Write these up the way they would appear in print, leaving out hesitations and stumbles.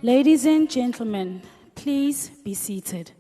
Ladies and gentlemen, please be seated.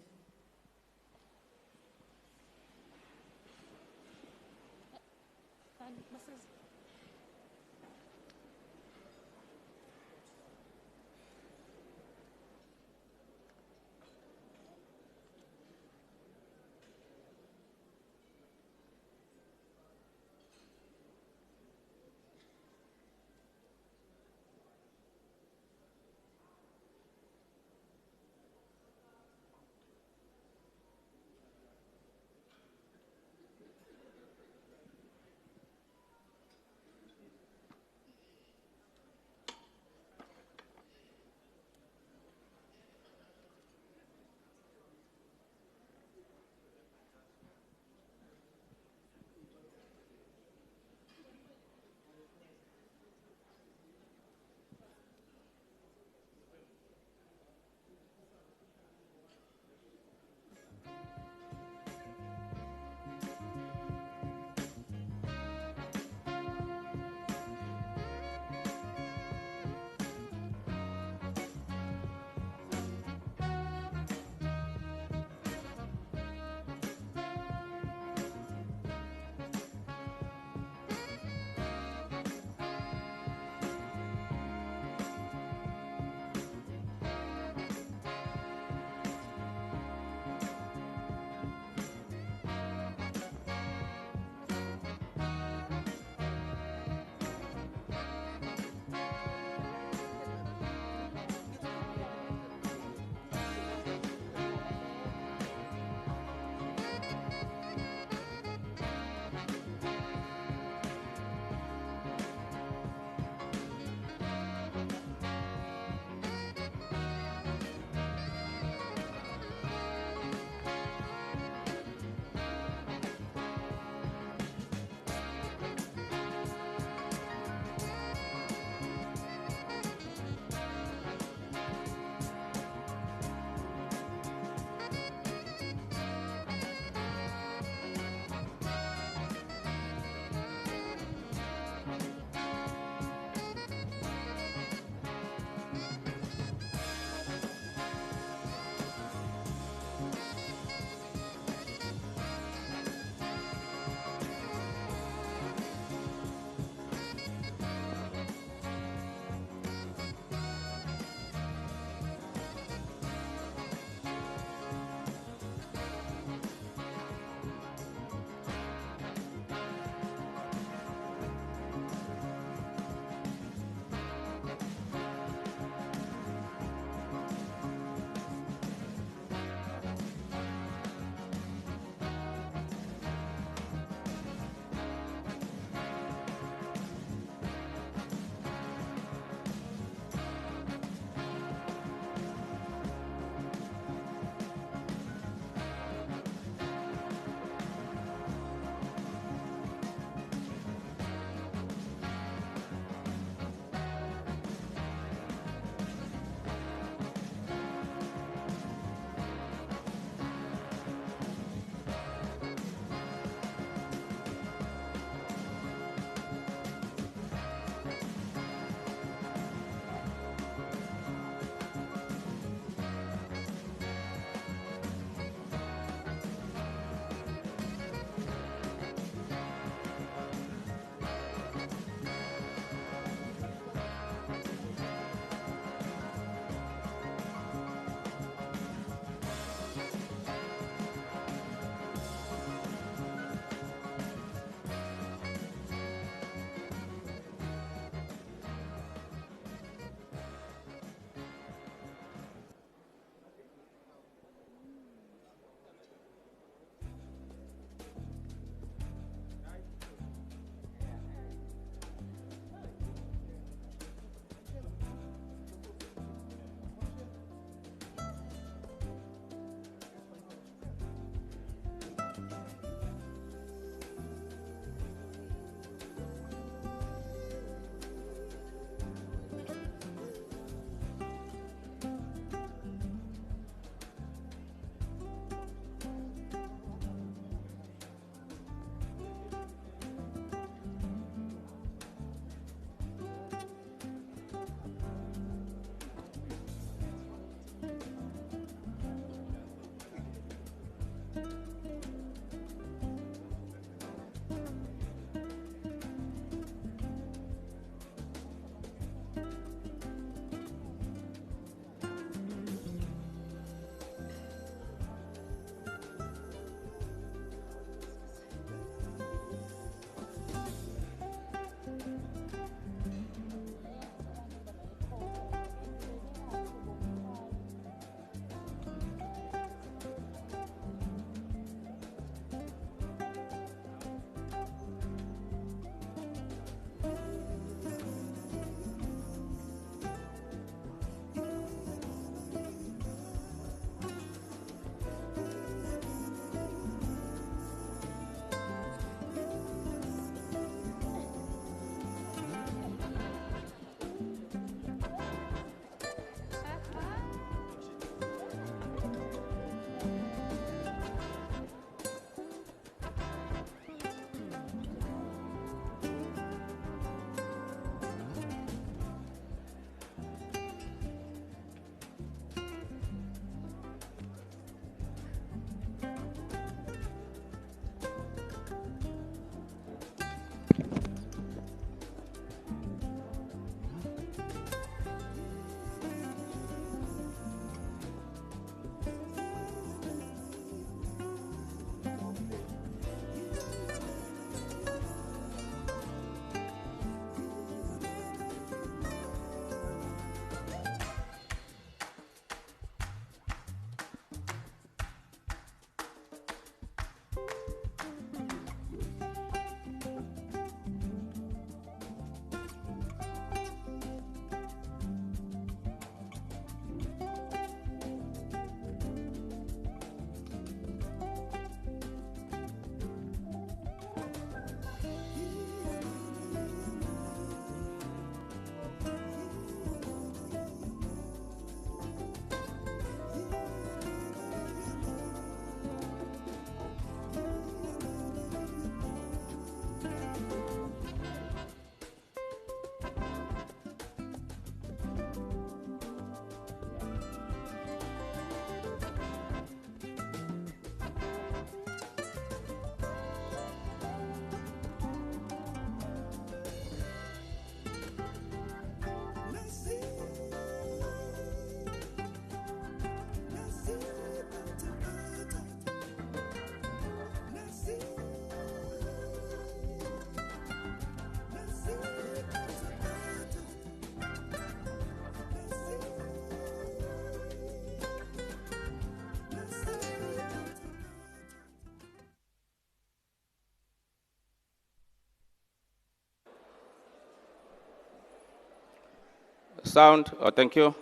Sound. Oh, thank you.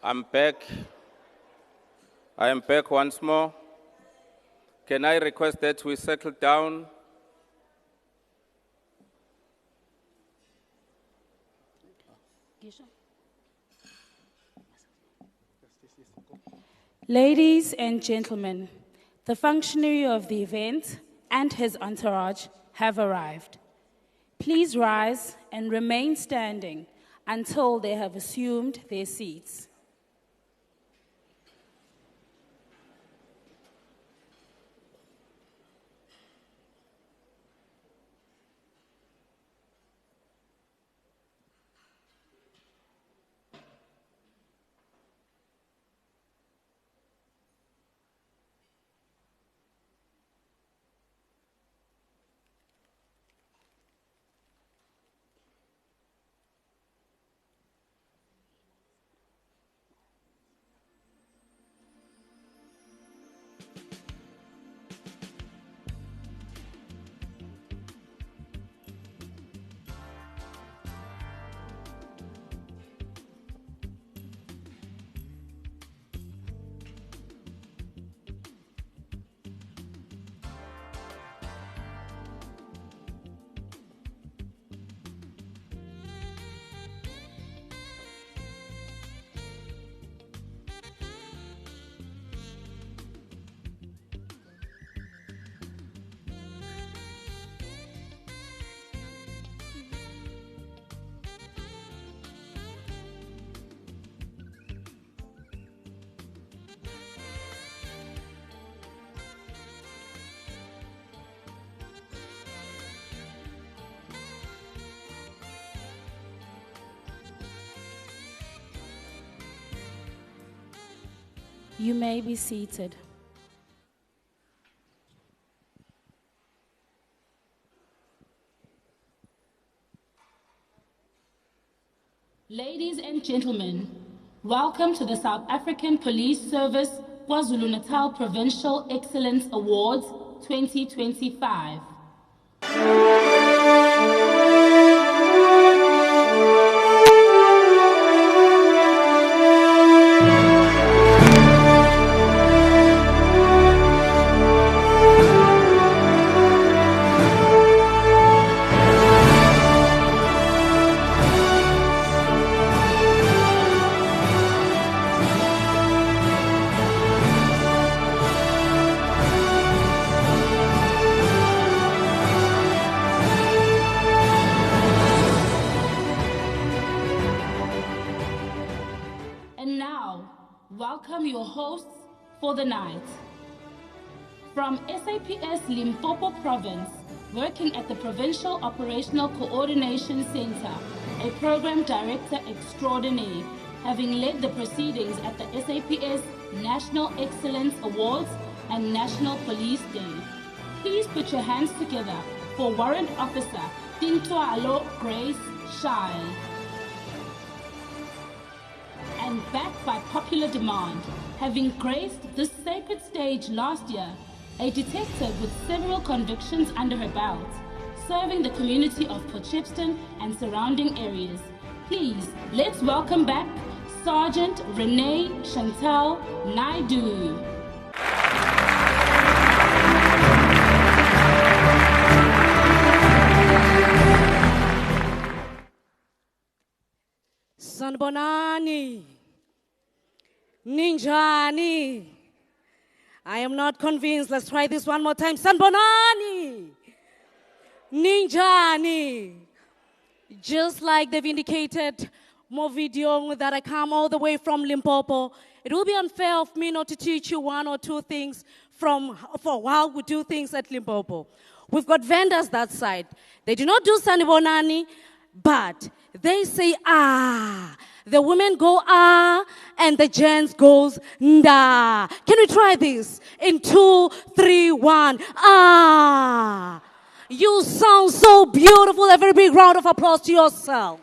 I'm back. I am back once more. Can I request that we settle down? Ladies and gentlemen, the functionary of the event and his entourage have arrived. Please rise and remain standing until they have assumed their seats. You may be seated. Ladies and gentlemen, welcome to the South African Police Service KwaZulu Natal Provincial Excellence Awards 2025. And now, welcome your hosts for the night. From SAPS Limpopo Province, working at the Provincial Operational Coordination Center, a program director extraordinaire, having led the proceedings at the SAPS National Excellence Awards and National Police Day. Please put your hands together for Warrant Officer Tintwalo Grace Shai. And backed by popular demand, having graced this sacred stage last year, a detective with several convictions under her belt, serving the community of Potchefstroom and surrounding areas. Please, let's welcome back Sergeant Renee Chantal Naidu. Sanbonani, Ninjani. I am not convinced. Let's try this one more time. Sanbonani, Ninjani. Just like they've indicated more video that I come all the way from Limpopo, it will be unfair of me not to teach you one or two things for how we do things at Limpopo. We've got vendors that side. They do not do Sanbonani, but they say ah. The women go ah, and the gents goes nda. Can we try this? In 2, 3, 1, ah. You sound so beautiful. A very big round of applause to yourself.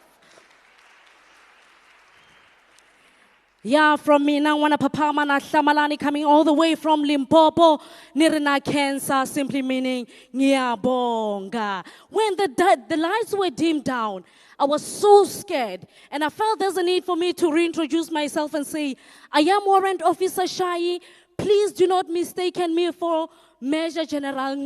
Yeah, from me, Nangwana Papama na Shamalani coming all the way from Limpopo, Nirina Cancer, simply meaning Ngiyabonga. When the lights were dimmed down, I was so scared, and I felt there's a need for me to reintroduce myself and say, I am Warrant Officer Shai. Please do not mistaken me for Major General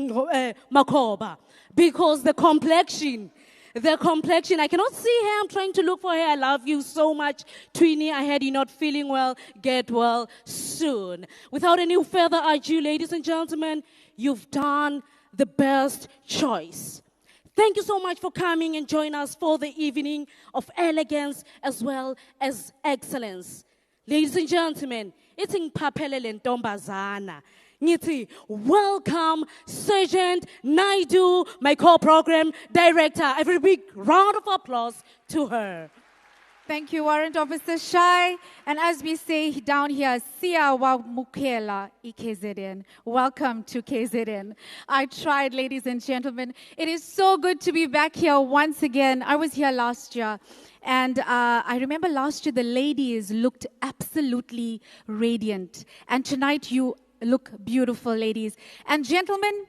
Makoba, because the complexion, I cannot see her. I'm trying to look for her. I love you so much, Tweenie. I heard you're not feeling well. Get well soon. Without any further ado, ladies and gentlemen, you've done the best choice. Thank you so much for coming and joining us for the evening of elegance as well as excellence. Ladies and gentlemen, it's in Papelele Ntombazana. Ngithi, welcome Sergeant Naidu, my co-program director. A very big round of applause to her. Thank you, Warrant Officer Shai. And as we say down here, Siya wa Mukela KZN. Welcome to KZN. I tried, ladies and gentlemen. It is so good to be back here once again. I was here last year. And I remember last year the ladies looked absolutely radiant. And tonight you look beautiful, ladies. And gentlemen,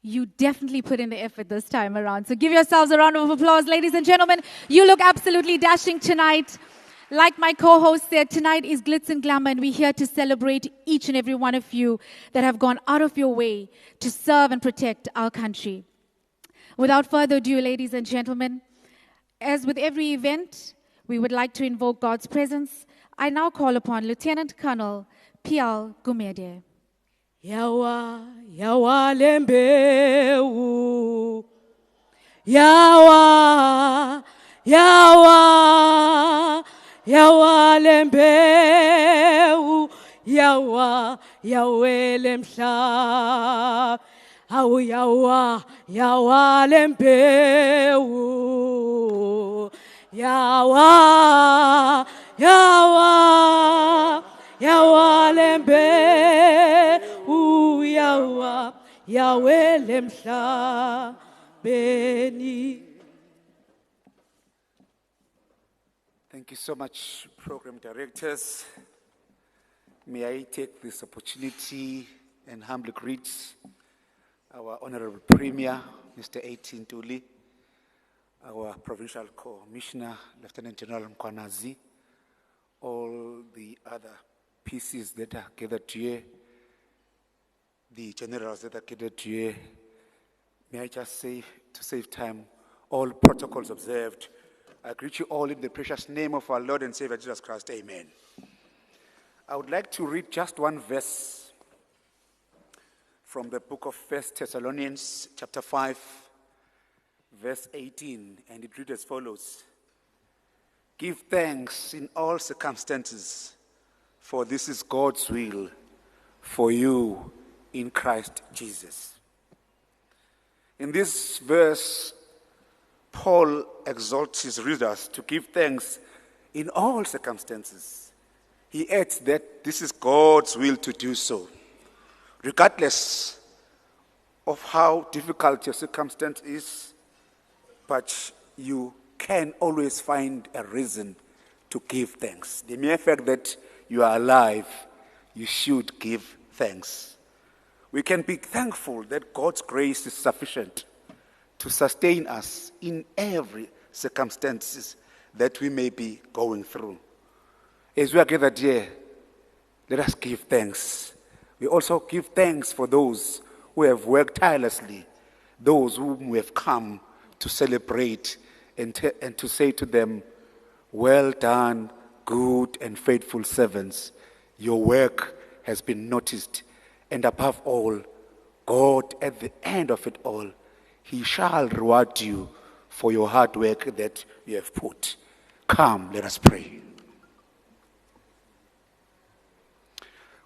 you definitely put in the effort this time around. So give yourselves a round of applause, ladies and gentlemen. You look absolutely dashing tonight. Like my co-host said, tonight is Glitz and Glamour, and we're here to celebrate each and every one of you that have gone out of your way to serve and protect our country. Without further ado, ladies and gentlemen, as with every event, we would like to invoke God's presence. I now call upon Lieutenant Colonel Pial Gumede. Yawa, yawa lembeu. Yawa, yawa, yawa lembeu. Yawa, yawe lemsha. Au yawa, yawa lembeu. Yawa, yawa. Yawalembe uyawa yawelemsha beni. Thank you so much, program directors. May I take this opportunity and humbly greet our Honorable Premier, Mr. A.T. Ntuli, our Provincial Commissioner, Lieutenant General Mkwanazi, all the other pieces that are gathered here, the generals that are gathered here. May I just say, to save time, all protocols observed. I greet you all in the precious name of our Lord and Savior Jesus Christ. Amen. I would like to read just one verse from the book of 1 Thessalonians, chapter 5, verse 18, and it reads as follows. Give thanks in all circumstances, for this is God's will for you in Christ Jesus. In this verse, Paul exhorts his readers to give thanks in all circumstances. He adds that this is God's will to do so, regardless of how difficult your circumstance is, but you can always find a reason to give thanks. The mere fact that you are alive, you should give thanks. We can be thankful that God's grace is sufficient to sustain us in every circumstances that we may be going through. As we are gathered here, let us give thanks. We also give thanks for those who have worked tirelessly, those whom we have come to celebrate and to say to them, well done, good and faithful servants. Your work has been noticed. And above all, God, at the end of it all, He shall reward you for your hard work that you have put. Come, let us pray.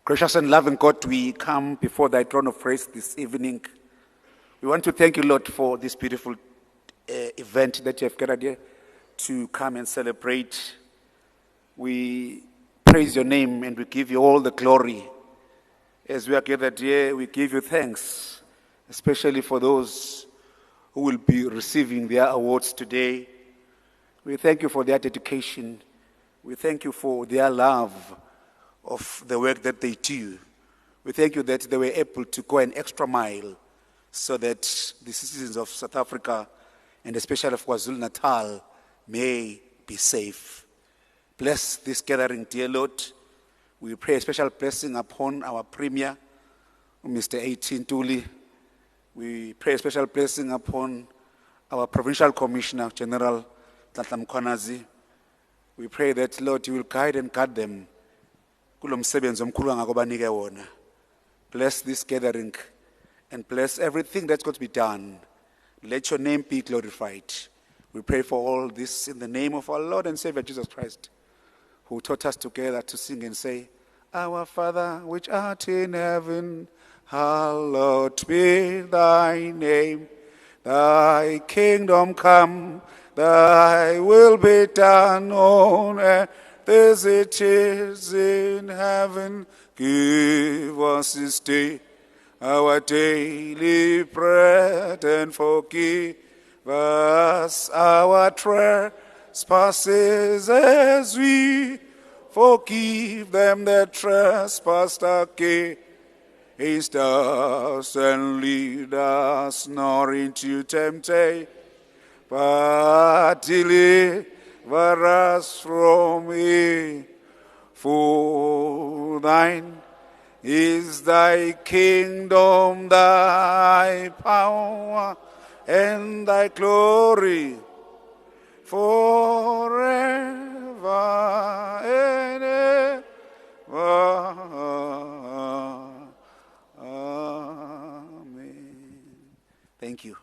Gracious and loving God, we come before thy throne of grace this evening. We want to thank you, Lord, for this beautiful event that you have gathered here to come and celebrate. We praise your name and we give you all the glory. As we are gathered here, we give you thanks, especially for those who will be receiving their awards today. We thank you for their dedication. We thank you for their love of the work that they do. We thank you that they were able to go an extra mile so that the citizens of South Africa, and especially of KwaZulu Natal, may be safe. Bless this gathering, dear Lord. We pray a special blessing upon our Premier, Mr. A.T. Ntuli. We pray a special blessing upon our Provincial Commissioner, General Tlatla Mkhwanazi. We pray that, Lord, you will guide and guard them. Bless this gathering and bless everything that's going to be done. Let your name be glorified. We pray for all this in the name of our Lord and Savior Jesus Christ, who taught us together to sing and say, Our Father, which art in heaven, hallowed be thy name. Thy kingdom come, thy will be done on earth as it is in heaven. Give us this day our daily bread, and forgive us our trespasses as we forgive them that trespass against us, and lead us not into temptation, but deliver us from evil. For thine is thy kingdom, thy power, and thy glory, forever and ever. Amen. Thank you.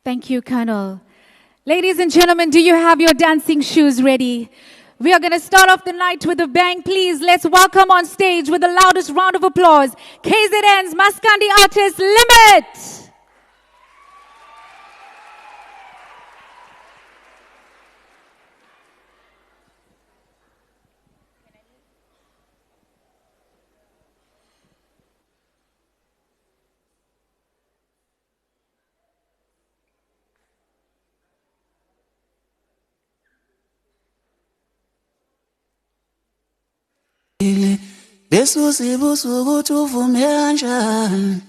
Thank you, Colonel. Ladies and gentlemen, do you have your dancing shoes ready? We are going to start off the night with a bang. Please, let's welcome on stage with the loudest round of applause, KZN's Maskandi artist, Limit. Besusibusu ukuthi uvume kanjani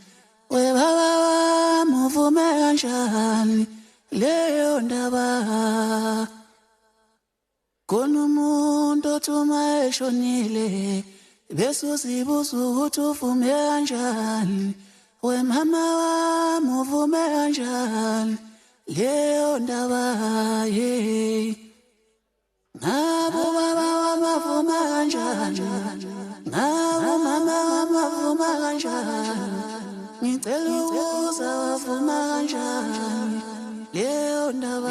webaba wami uvume kanjani leyo ndaba khona umuntu othuma eshonile besusibusu ukuthi uvume kanjani wemama wami uvume kanjani leyo ndaba Nabu baba wamavuma kanjani Nabu mama wamavuma kanjani Ngicela ukuza wavuma kanjani leyo ndaba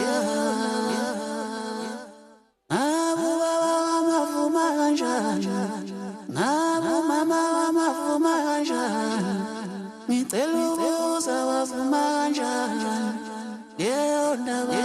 Nabu baba wamavuma kanjani Nabu mama wamavuma kanjani Ngicela ukuza wavuma kanjani leyo ndaba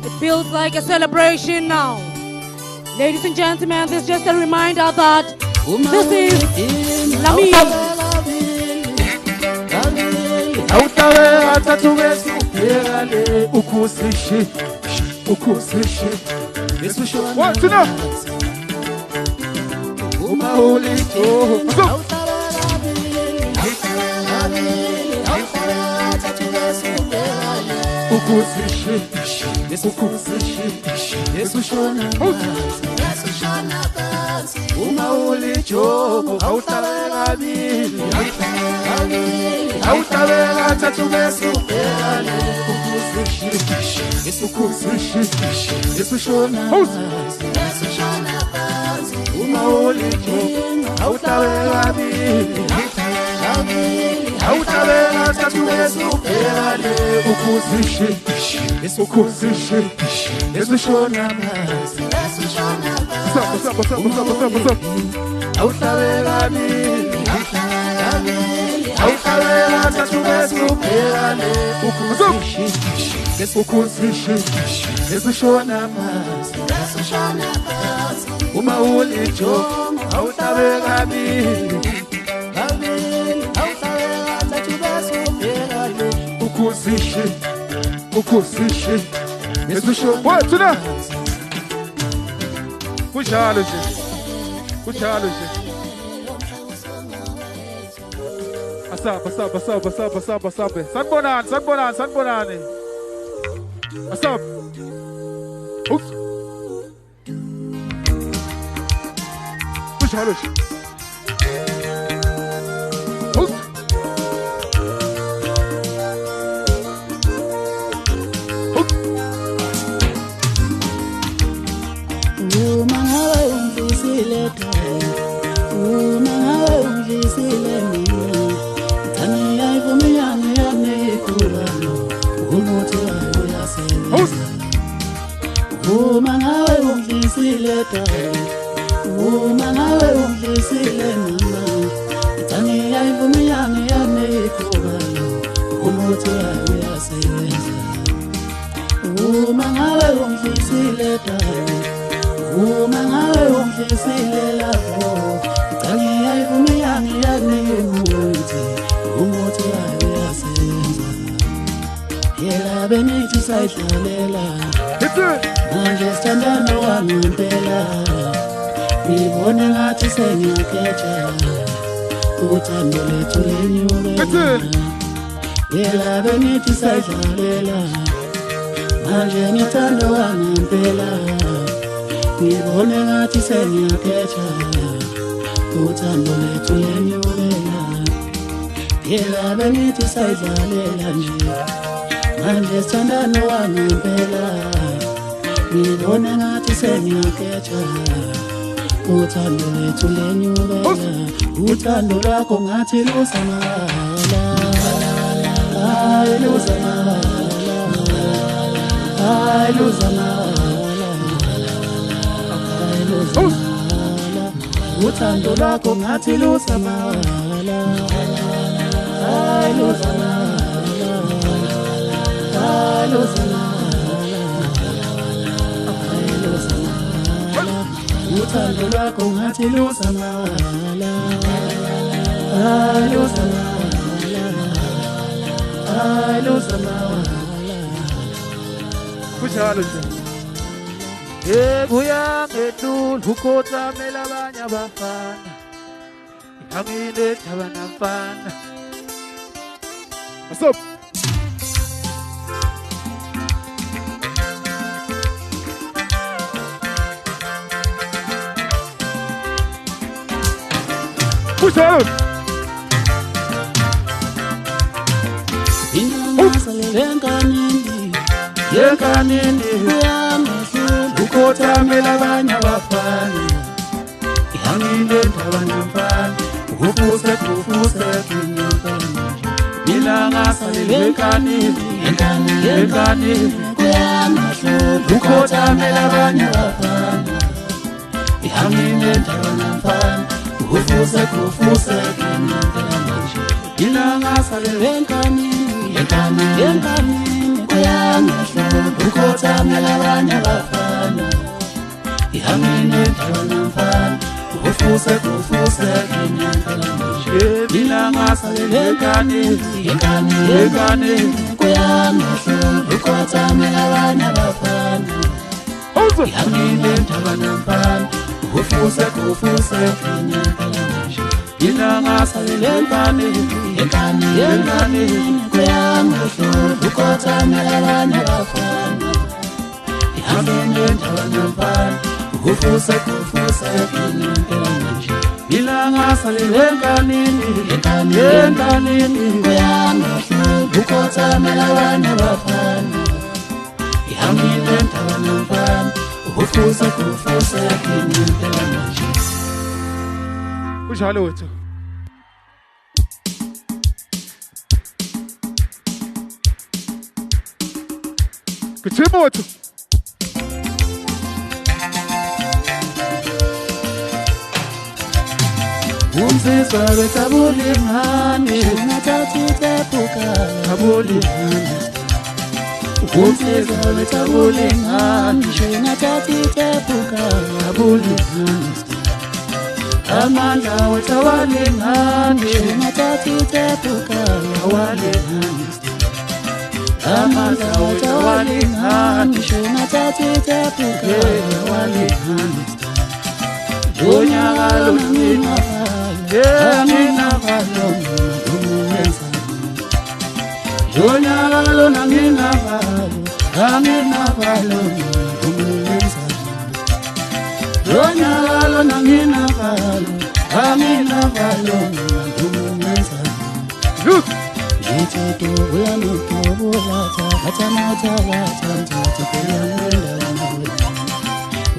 It feels like a celebration now. Ladies and gentlemen, this is just a reminder that This is Lami. Awutawe atatuwezi uperale ukusishe What's enough? Umauli ukusishe Umauli jogo awutawe bili awutawe atatuwezi uperale ukusishe Umauli jogo awutawe bili awutawe atatuwezi uperale ukusishe esishona phansi awutawe bili awutawe atatuwezi uperale ukusishe esishona phansi Umauli jogo awutawe bili ukusishe esisho What's enough? Kunjalo nje Asabe sanibonani Asabe Ups Kunjalo nje Ups Uthando lwakho ngathi lusamala Uthando lwakho ngathi lusamala Uthando lwakho ngathi lusamala Kunjalo nje buya ngedlula ukhothamela abanye abafana Ihangile thaba nafana What's up? Kunjalo Yenkanini ukhothamela abanye abafana Ihangile thaba nafana Ufuse Bila ngasalele yenkanini ukhothamela abanye abafana Ihangile thaba nafana Ufuse Bila ngasalele yenkanini ukhothamela abanye abafana Ihangile thaba nafana ufuse mina ngasalele enkani kuyangihlula ukothamela abanye abafana yamile ndaba namfana ufuse mina ngasalele enkani kuyangihlula ukothamela abanye abafana yamile ndaba namfana ufuse ilanga salile enkanini kuyangihlula ukothamela abanye abafana yamile ndaba namfana ufuse kunjalo wethu kuthima wethu umzizwa wethabulingani nathathitepuka abulingani umzizwa wethabulingani nathathitepuka abulingani amandla wethabulingani nathathitepuka awalingani amandla wethabulingani nathathitepuka awalingani Dunyalo nina nina valo umumenza Dunyalo nina valo umumenza Dunyalo nina valo umumenza Look Yithuto uyamukubula Athamata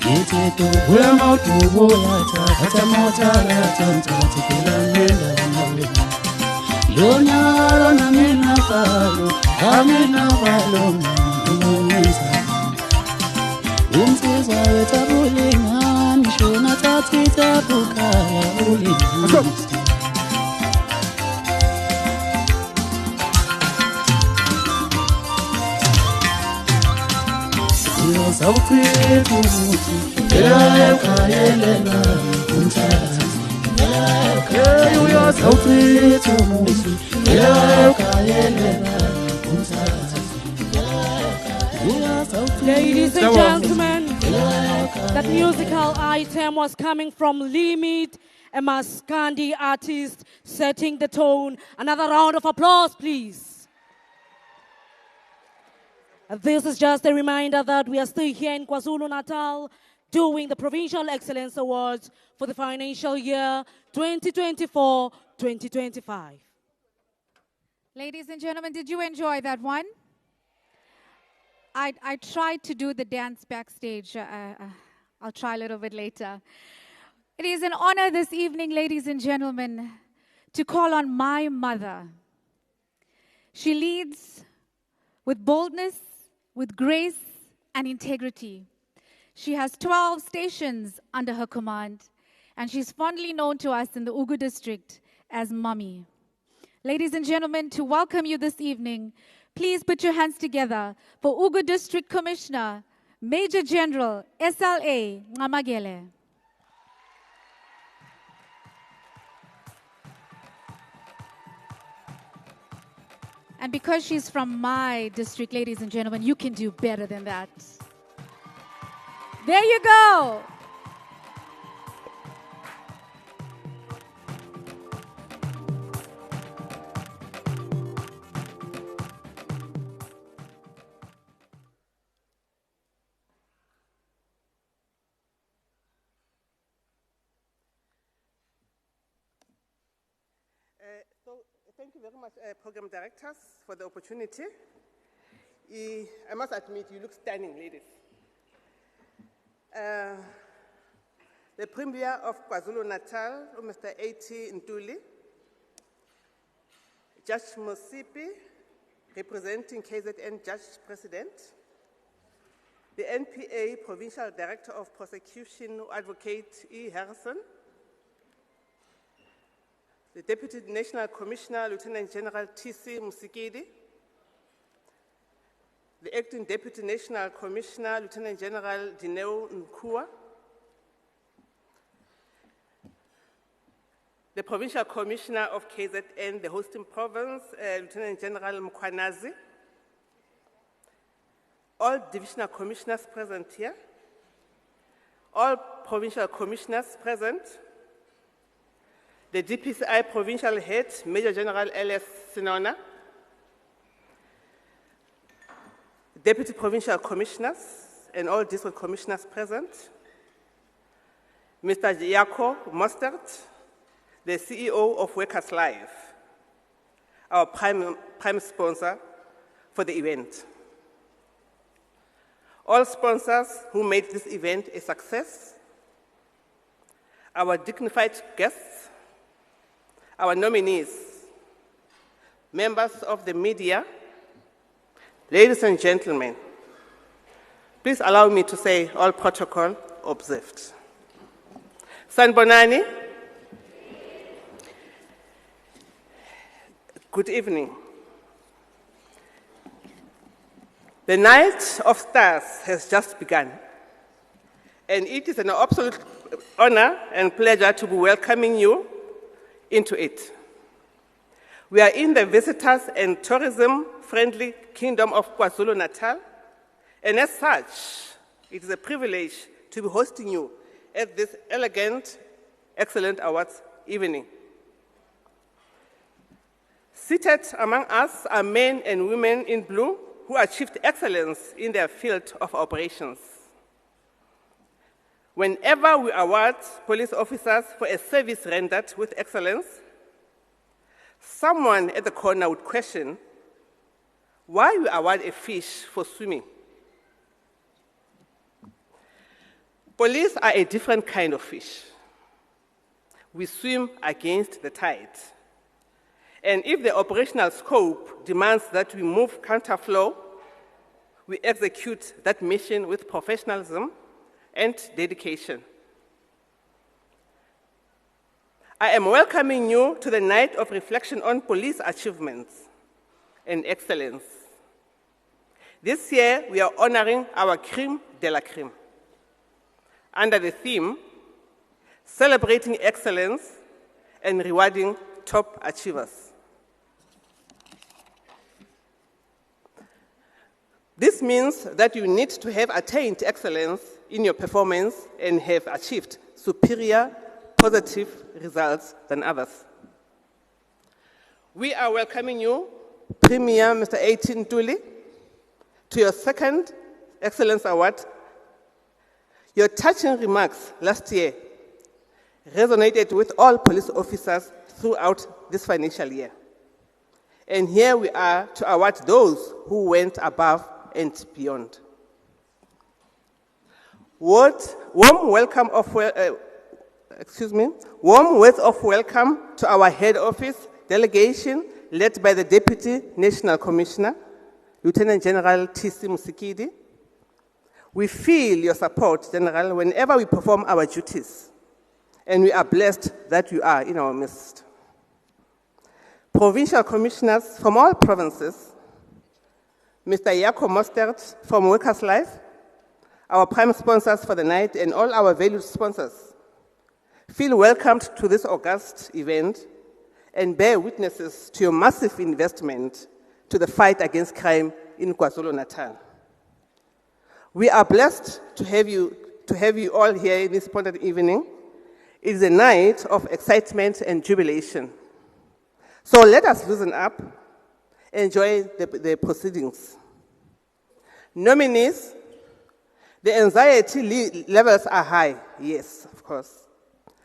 Yithuto uyamukubula Athamata Dunyalo nina valo umumenza Umzizwa wethabulingani shona thathitepuka ulingani Uzawuchitha umuthi ekayelela umthatha uzawuchitha umuthi ekayelela umthatha Ladies and gentlemen, that musical item was coming from Limit, a Maskandi artist setting the tone. Another round of applause, please. This is just a reminder that we are still here in KwaZulu Natal doing the Provincial Excellence Awards for the financial year 2024-2025. Ladies and gentlemen, did you enjoy that one? I tried to do the dance backstage. I'll try a little bit later. It is an honor this evening, ladies and gentlemen, to call on my mother. She leads with boldness, with grace and integrity. She has 12 stations under her command, and she's fondly known to us in the Ugu district as Mummy. Ladies and gentlemen, to welcome you this evening, please put your hands together for Ugu District Commissioner, Major General SLA Ngamagele. And because she's from my district, ladies and gentlemen, you can do better than that. There you go. Thank you very much, program directors, for the opportunity. I must admit, you look stunning, ladies. The Premier of KwaZulu Natal, Mr. A.T. Ntuli, Judge Mosipi, representing KZN Judge President, the NPA Provincial Director of Prosecution, Advocate E. Harrison, the Deputy National Commissioner, Lieutenant General T.C. Musikidi, the Acting Deputy National Commissioner, Lieutenant General Dineo Nkua, the Provincial Commissioner of KZN, the hosting province, Lieutenant General Mkhwanazi, all divisional commissioners present here, all provincial commissioners present, the DPCI provincial head, Major General L.S. Sinona, deputy provincial commissioners and all district commissioners present, Mr. Jaco Mostert, the CEO of Workers Life, our prime sponsor for the event. All sponsors who made this event a success, our dignified guests, our nominees, members of the media, ladies and gentlemen, please allow me to say all protocol observed. Sanbonani, good evening. The Night of Stars has just begun, and it is an absolute honor and pleasure to be welcoming you into it. We are in the visitors and tourism-friendly Kingdom of KwaZulu Natal, and as such, it is a privilege to be hosting you at this elegant, excellent awards evening. Seated among us are men and women in blue who achieved excellence in their field of operations. Whenever we award police officers for a service rendered with excellence, someone at the corner would question why we award a fish for swimming. Police are a different kind of fish. We swim against the tide. And if the operational scope demands that we move counterflow, we execute that mission with professionalism and dedication. I am welcoming you to the night of reflection on police achievements and excellence. This year, we are honoring our crème de la crème under the theme, Celebrating Excellence and Rewarding Top Achievers. This means that you need to have attained excellence in your performance and have achieved superior, positive results than others. We are welcoming you, Premier Mr. 18 Tuli, to your second Excellence Award. Your touching remarks last year resonated with all police officers throughout this financial year. And here we are to award those who went above and beyond. Warm words of welcome to our head office delegation led by the Deputy National Commissioner, Lieutenant General T.C. Musikidi. We feel your support, General, whenever we perform our duties, and we are blessed that you are in our midst. Provincial commissioners from all provinces, Mr. Jaco Mostert from Workers Life, our prime sponsors for the night, and all our valued sponsors, feel welcomed to this august event and bear witnesses to your massive investment to the fight against crime in KwaZulu Natal. We are blessed to have you all here in this important evening. It is a night of excitement and jubilation. So let us loosen up, enjoy the proceedings. Nominees, the anxiety levels are high, yes, of course.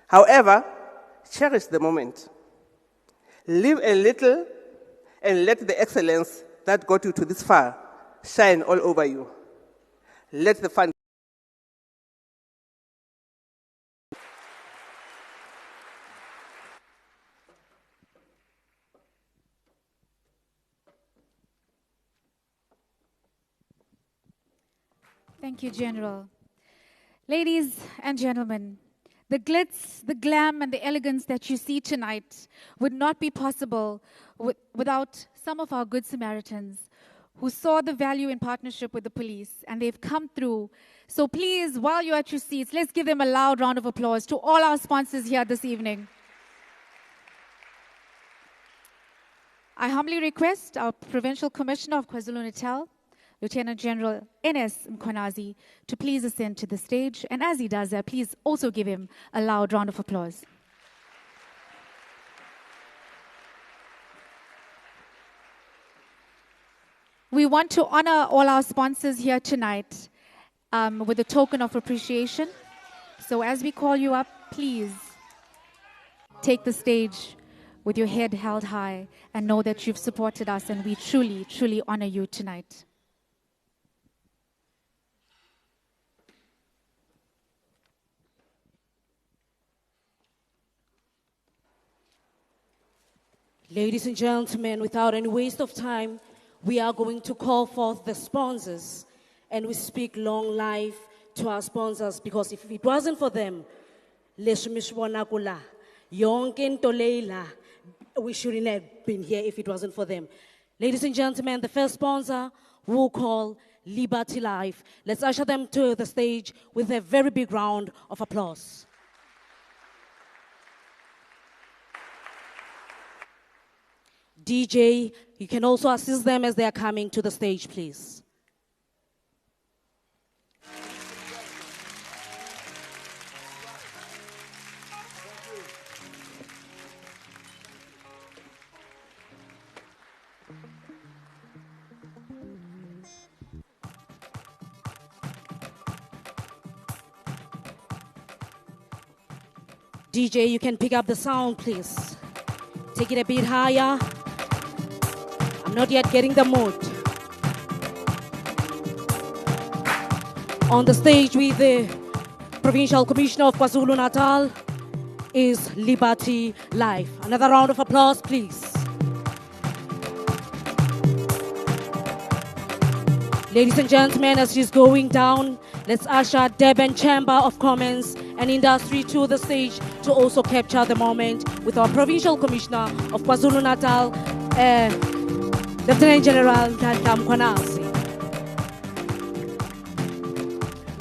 However, cherish the moment. Live a little and let the excellence that got you to this far shine all over you. Let the fun. Thank you, General. Ladies and gentlemen, the glitz, the glam, and the elegance that you see tonight would not be possible without some of our good Samaritans who saw the value in partnership with the police, and they've come through. So please, while you're at your seats, let's give them a loud round of applause to all our sponsors here this evening. I humbly request our Provincial Commissioner of KwaZulu Natal, Lieutenant General N.S. Mkhwanazi, to please ascend to the stage. And as he does that, please also give him a loud round of applause. We want to honor all our sponsors here tonight with a token of appreciation. So as we call you up, please take the stage with your head held high and know that you've supported us, and we truly, truly honor you tonight. Ladies and gentlemen, without any waste of time, we are going to call forth the sponsors, and we speak long life to our sponsors, because if it wasn't for them, we shouldn't have been here if it wasn't for them. Ladies and gentlemen, the first sponsor we'll call Liberty Life. Let's usher them to the stage with a very big round of applause. DJ, you can also assist them as they are coming to the stage, please. DJ, you can pick up the sound, please. Take it a bit higher. I'm not yet getting the mood. On the stage with the Provincial Commissioner of KwaZulu Natal is Liberty Life. Another round of applause, please. Ladies and gentlemen, as she's going down, let's usher Durban Chamber of Commerce and Industry to the stage to also capture the moment with our Provincial Commissioner of KwaZulu Natal, Lieutenant General Mkhwanazi.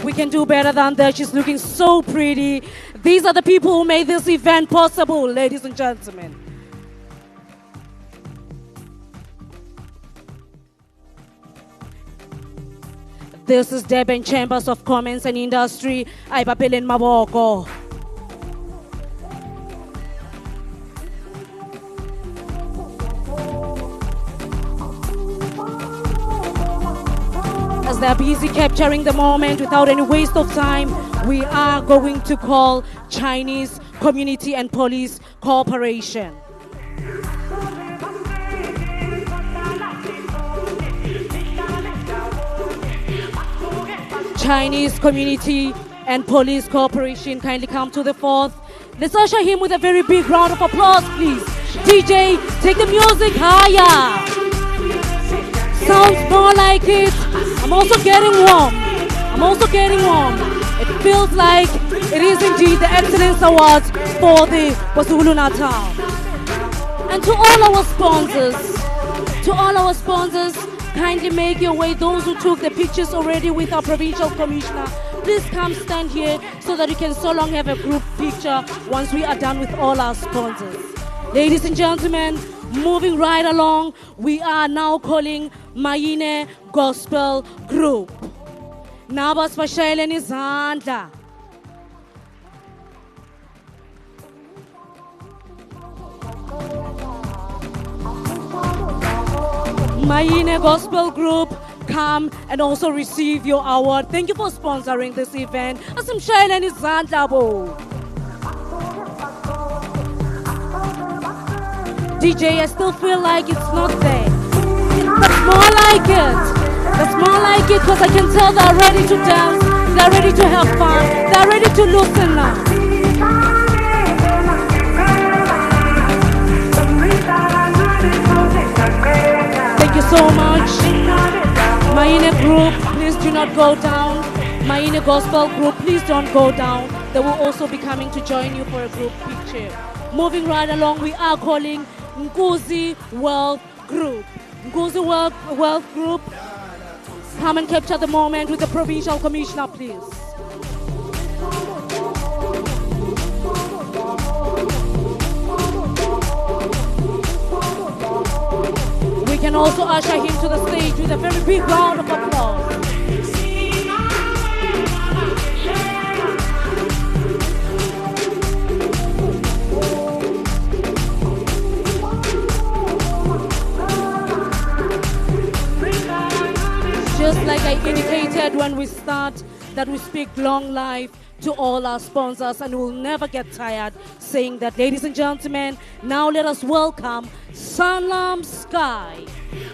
We can do better than that. She's looking so pretty. These are the people who made this event possible, ladies and gentlemen. This is Durban Chambers of Commerce and Industry. Aibapelen Maboko. As they're busy capturing the moment without any waste of time, we are going to call Chinese Community and Police Cooperation. Chinese Community and Police Cooperation, kindly come to the fourth. Let's usher him with a very big round of applause, please. DJ, take the music higher. Sounds more like it. I'm also getting warm. It feels like it is indeed the Excellence Awards for the KwaZulu Natal. And to all our sponsors, kindly make your way. Those who took the pictures already with our Provincial Commissioner, please come stand here so that we can so long have a group picture once we are done with all our sponsors. Ladies and gentlemen, moving right along, we are now calling Mayine Gospel Group. Naba Spashele Nizandla. Mayine Gospel Group, come and also receive your award. Thank you for sponsoring this event. Asimshayele Nizandla bo. DJ, I still feel like it's not there. That's more like it. That's more like it, because I can tell they're ready to dance, they're ready to have fun, they're ready to loosen now. Thank you so much. Mayine Group, please do not go down. Mayine Gospel Group, please don't go down. They will also be coming to join you for a group picture. Moving right along, we are calling Nkuzi Wealth Group. Nkuzi Wealth Group, come and capture the moment with the Provincial Commissioner, please. can also usher him to the stage with a very big round of applause. Just like I indicated when we start, that we speak long life to all our sponsors, and we'll never get tired saying that. Ladies and gentlemen, now let us welcome Sanlam Sky.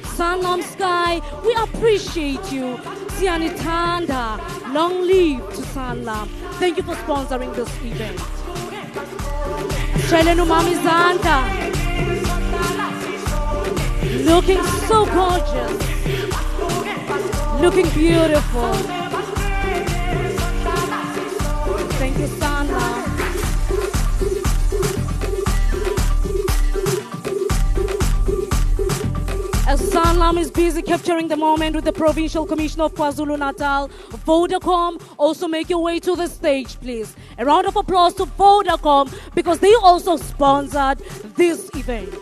Sanlam Sky, we appreciate you. Sianitanda, long live to Sanlam. Thank you for sponsoring this event. Shelenu Mami Zanda, looking so gorgeous, looking beautiful. Thank you, Sanlam. As Sanlam is busy capturing the moment with the Provincial Commissioner of KwaZulu Natal, Vodacom, also make your way to the stage, please. A round of applause to Vodacom because they also sponsored this event.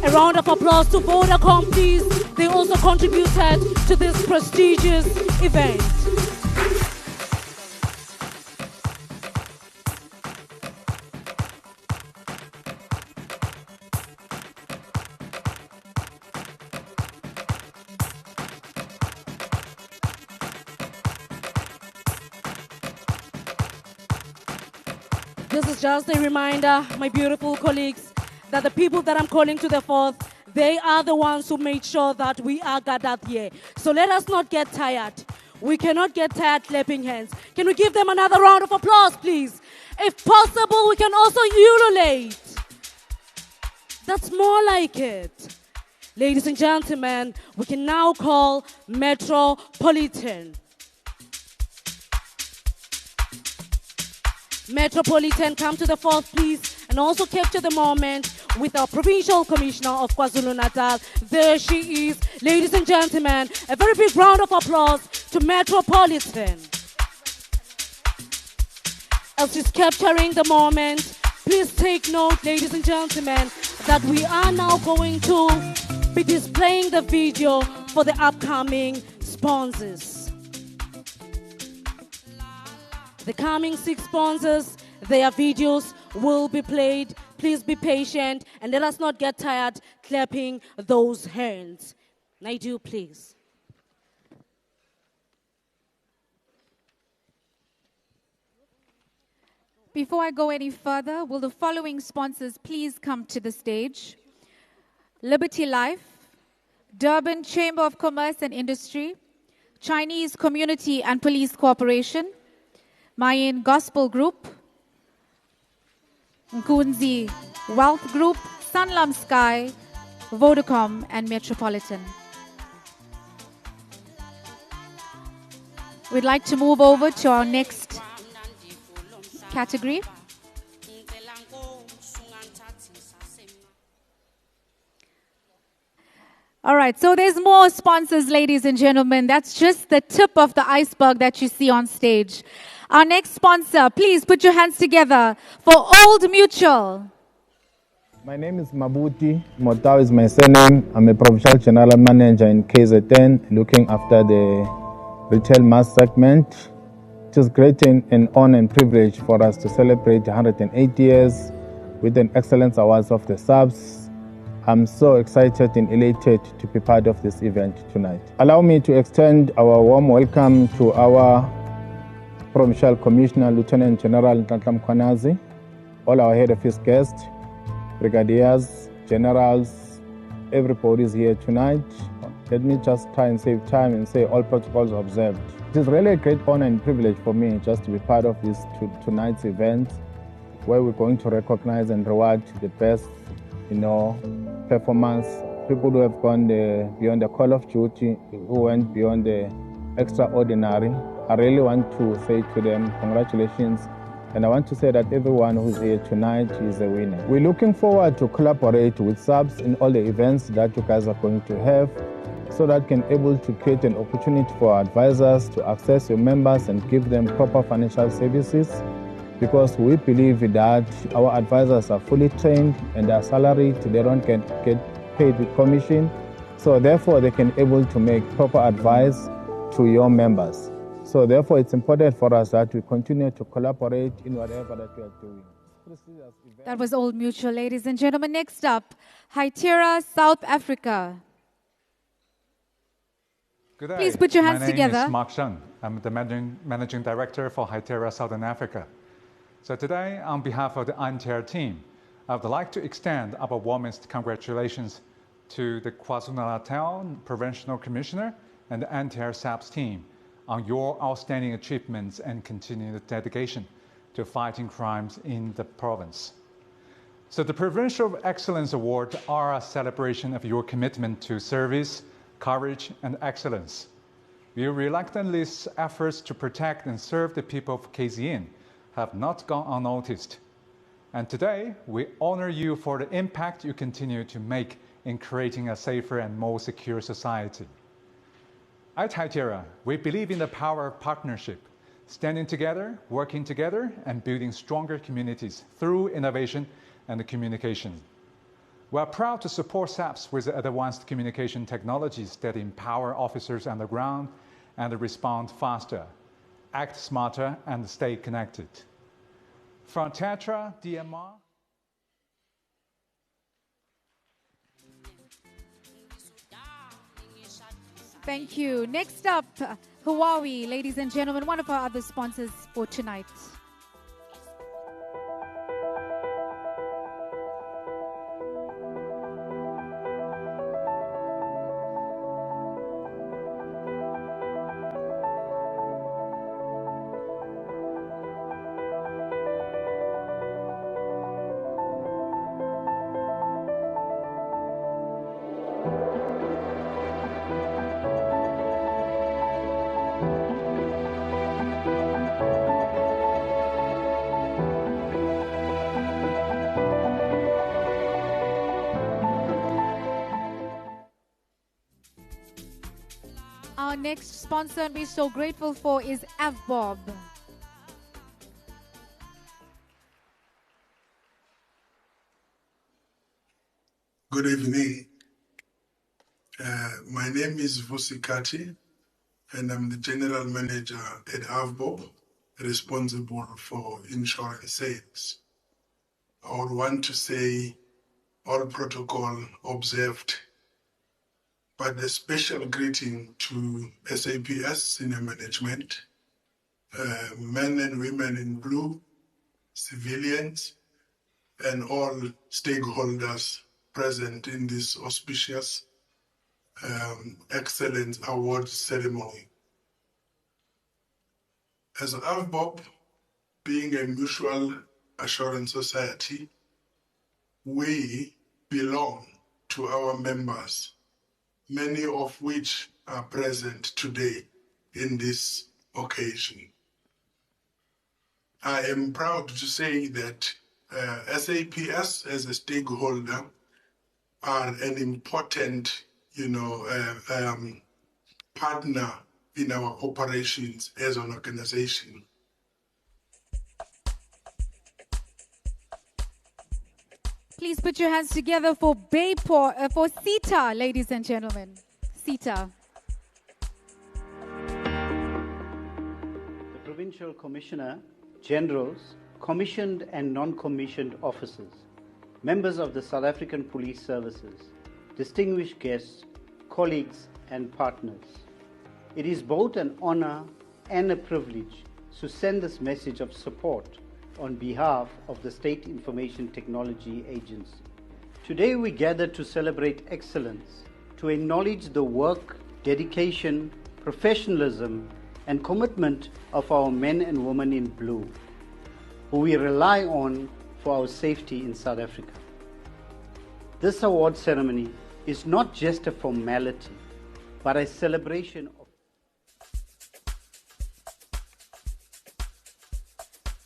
A round of applause to Vodacom, please. They also contributed to this prestigious event. This is just a reminder, my beautiful colleagues, that the people that I'm calling to the fourth, they are the ones who made sure that we are gathered here. So let us not get tired. We cannot get tired clapping hands. Can we give them another round of applause, please? If possible, we can also ululate. That's more like it. Ladies and gentlemen, we can now call Metropolitan. Metropolitan, come to the fourth, please, and also capture the moment with our Provincial Commissioner of KwaZulu Natal. There she is. Ladies and gentlemen, a very big round of applause to Metropolitan. As she's capturing the moment, please take note, ladies and gentlemen, that we are now going to be displaying the video for the upcoming sponsors. The coming 6 sponsors, their videos will be played. Please be patient and let us not get tired clapping those hands. Naidu, please. Before I go any further, will the following sponsors please come to the stage? Liberty Life, Durban Chamber of Commerce and Industry, Chinese Community and Police Corporation, Mayan Gospel Group, Nkunzi Wealth Group, Sanlam Sky, Vodacom, and Metropolitan. We'd like to move over to our next category. All right, so there's more sponsors, ladies and gentlemen. That's just the tip of the iceberg that you see on stage. Our next sponsor, please put your hands together for Old Mutual. My name is Mabuti. Motau is my surname. I'm a Provincial General Manager in KZN, looking after the retail mass segment. It is great an honor and privilege for us to celebrate 108 years with an Excellence Awards of the Subs. I'm so excited and elated to be part of this event tonight. Allow me to extend our warm welcome to our Provincial Commissioner, Lieutenant General Ntantla Mkhwanazi, all our head office guests, brigadiers, generals, everybody is here tonight. Let me just try and save time and say all protocols observed. It is really a great honor and privilege for me just to be part of this tonight's event, where we're going to recognize and reward the best, performance, people who have gone beyond the call of duty, who went beyond the extraordinary. I really want to say to them, congratulations. And I want to say that everyone who's here tonight is a winner. We're looking forward to collaborate with subs in all the events that you guys are going to have, so that can able to create an opportunity for our advisors to access your members and give them proper financial services. because we believe that our advisors are fully trained and their salary, they don't get paid with commission. So therefore, they can able to make proper advice to your members. So therefore, it's important for us that we continue to collaborate in whatever that we are doing. That was Old Mutual, ladies and gentlemen. Next up, Haitira, South Africa. Good day. Please put your hands together. My name is Mark Sheng. I'm the Managing Director for Haitira, Southern Africa. So today, on behalf of the entire team, I would like to extend our warmest congratulations to the KwaZulu Natal Provincial Commissioner and the entire SAPS team on your outstanding achievements and continued dedication to fighting crimes in the province. So the Provincial Excellence Award are a celebration of your commitment to service, courage, and excellence. Your relentless efforts to protect and serve the people of KZN have not gone unnoticed. And today, we honor you for the impact you continue to make in creating a safer and more secure society. At Haitira, we believe in the power of partnership, standing together, working together, and building stronger communities through innovation and communication. We are proud to support SAPS with advanced communication technologies that empower officers on the ground and respond faster, act smarter, and stay connected. From Tetra, DMR, Thank you. Next up, Huawei, ladies and gentlemen, one of our other sponsors for tonight. Our next sponsor, and we're so grateful for, is AVBOB. Good evening. My name is Vusikati, and I'm the General Manager at AVBOB, responsible for insurance sales. I would want to say all protocol observed, but a special greeting to SAPS Senior Management, men and women in blue, civilians, and all stakeholders present in this auspicious Excellence Award ceremony. As AVBOB, being a mutual assurance society, we belong to our members, many of which are present today in this occasion. I am proud to say that SAPS as a stakeholder are an important, partner in our operations as an organization. Please put your hands together for for CETA, ladies and gentlemen. CETA. The Provincial Commissioner, Generals, commissioned and non-commissioned officers, members of the South African Police Services, distinguished guests, colleagues and partners. It is both an honor and a privilege to send this message of support on behalf of the State Information Technology Agency. Today we gather to celebrate excellence, to acknowledge the work, dedication, professionalism, and commitment of our men and women in blue, who we rely on for our safety in South Africa. This award ceremony is not just a formality, but a celebration of.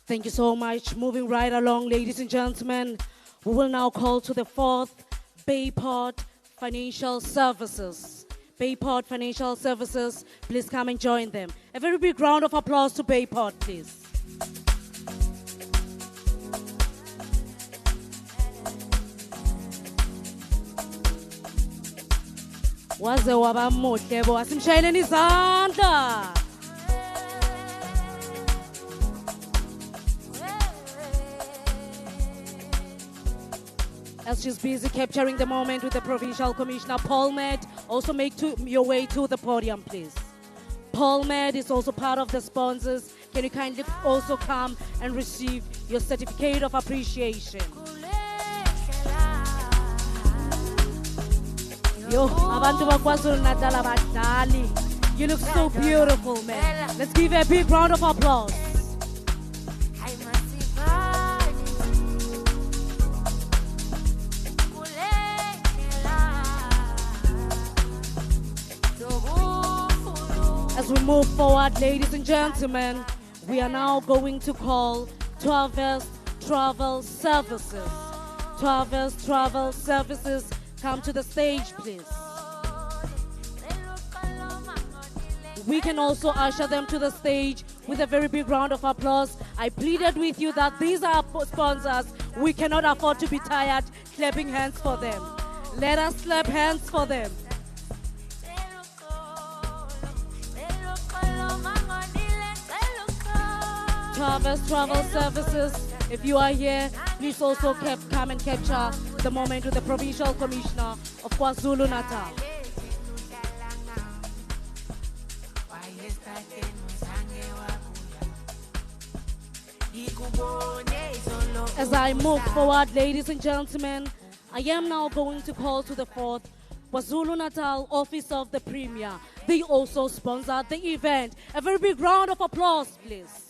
Thank you so much. Moving right along, ladies and gentlemen, we will now call to the fourth, Bayport Financial Services. Bayport Financial Services, please come and join them. A very big round of applause to Bayport, please. Waze waba muhle bo, asimshayeleni izandla. As she's busy capturing the moment with the Provincial Commissioner, Paul Med, also make your way to the podium, please. Paul Med is also part of the sponsors. Can you kindly also come and receive your certificate of appreciation? Yo, abantu ba KwaZulu Natal abadlali. You look so beautiful, man. Let's give a big round of applause. As we move forward, ladies and gentlemen, we are now going to call Traverse Travel Services. Traverse Travel Services, come to the stage, please. We can usher usher them to the stage with a very big round of applause. I pleaded with you that these are sponsors. We cannot afford to be tired clapping hands for them. Let us clap hands for them. Traverse Travel Services, if you are here, please also come and capture the moment with the Provincial Commissioner of KwaZulu Natal. As I move forward, ladies and gentlemen, I am now going to call to the fourth KwaZulu Natal Office of the Premier. They also sponsored the event. A very big round of applause, please.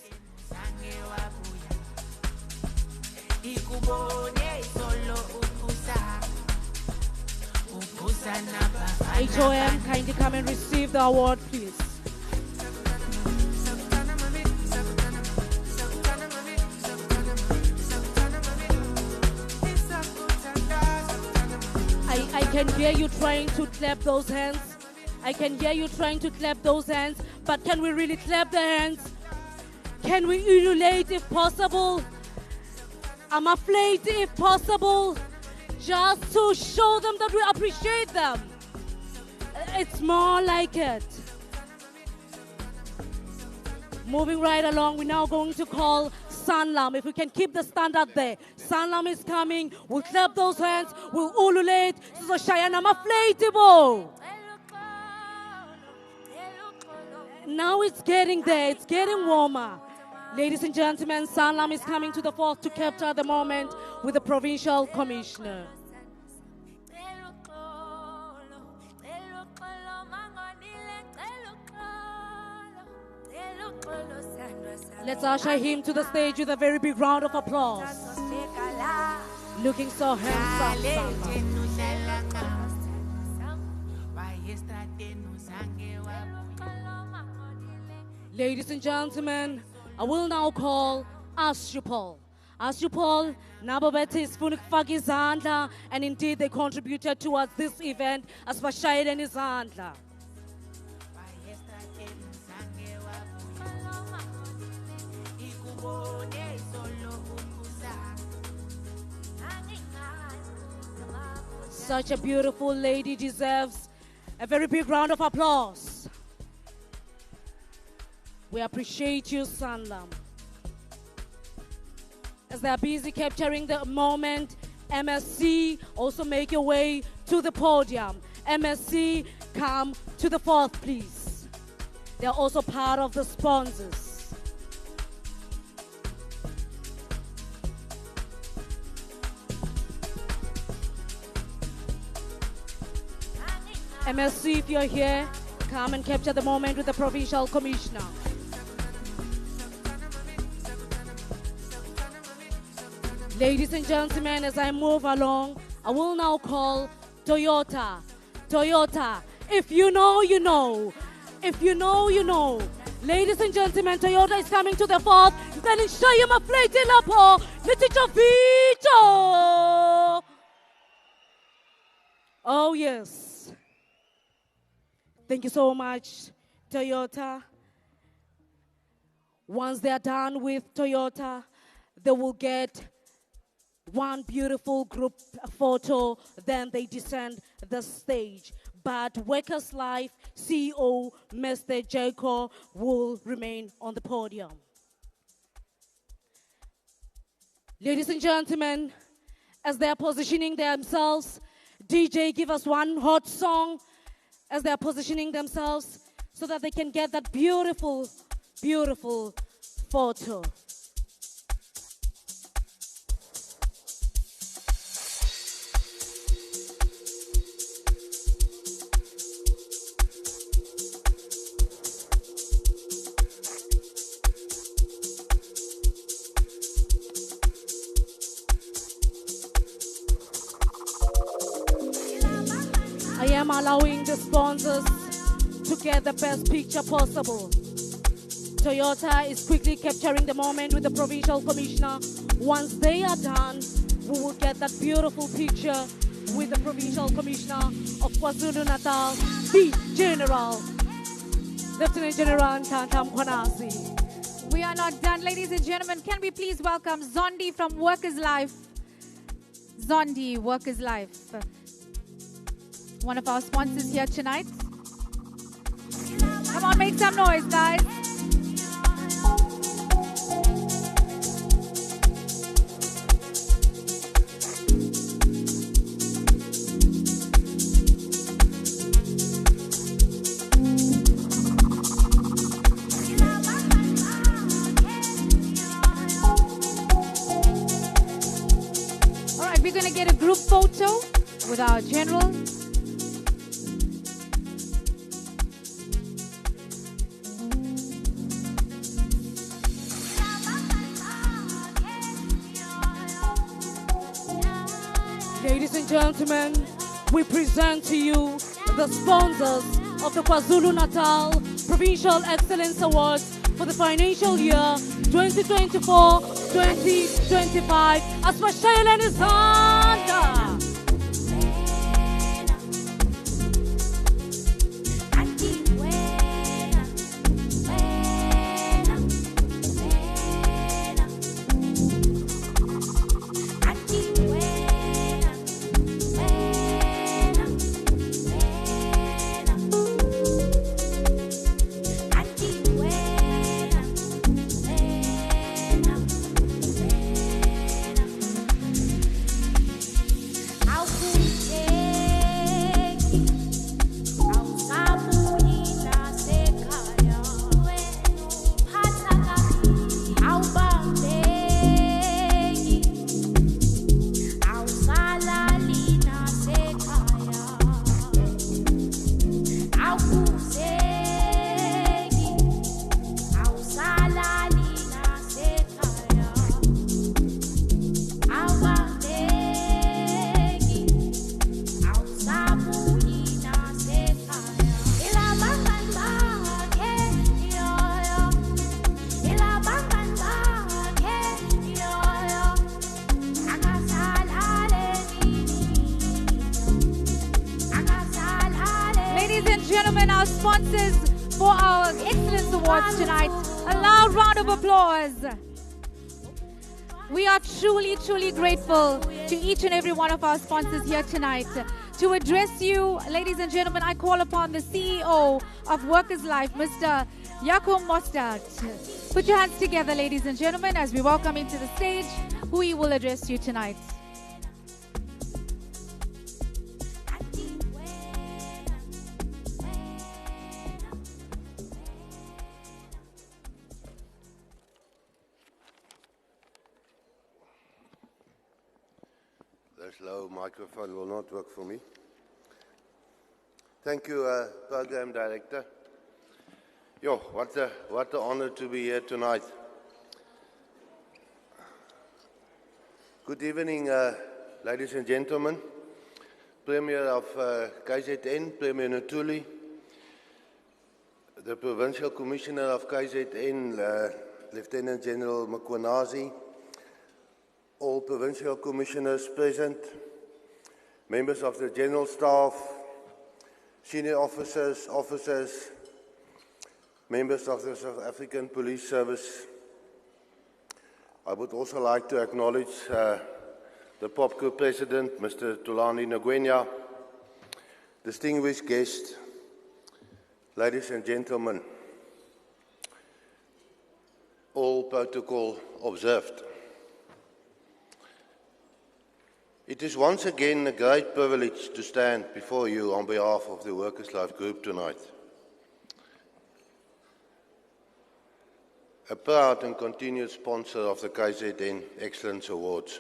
HOM, kindly come and receive the award, please. I can hear you trying to clap those hands. I can hear you trying to clap those hands, but can we really clap the hands? Can we ululate if possible? Amaflate if possible, just to show them that we appreciate them. It's more like it. Moving right along, we're now going to call Sanlam. If we can keep the standard there. Sanlam is coming. We'll clap those hands. We'll ululate. So Shayana Maflatable. Now it's getting there. It's getting warmer. Ladies and gentlemen, Sanlam is coming to the fourth to capture the moment with the Provincial Commissioner. Let's usher him to the stage with a very big round of applause. Looking so handsome, Sanlam. Ladies and gentlemen, I will now call Ashupal. Ashupal, Nababete is Funik Fagizandla, and indeed they contributed towards this event as Bashayed and Izandla. Such a beautiful lady deserves a very big round of applause. We appreciate you, Sanlam. As they are busy capturing the moment, MSC, also make your way to the podium. MSC, come to the fourth, please. They are also part of the sponsors. MSC, if you're here, come and capture the moment with the Provincial Commissioner. Ladies and gentlemen, as I move along, I will now call Toyota. Toyota, if you know, you know. If you know, you know. Ladies and gentlemen, Toyota is coming to the fourth. Then show you my flight in Lapo. Oh, yes. Thank you so much, Toyota. Once they're done with Toyota, they will get one beautiful group photo, then they descend the stage. but Workers Life CEO, Mr. Jacob, will remain on the podium. Ladies and gentlemen, as they are positioning themselves, DJ, give us one hot song as they are positioning themselves so that they can get that beautiful, beautiful photo. I am allowing the sponsors to get the best picture possible. Toyota is quickly capturing the moment with the provincial commissioner. Once they are done, we will get that beautiful picture with the provincial commissioner of KwaZulu Natal, the General, Lieutenant General Ntantam Kwanasi. We are not done, ladies and gentlemen. Can we please welcome Zondi from Workers Life? Zondi, Workers Life. One of our sponsors here tonight. Come on, make some noise, guys. All right, we're going to get a group photo with our general. Ladies and gentlemen, we present to you the sponsors of the KwaZulu Natal Provincial Excellence Awards for the financial year 2024-2025. Asmashayela Nizanda. Our sponsors for our Excellence Awards tonight. A loud round of applause. We are truly, truly grateful to each and every one of our sponsors here tonight. To address you, ladies and gentlemen, I call upon the CEO of Workers Life, Mr. Jacob Mostert. Put your hands together, ladies and gentlemen, as we welcome him to the stage, who he will address you tonight. This low microphone will not work for me. Thank you, Program Director. Yo, what an honor to be here tonight. Good evening, ladies and gentlemen. Premier of KZN, Premier Natuli, the Provincial Commissioner of KZN, Lieutenant General Mkhwanazi, all provincial commissioners present, members of the general staff, senior officers, members of the South African Police Service. I would also like to acknowledge the POPCO President, Mr. Tulani Ngwenya, distinguished guests, ladies and gentlemen, all protocol observed. It is once again a great privilege to stand before you on behalf of the Workers' Life Group tonight. A proud and continued sponsor of the KZN Excellence Awards.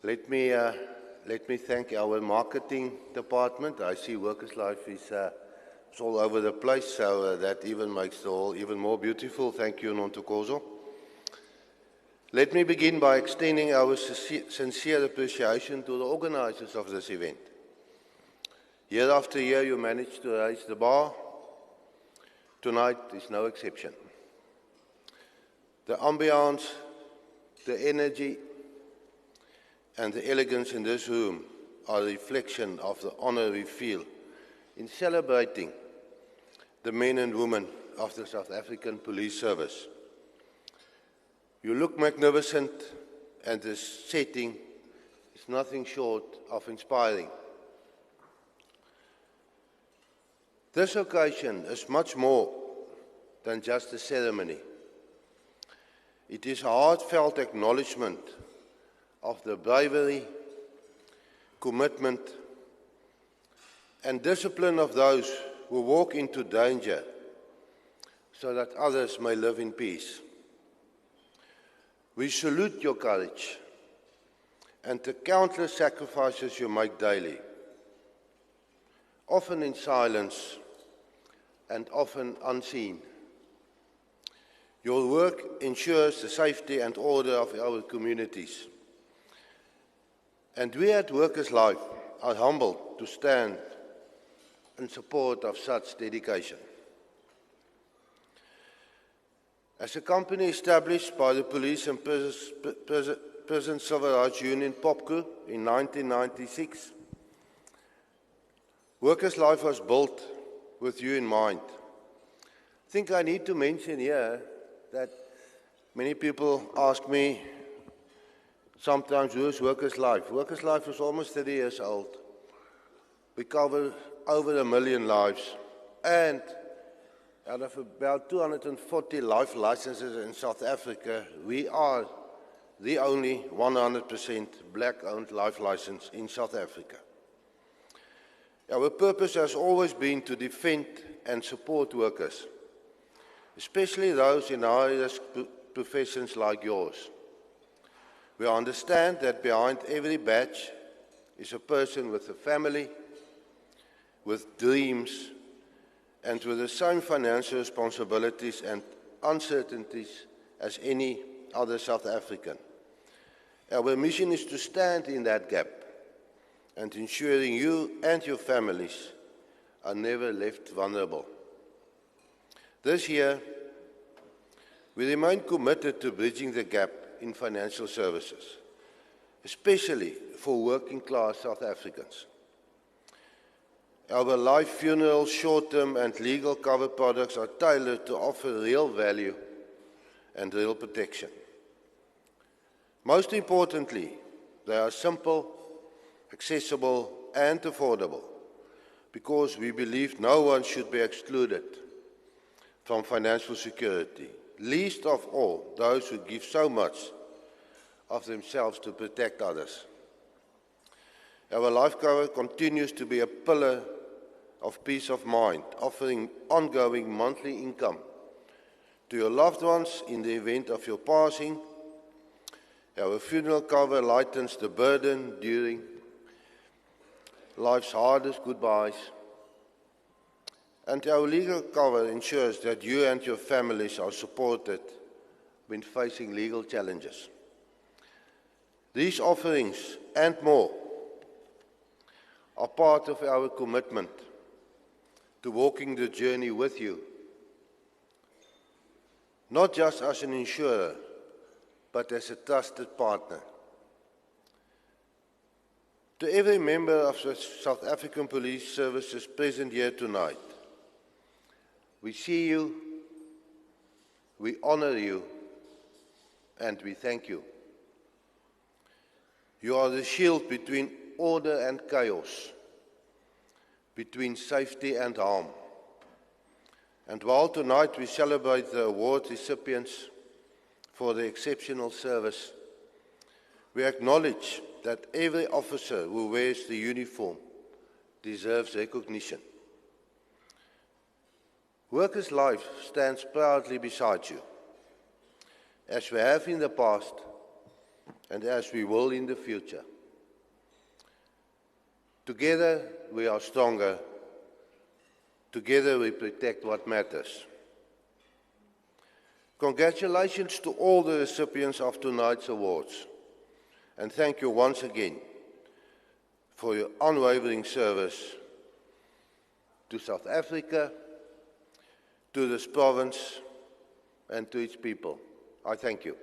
Let me thank our marketing department. I see Workers' Life is all over the place, so that even makes it all even more beautiful. Thank you, Nontokozo. Let me begin by extending our sincere appreciation to the organizers of this event. Year after year, you manage to raise the bar. Tonight is no exception. The ambiance, the energy, and the elegance in this room are a reflection of the honor we feel in celebrating the men and women of the South African Police Service. You look magnificent, and this setting is nothing short of inspiring. This occasion is much more than just a ceremony. It is a heartfelt acknowledgement of the bravery, commitment, and discipline of those who walk into danger so that others may live in peace. We salute your courage and the countless sacrifices you make daily, often in silence and often unseen. Your work ensures the safety and order of our communities. And we at Workers' Life are humbled to stand in support of such dedication. As a company established by the Police and Prison Civil Rights Union, POPCU, in 1996, Workers' Life was built with you in mind. I think I need to mention here that many people ask me sometimes, who is Workers' Life? Workers' Life is almost 30 years old. We cover over 1 million lives, and out of about 240 life licenses in South Africa, we are the only 100% black-owned life license in South Africa. Our purpose has always been to defend and support workers, especially those in high-risk professions like yours. We understand that behind every badge is a person with a family, with dreams, and with the same financial responsibilities and uncertainties as any other South African. Our mission is to stand in that gap and ensuring you and your families are never left vulnerable. This year, we remain committed to bridging the gap in financial services, especially for working-class South Africans. Our life, funeral, short-term and legal cover products are tailored to offer real value and real protection. Most importantly, they are simple, accessible and affordable because we believe no one should be excluded from financial security, least of all those who give so much of themselves to protect others. Our life cover continues to be a pillar of peace of mind, offering ongoing monthly income to your loved ones in the event of your passing. Our funeral cover lightens the burden during life's hardest goodbyes. And our legal cover ensures that you and your families are supported when facing legal challenges. These offerings and more are part of our commitment to walking the journey with you, not just as an insurer, but as a trusted partner. To every member of the South African Police Services present here tonight, we see you, we honor you, and we thank you. You are the shield between order and chaos, between safety and harm. And while tonight we celebrate the award recipients for their exceptional service, we acknowledge that every officer who wears the uniform deserves recognition. Workers' Life stands proudly beside you, as we have in the past and as we will in the future. Together we are stronger. Together we protect what matters. Congratulations to all the recipients of tonight's awards, and thank you once again for your unwavering service to South Africa, to this province, and to its people. I thank you.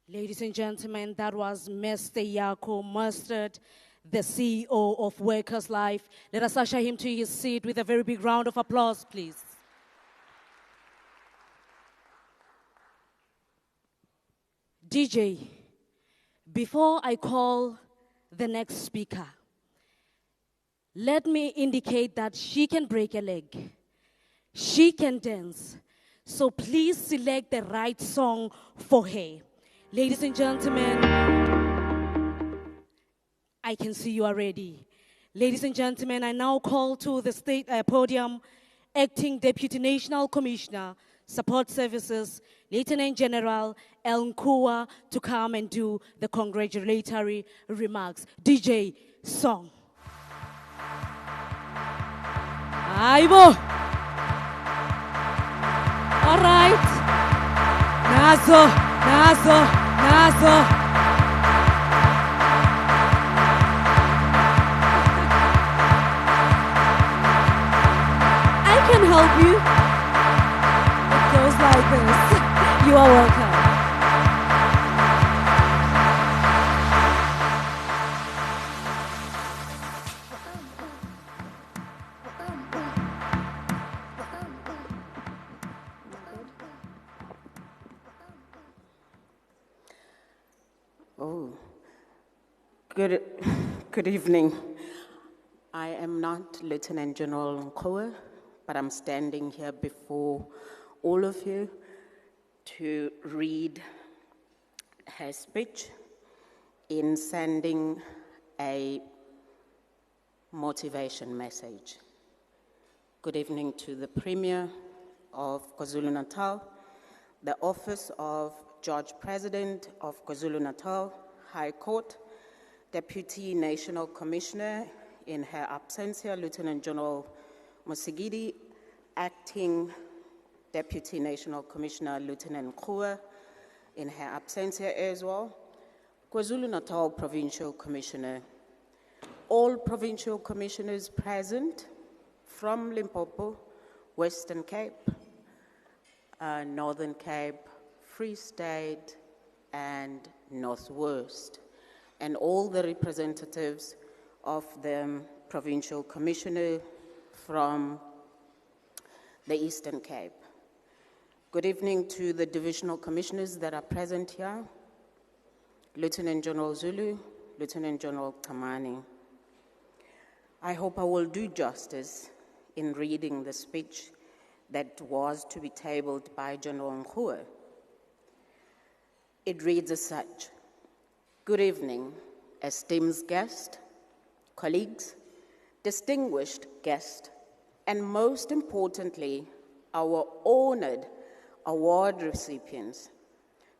Ladies and gentlemen, that was Mr. Yako Mustard, the CEO of Workers' Life. Let us usher him to his seat with a very big round of applause, please. DJ, before I call the next speaker, let me indicate that she can break a leg. She can dance. So please select the right song for her. Ladies and gentlemen, I can see you are ready. Ladies and gentlemen, I now call to the state podium Acting Deputy National Commissioner, Support Services, Lieutenant General El Nkua, to come and do the congratulatory remarks. DJ, song. Aibo. All right. Nazo. I can help you. It goes like this. You are welcome. Oh, good evening. I am not Lieutenant General Nkua, but I'm standing here before all of you to read her speech in sending a motivation message. Good evening to the Premier of KwaZulu Natal, the Office of Judge President of KwaZulu Natal High Court, Deputy National Commissioner in her absentia, Lieutenant General Musigidi, Acting Deputy National Commissioner Lieutenant Nkua in her absentia as well, KwaZulu Natal Provincial Commissioner, all provincial commissioners present from Limpopo, Western Cape, Northern Cape, Free State, and Northwest, and all the representatives of the provincial commissioner from the Eastern Cape. Good evening to the divisional commissioners that are present here, Lieutenant General Zulu, Lieutenant General Kamani. I hope I will do justice in reading the speech that was to be tabled by General Nkua. It reads as such: Good evening, esteemed guests, colleagues, distinguished guests, and most importantly, our honored award recipients.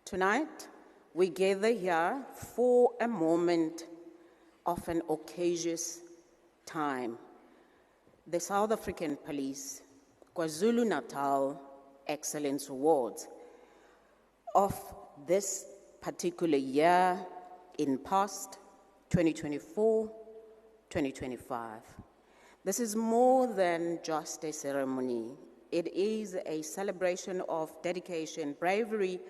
Tonight, we gather here for a moment of an auspicious time. The South African Police KwaZulu Natal Excellence Awards of this particular year in past 2024, 2025. This is more than just a ceremony. It is a celebration of dedication, bravery,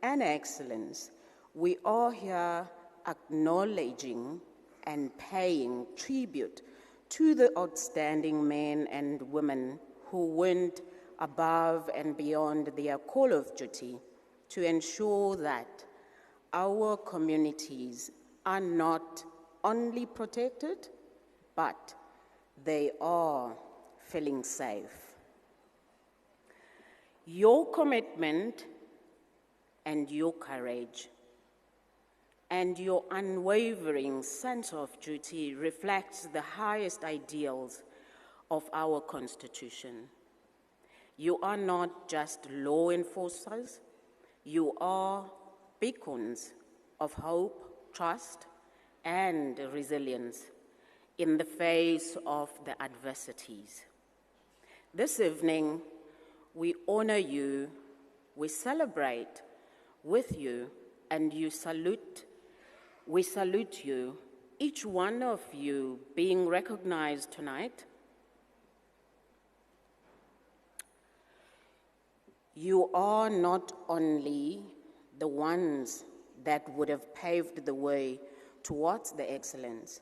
and excellence. We are here acknowledging and paying tribute to the outstanding men and women who went above and beyond their call of duty to ensure that our communities are not only protected, but they are feeling safe. Your commitment and your courage and your unwavering sense of duty reflects the highest ideals of our Constitution. You are not just law enforcers, you are beacons of hope, trust, and resilience in the face of the adversities. This evening, we honor you, we celebrate with you, and we salute you, each one of you being recognized tonight. You are not only the ones that would have paved the way towards the excellence,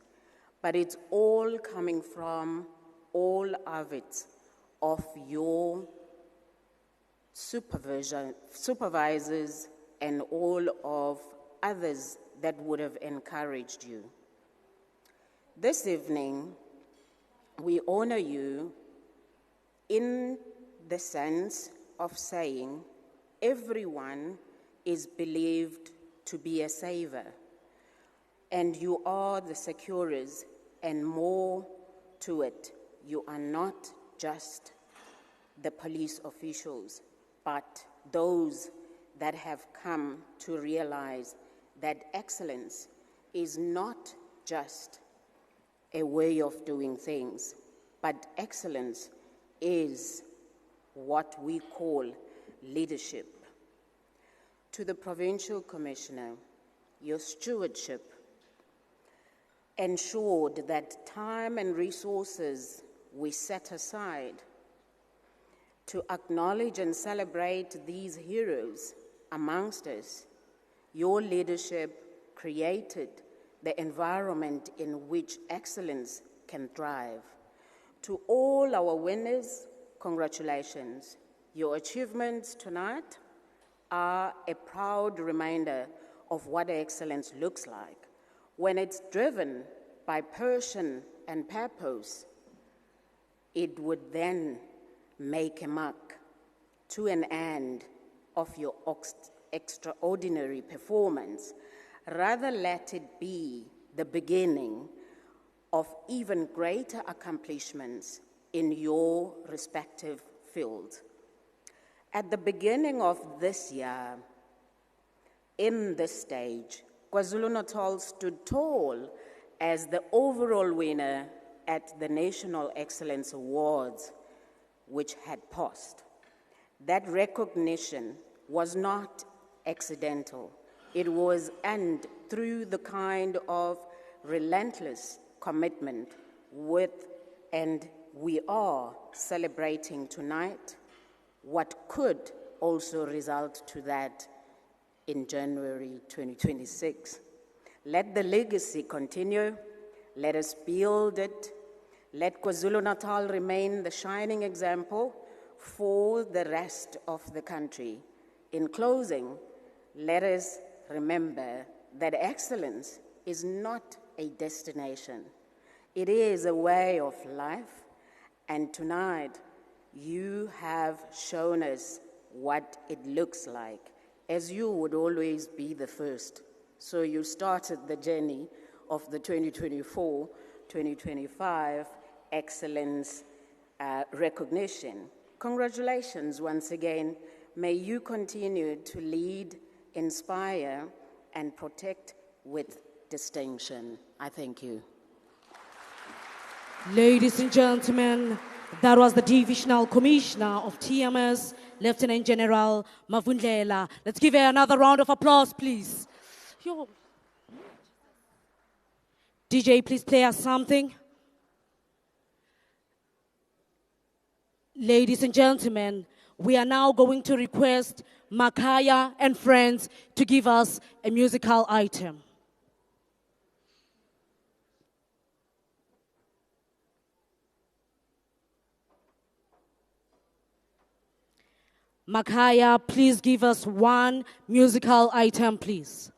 but it's all coming from all of it, of your supervisors and all of others that would have encouraged you. This evening, we honor you in the sense of saying everyone is believed to be a saver, and you are the securers, and more to it. You are not just the police officials, but those that have come to realize that excellence is not just a way of doing things, but excellence is what we call leadership. To the Provincial Commissioner, your stewardship ensured that time and resources we set aside to acknowledge and celebrate these heroes amongst us. Your leadership created the environment in which excellence can thrive. To all our winners, congratulations. Your achievements tonight are a proud reminder of what excellence looks like. When it's driven by passion and purpose, it would then make a mark to an end of your extraordinary performance. Rather, let it be the beginning of even greater accomplishments in your respective fields. At the beginning of this year, in this stage, KwaZulu Natal stood tall as the overall winner at the National Excellence Awards, which had passed. That recognition was not accidental. It was earned through the kind of relentless commitment with, and we are celebrating tonight what could also result to that in January 2026. Let the legacy continue. Let us build it. Let KwaZulu Natal remain the shining example for the rest of the country. In closing, let us remember that excellence is not a destination. It is a way of life, and tonight you have shown us what it looks like, as you would always be the first. So you started the journey of the 2024-2025 excellence recognition. Congratulations once again. May you continue to lead, inspire, and protect with distinction. I thank you. Ladies and gentlemen, that was the Divisional Commissioner of TMS, Lieutenant General Mavundlela. Let's give her another round of applause, please. Yo. DJ, please play us something. Ladies and gentlemen, we are now going to request Makaya and friends to give us a musical item. Makaya, please give us one musical item, please.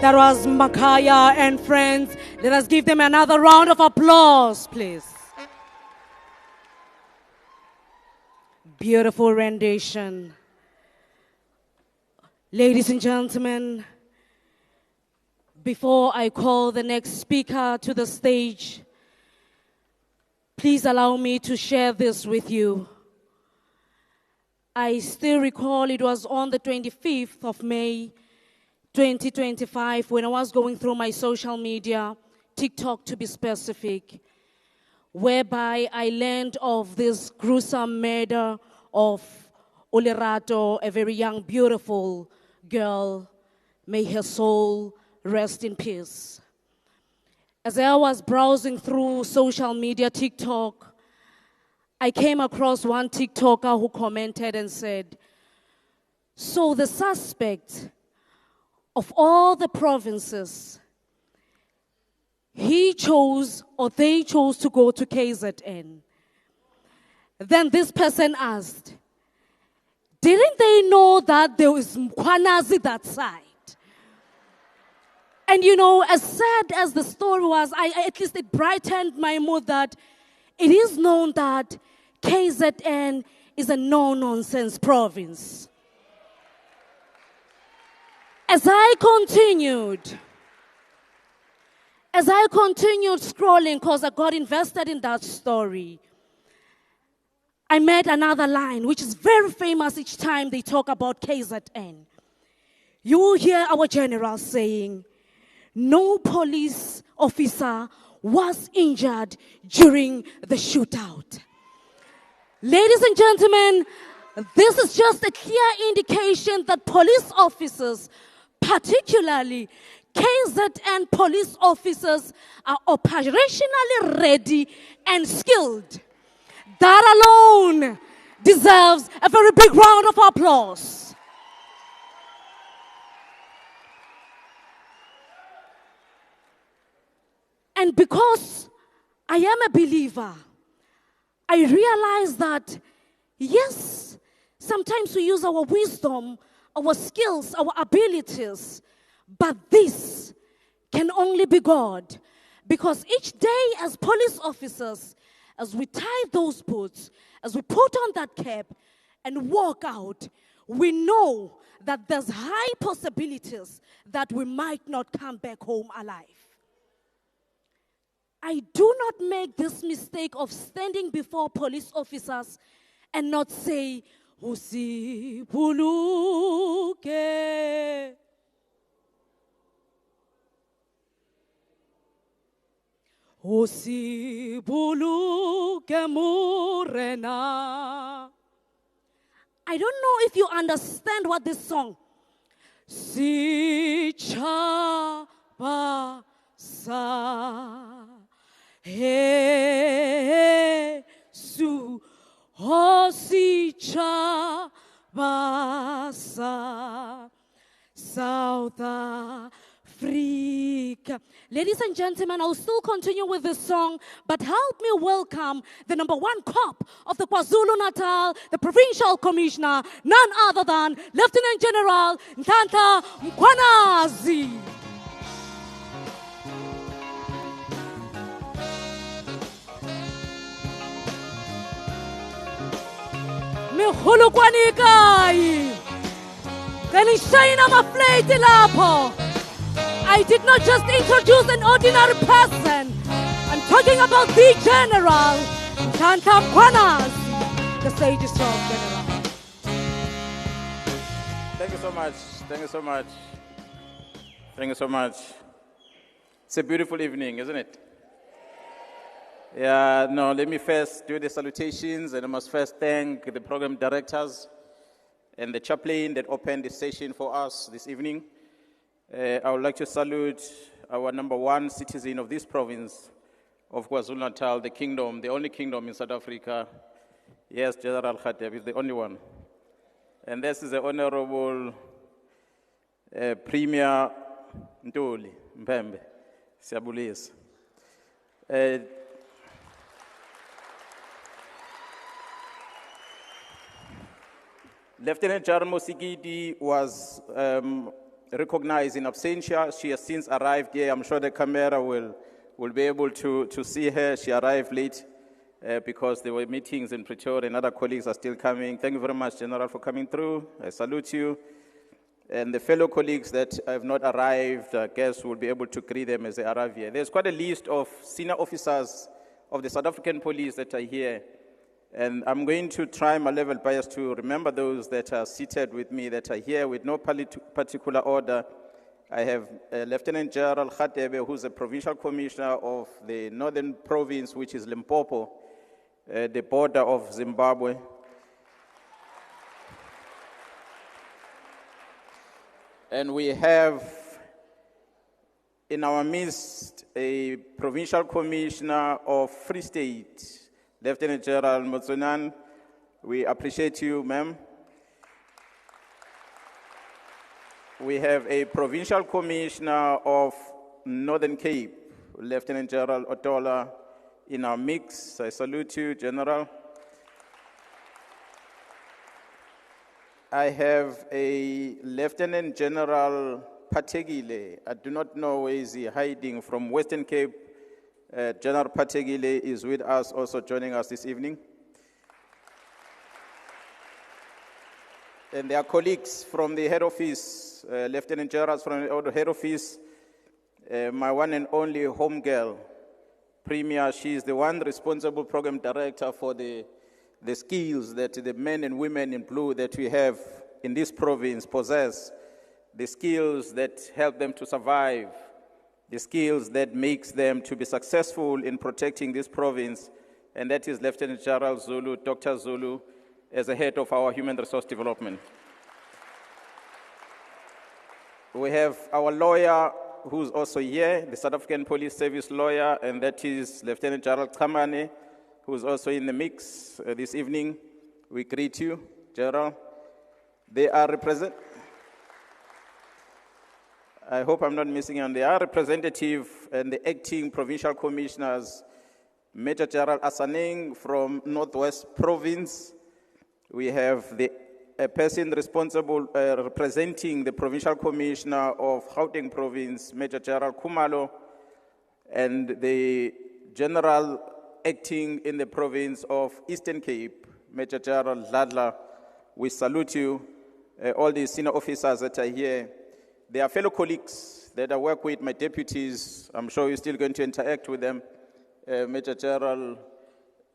That was Makaya and friends. Let us give them another round of applause, please. Beautiful rendition. Ladies and gentlemen, before I call the next speaker to the stage, please allow me to share this with you. I still recall it was on the 25th of May, 2025, when I was going through my social media, TikTok to be specific, whereby I learned of this gruesome murder of Olerato, a very young, beautiful girl, may her soul rest in peace. As I was browsing through social media, TikTok, I came across one TikToker who commented and said, so the suspect of all the provinces, he chose or they chose to go to KZN. Then this person asked, didn't they know that there was Mkwanazi that side? And you know, as sad as the story was, at least it brightened my mood that it is known that KZN is a no-nonsense province. As I continued scrolling, because I got invested in that story, I met another line, which is very famous each time they talk about KZN. You will hear our general saying, no police officer was injured during the shootout. Ladies and gentlemen, this is just a clear indication that police officers, particularly KZN police officers, are operationally ready and skilled. That alone deserves a very big round of applause. And because I am a believer, I realize that, yes, sometimes we use our wisdom, our skills, our abilities, but this can only be God. Because each day as police officers, as we tie those boots, as we put on that cap and walk out, we know that there's high possibilities that we might not come back home alive. I do not make this mistake of standing before police officers and not say, Usibuluke. Usibuluke murena. I don't know if you understand what this song. Si chaba sa. Jesu Hosicha Basa South Africa. Ladies and gentlemen, I'll still continue with this song, but help me welcome the #1 cop of the KwaZulu Natal, the Provincial Commissioner, none other than Lieutenant General Ntanta Mkwanazi. I did not just introduce an ordinary person. I'm talking about the General, Ntanta Mkwanazi. The stage is yours, General. Thank you so much. Thank you so much. Thank you so much. It's a beautiful evening, isn't it? Yeah, no, let me first do the salutations, and I must first thank the program directors and the chaplain that opened the session for us this evening. I would like to salute our #1 citizen of this province of KwaZulu Natal, the kingdom, the only kingdom in South Africa. Yes, General Khateb is the only one. And this is the Honorable Premier Ntuli Mpembe. Siyabulisa. Lieutenant General Mosigidi was recognized in absentia. She has since arrived here. I'm sure the camera will be able to see her. She arrived late because there were meetings in Pretoria and other colleagues are still coming. Thank you very much, General, for coming through. I salute you. And the fellow colleagues that have not arrived, I guess we'll be able to greet them as they arrive here. There's quite a list of senior officers of the South African police that are here. And I'm going to try my level best to remember those that are seated with me, that are here with no particular order. I have Lieutenant General Khatebe, who's the Provincial Commissioner of the Northern Province, which is Limpopo, the border of Zimbabwe. And we have in our midst a Provincial Commissioner of Free State, Lieutenant General Motsonan. We appreciate you, ma'am. We have a Provincial Commissioner of Northern Cape, Lieutenant General Otola, in our mix. I salute you, General. I have a Lieutenant General Pategile. I do not know where is he hiding from Western Cape. General Pategile is with us, also joining us this evening. And their colleagues from the head office, Lieutenant Generals from the head office, my one and only home girl, Premier. She is the one responsible program director for the skills that the men and women in blue that we have in this province possess, the skills that help them to survive, the skills that makes them to be successful in protecting this province, and that is Lieutenant General Zulu, Dr. Zulu, as the head of our human resource development. We have our lawyer who's also here, the South African Police Service lawyer, and that is Lieutenant General Kamane, who's also in the mix this evening. We greet you, General. They are I hope I'm not missing on. They are representative and the acting provincial commissioners, Major General Asaneng from Northwest Province. We have a person responsible representing the provincial commissioner of Gauteng Province, Major General Kumalo, and the general acting in the province of Eastern Cape, Major General Ladla. We salute you, all the senior officers that are here. They are fellow colleagues that I work with, my deputies. I'm sure you're still going to interact with them. Major General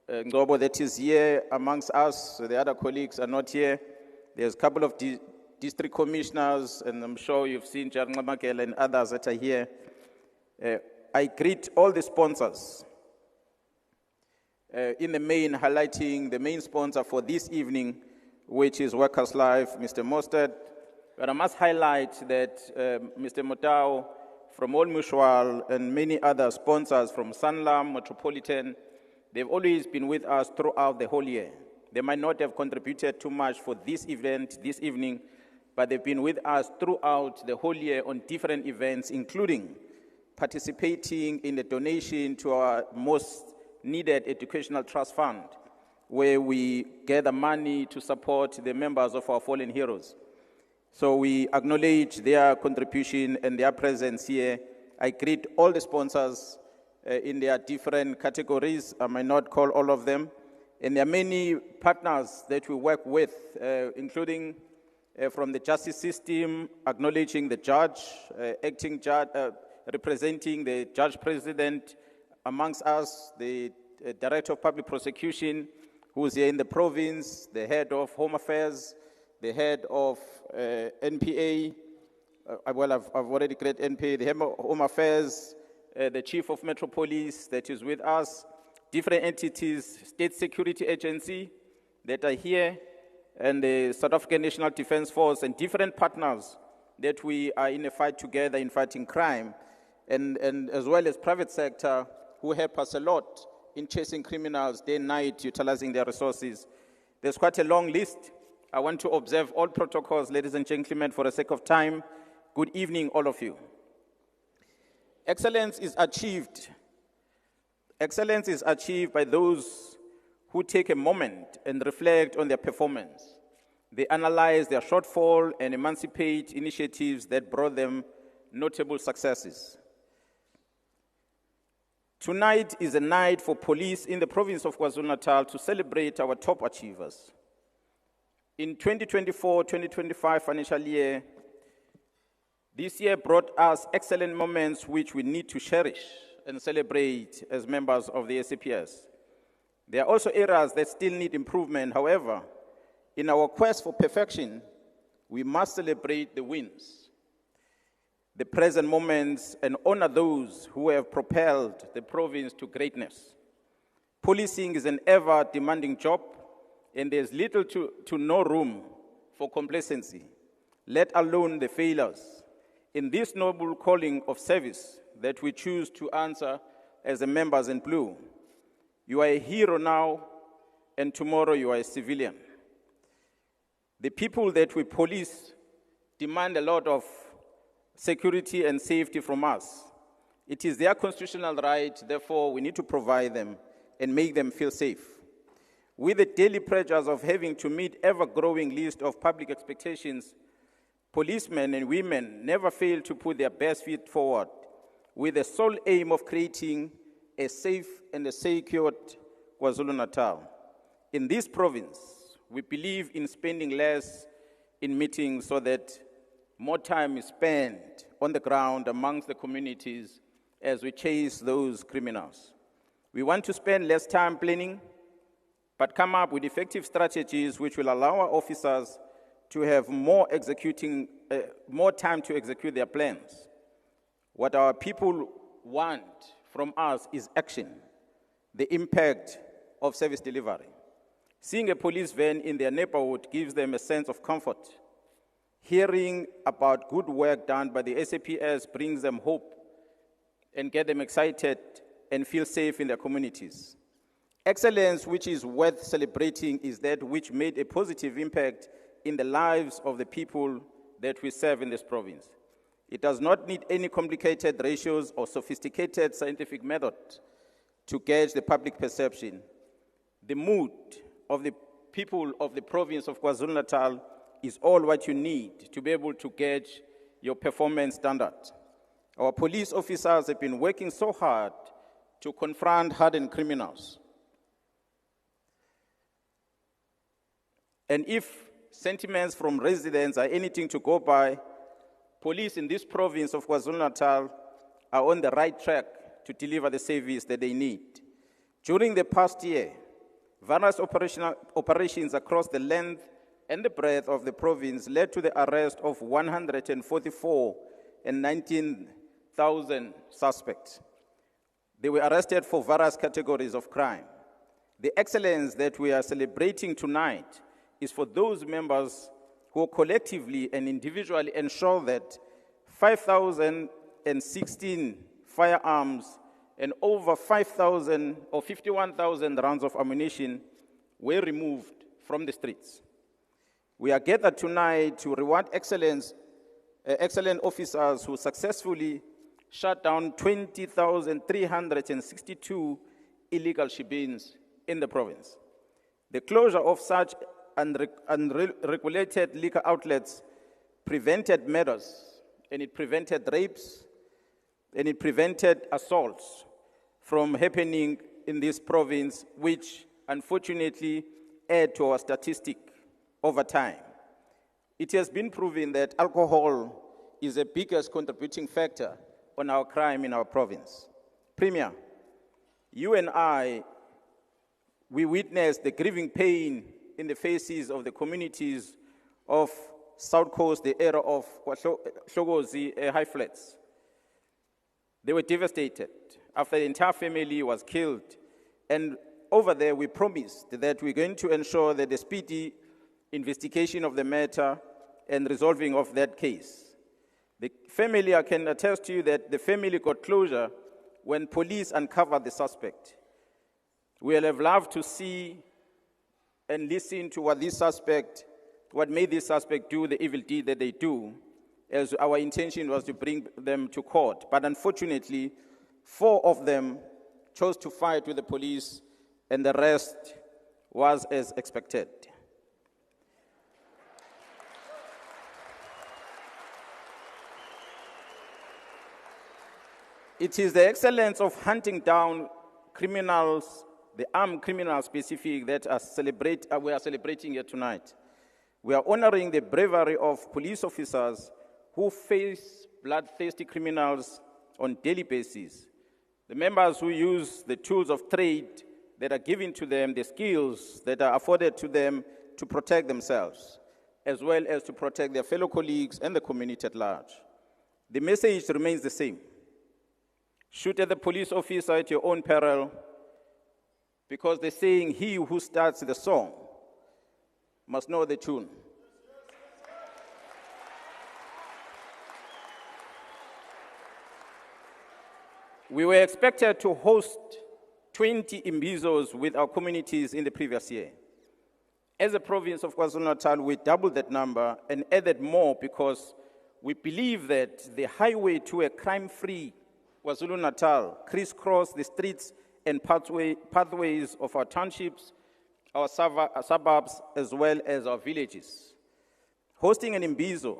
Ngobo that is here amongst us. The other colleagues are not here. There's a couple of district commissioners, and I'm sure you've seen General Makela and others that are here. I greet all the sponsors. In the main, highlighting the main sponsor for this evening, which is Workers' Life, Mr. Mostert. But I must highlight that Mr. Motao from Old Mutual and many other sponsors from Sanlam, Metropolitan, they've always been with us throughout the whole year. They might not have contributed too much for this event, this evening, but they've been with us throughout the whole year on different events, including participating in the donation to our most needed educational trust fund, where we gather money to support the members of our fallen heroes. So we acknowledge their contribution and their presence here. I greet all the sponsors in their different categories. I might not call all of them. And there are many partners that we work with, including from the justice system, acknowledging the judge, acting judge, representing the judge president amongst us, the director of public prosecution, who's here in the province, the head of home affairs, the head of NPA, I've already created NPA, the head of home affairs, the chief of Metro Police that is with us, different entities, state security agency that are here, and the South African National Defence Force, and different partners that we are in a fight together in fighting crime, and as well as private sector who help us a lot in chasing criminals day and night, utilizing their resources. There's quite a long list. I want to observe all protocols, ladies and gentlemen, for the sake of time. Good evening, all of you. Excellence is achieved. Excellence is achieved by those who take a moment and reflect on their performance. They analyze their shortfall and emancipate initiatives that brought them notable successes. Tonight is a night for police in the province of KwaZulu Natal to celebrate our top achievers. In 2024-2025 financial year, this year brought us excellent moments which we need to cherish and celebrate as members of the SAPS. There are also areas that still need improvement. However, in our quest for perfection, we must celebrate the wins, the present moments, and honor those who have propelled the province to greatness. Policing is an ever-demanding job, and there's little to no room for complacency. let alone the failures, in this noble calling of service that we choose to answer as the members in blue. You are a hero now, and tomorrow you are a civilian. The people that we police demand a lot of security and safety from us. It is their constitutional right, therefore we need to provide them and make them feel safe. With the daily pressures of having to meet ever-growing list of public expectations, policemen and women never fail to put their best feet forward with the sole aim of creating a safe and a secured KwaZulu Natal. In this province, we believe in spending less in meetings so that more time is spent on the ground amongst the communities as we chase those criminals. We want to spend less time planning, but come up with effective strategies which will allow our officers to have more time to execute their plans. What our people want from us is action, the impact of service delivery. Seeing a police van in their neighborhood gives them a sense of comfort. Hearing about good work done by the SAPS brings them hope and get them excited and feel safe in their communities. Excellence which is worth celebrating is that which made a positive impact in the lives of the people that we serve in this province. It does not need any complicated ratios or sophisticated scientific method to gauge the public perception. The mood of the people of the province of KwaZulu Natal is all what you need to be able to gauge your performance standard. Our police officers have been working so hard to confront hardened criminals. And if sentiments from residents are anything to go by, police in this province of KwaZulu Natal are on the right track to deliver the service that they need. During the past year, various operations across the length and the breadth of the province led to the arrest of 144 and 19,000 suspects. They were arrested for various categories of crime. The excellence that we are celebrating tonight is for those members who collectively and individually ensure that 5,016 firearms and over 5,000 or 51,000 rounds of ammunition were removed from the streets. We are gathered tonight to reward excellent officers who successfully shut down 20,362 illegal shebeens in the province. The closure of such unregulated liquor outlets prevented murders, and it prevented rapes, and it prevented assaults from happening in this province, which unfortunately add to our statistic over time. It has been proven that alcohol is the biggest contributing factor on our crime in our province. Premier, you and I, we witnessed the grieving pain in the faces of the communities of South Coast, the area of Hlogozi High Flats. They were devastated after the entire family was killed. And over there, we promised that we're going to ensure that the speedy investigation of the matter and resolving of that case. The family, I can attest to you that the family got closure when police uncovered the suspect. We will have loved to see and listen to what made this suspect do the evil deed that they do, as our intention was to bring them to court. But unfortunately, 4 of them chose to fight with the police, and the rest was as expected. It is the excellence of hunting down criminals, the armed criminals specific, that we are celebrating here tonight. We are honoring the bravery of police officers who face bloodthirsty criminals on daily basis. The members who use the tools of trade that are given to them, the skills that are afforded to them to protect themselves, as well as to protect their fellow colleagues and the community at large. The message remains the same. Shoot at the police officer at your own peril, because the saying, he who starts the song must know the tune. We were expected to host 20 imbizos with our communities in the previous year. As a province of KwaZulu-Natal, we doubled that number and added more because we believe that the highway to a crime-free KwaZulu-Natal crisscross the streets and pathways of our townships, our suburbs, as well as our villages. Hosting an imbizo,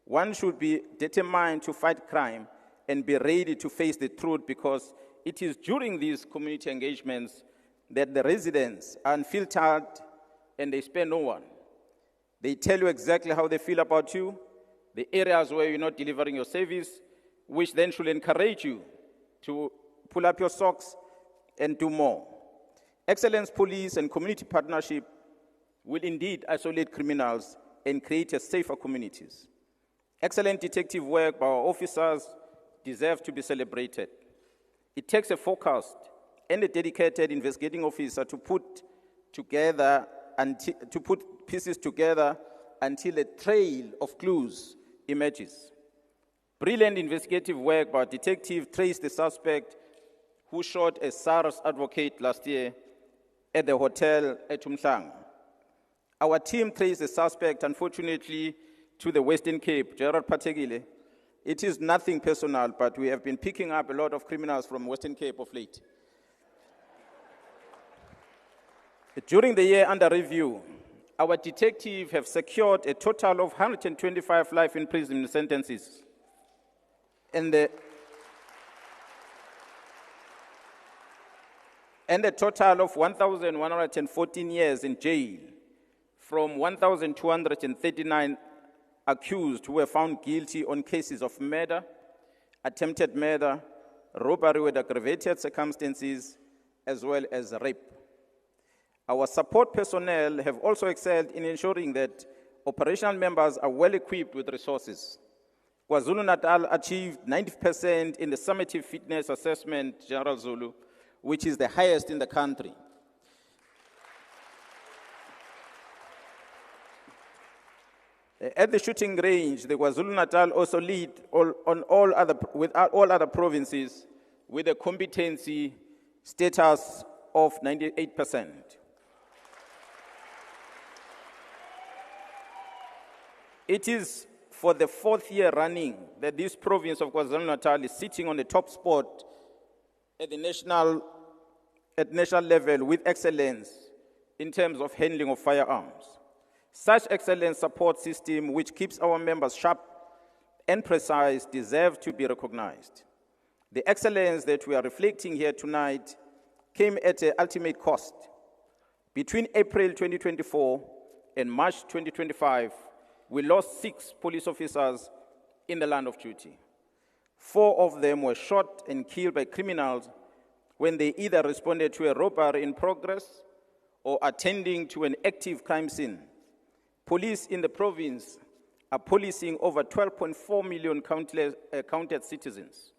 one should be determined to fight crime and be ready to face the truth, because it is during these community engagements that the residents are unfiltered and they spare no one. They tell you exactly how they feel about you, the areas where you're not delivering your service, which then should encourage you to pull up your socks and do more. Excellence Police and community partnership will indeed isolate criminals and create a safer communities. Excellent detective work by our officers deserve to be celebrated. It takes a focused and a dedicated investigating officer to put pieces together until a trail of clues emerges. Brilliant investigative work by a detective traced the suspect who shot a SARS advocate last year at the hotel at Umhlanga. Our team traced the suspect, unfortunately, to the Western Cape, Gerard Pategile. It is nothing personal, but we have been picking up a lot of criminals from Western Cape of late. During the year under review, our detectives have secured a total of 125 life imprisonment sentences, and a total of 1,114 years in jail from 1,239 accused who were found guilty on cases of murder, attempted murder, robbery with aggravated circumstances, as well as rape. Our support personnel have also excelled in ensuring that operational members are well equipped with resources. KwaZulu Natal achieved 90% in the summative fitness assessment, General Zulu, which is the highest in the country. At the shooting range, the KwaZulu Natal also lead with all other provinces with a competency status of 98%. It is for the fourth year running that this province of KwaZulu Natal is sitting on the top spot at the national level with excellence in terms of handling of firearms. Such excellent support system, which keeps our members sharp and precise, deserve to be recognized. The excellence that we are reflecting here tonight came at an ultimate cost. Between April 2024 and March 2025, we lost 6 police officers in the line of duty. 4 of them were shot and killed by criminals when they either responded to a robbery in progress or attending to an active crime scene. Police in the province are policing over 12.4 million counted citizens,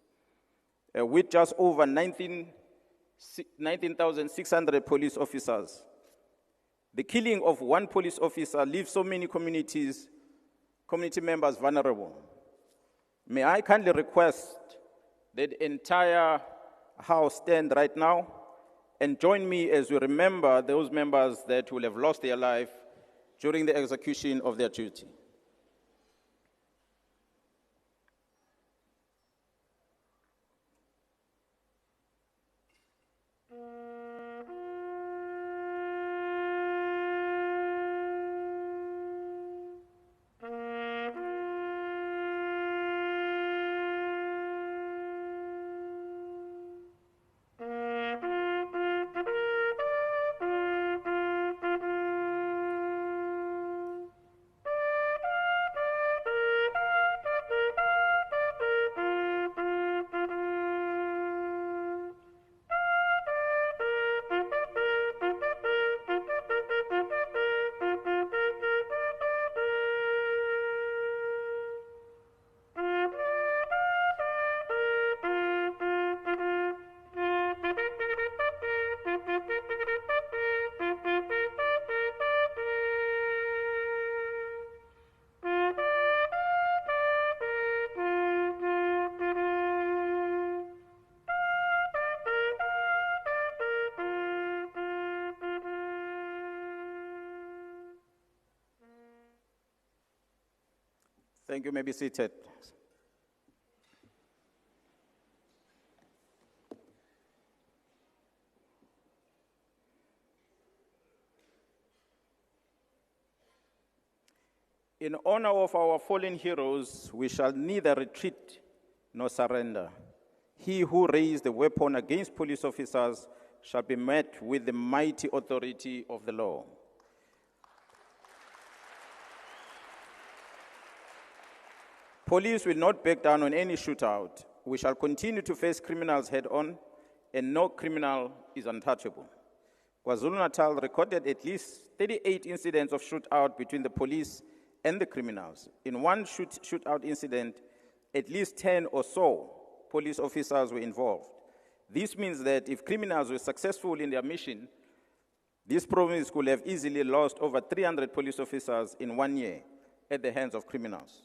with just over 19,600 police officers. The killing of one police officer leaves so many community members vulnerable. May I kindly request that the entire House stand right now and join me as we remember those members that will have lost their life during the execution of their duty. Thank you. May be seated. In honor of our fallen heroes, we shall neither retreat nor surrender. He who raised the weapon against police officers shall be met with the mighty authority of the law. Police will not back down on any shootout. We shall continue to face criminals head-on, and no criminal is untouchable. KwaZulu Natal recorded at least 38 incidents of shootout between the police and the criminals. In one shootout incident, at least 10 or so police officers were involved. This means that if criminals were successful in their mission, this province could have easily lost over 300 police officers in 1 year at the hands of criminals.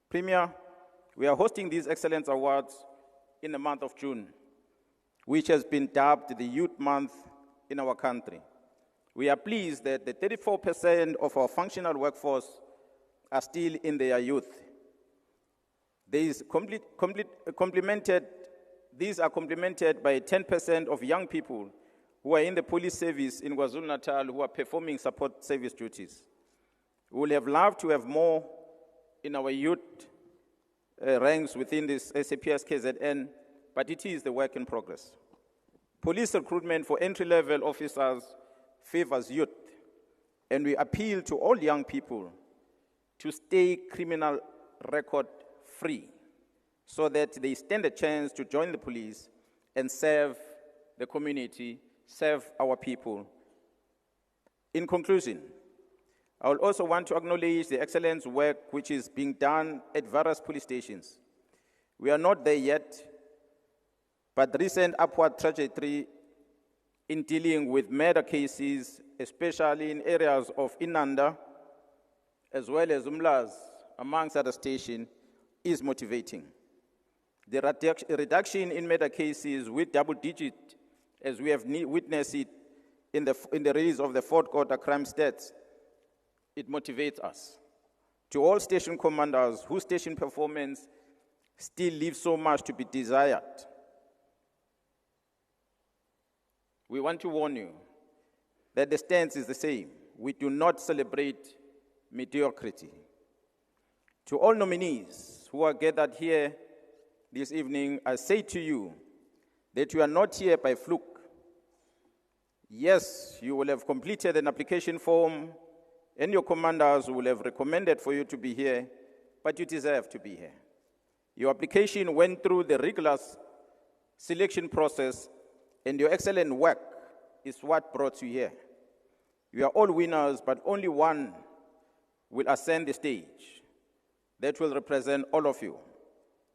Premier, we are hosting these Excellence Awards in the month of June, which has been dubbed the Youth Month in our country. We are pleased that the 34% of our functional workforce are still in their youth. These are complemented by 10% of young people who are in the police service in KwaZulu Natal who are performing support service duties. We would have loved to have more in our youth ranks within this SAPS KZN, but it is the work in progress. Police recruitment for entry-level officers favors youth, and we appeal to all young people to stay criminal record free so that they stand a chance to join the police and serve the community, serve our people. In conclusion, I would also want to acknowledge the excellent work which is being done at various police stations. We are not there yet, but the recent upward trajectory in dealing with murder cases, especially in areas of Inanda, as well as Umlas, amongst other stations, is motivating. The reduction in murder cases with double digit, as we have witnessed it in the release of the fourth quarter crime stats, it motivates us. To all station commanders whose station performance still leaves so much to be desired, we want to warn you that the stance is the same. We do not celebrate mediocrity. To all nominees who are gathered here this evening, I say to you that you are not here by fluke. Yes, you will have completed an application form and your commanders will have recommended for you to be here, but you deserve to be here. Your application went through the rigorous selection process, and your excellent work is what brought you here. You are all winners, but only one will ascend the stage. That will represent all of you.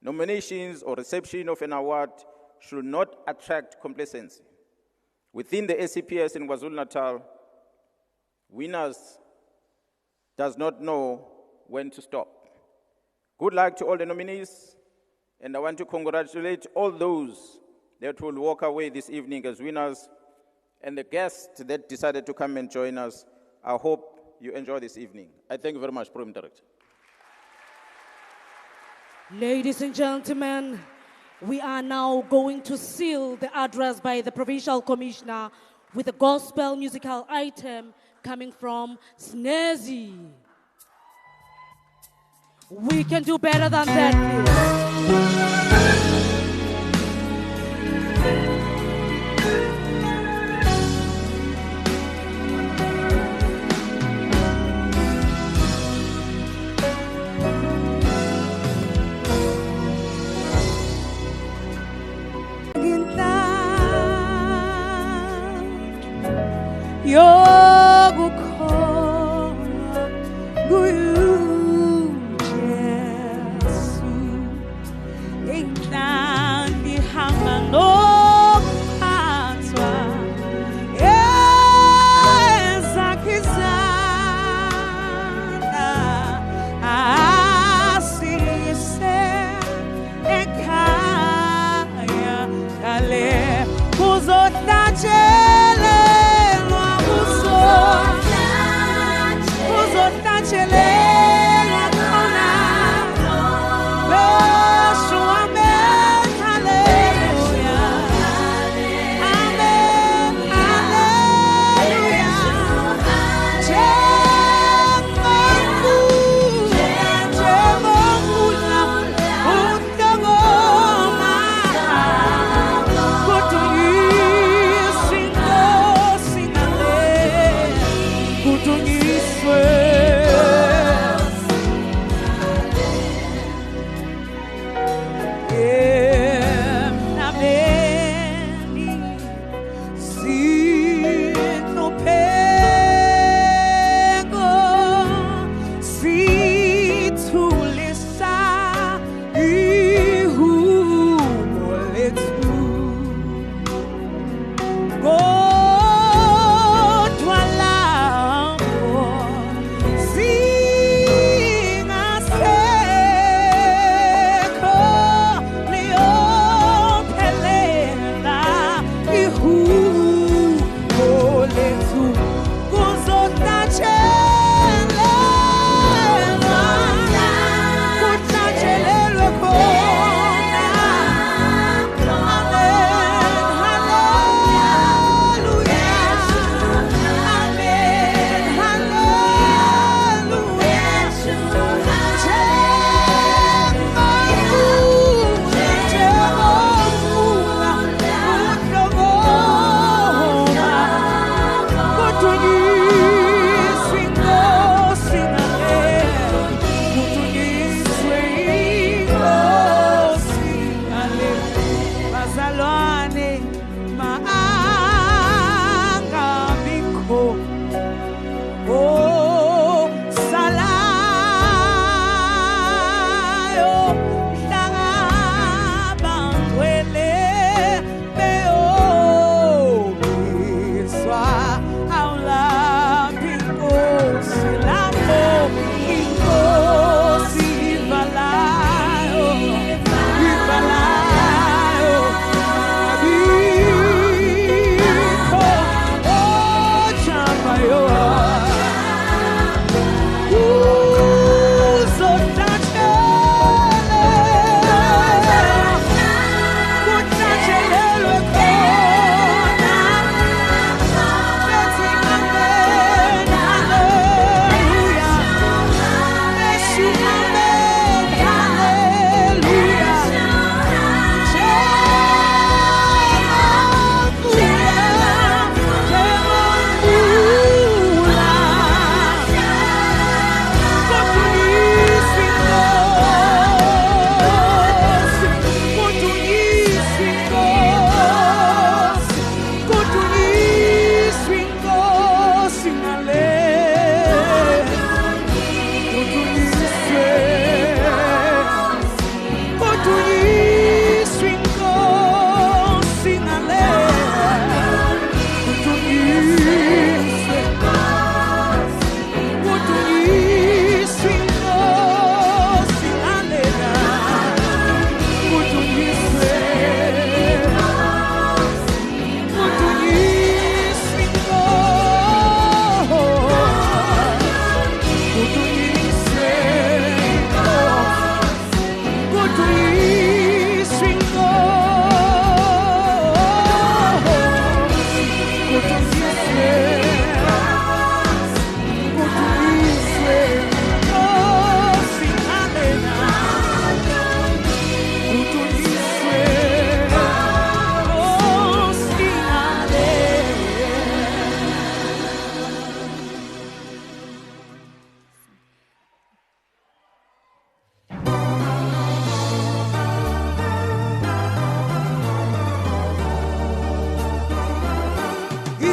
Nominations or reception of an award should not attract complacency. Within the SAPS in KwaZulu Natal, winners does not know when to stop. Good luck to all the nominees, and I want to congratulate all those that will walk away this evening as winners, and the guests that decided to come and join us. I hope you enjoy this evening. I thank you very much, Program Director. Ladies and gentlemen, we are now going to seal the address by the Provincial Commissioner with a gospel musical item coming from Snazzy. We can do better than that,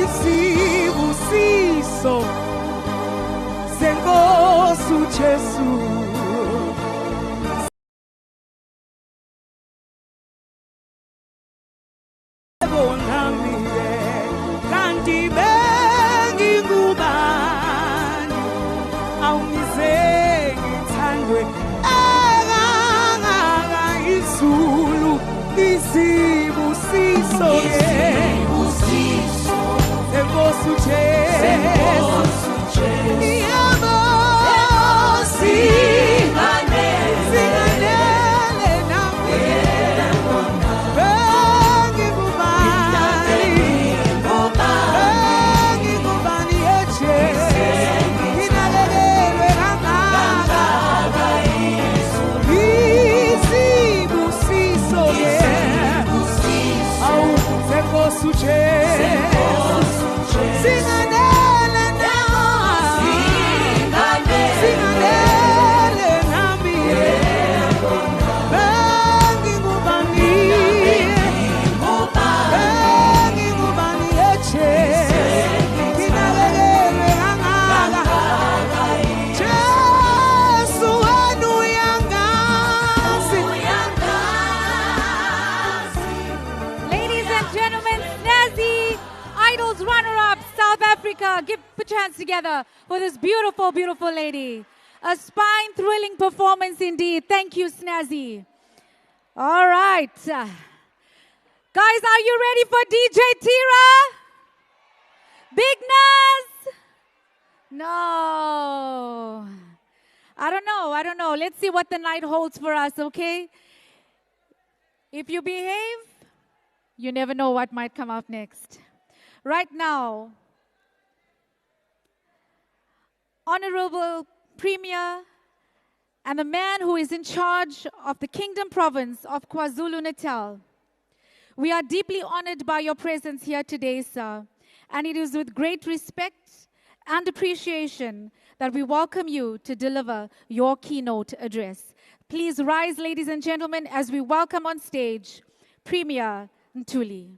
isibusiso senkosi uJesu bonamile kanti bengingubani awungize ngithandwe engangaka izulu isibusiso senkosi uJesu yebo singanele nami bengingubani eJesu nginakelelwe kangaka isibusiso awu senkosi uJesu singanele nami singanele nami bengingubani eJesu nginakelelwe kangaka Jesu wena uyangazi. Ladies and gentlemen, Snazzy Idols runner-up, South Africa. Put your hands together for this beautiful, beautiful lady. A spine-thrilling performance indeed. Thank you, Snazzy. All right. Guys, are you ready for DJ Tira? Big Nas? No. I don't know. Let's see what the night holds for us, okay? If you behave, you never know what might come up next. Right now, Honorable Premier and the man who is in charge of the Kingdom Province of KwaZulu Natal, we are deeply honored by your presence here today, sir. And it is with great respect and appreciation that we welcome you to deliver your keynote address. Please rise, ladies and gentlemen, as we welcome on stage Premier Ntuli.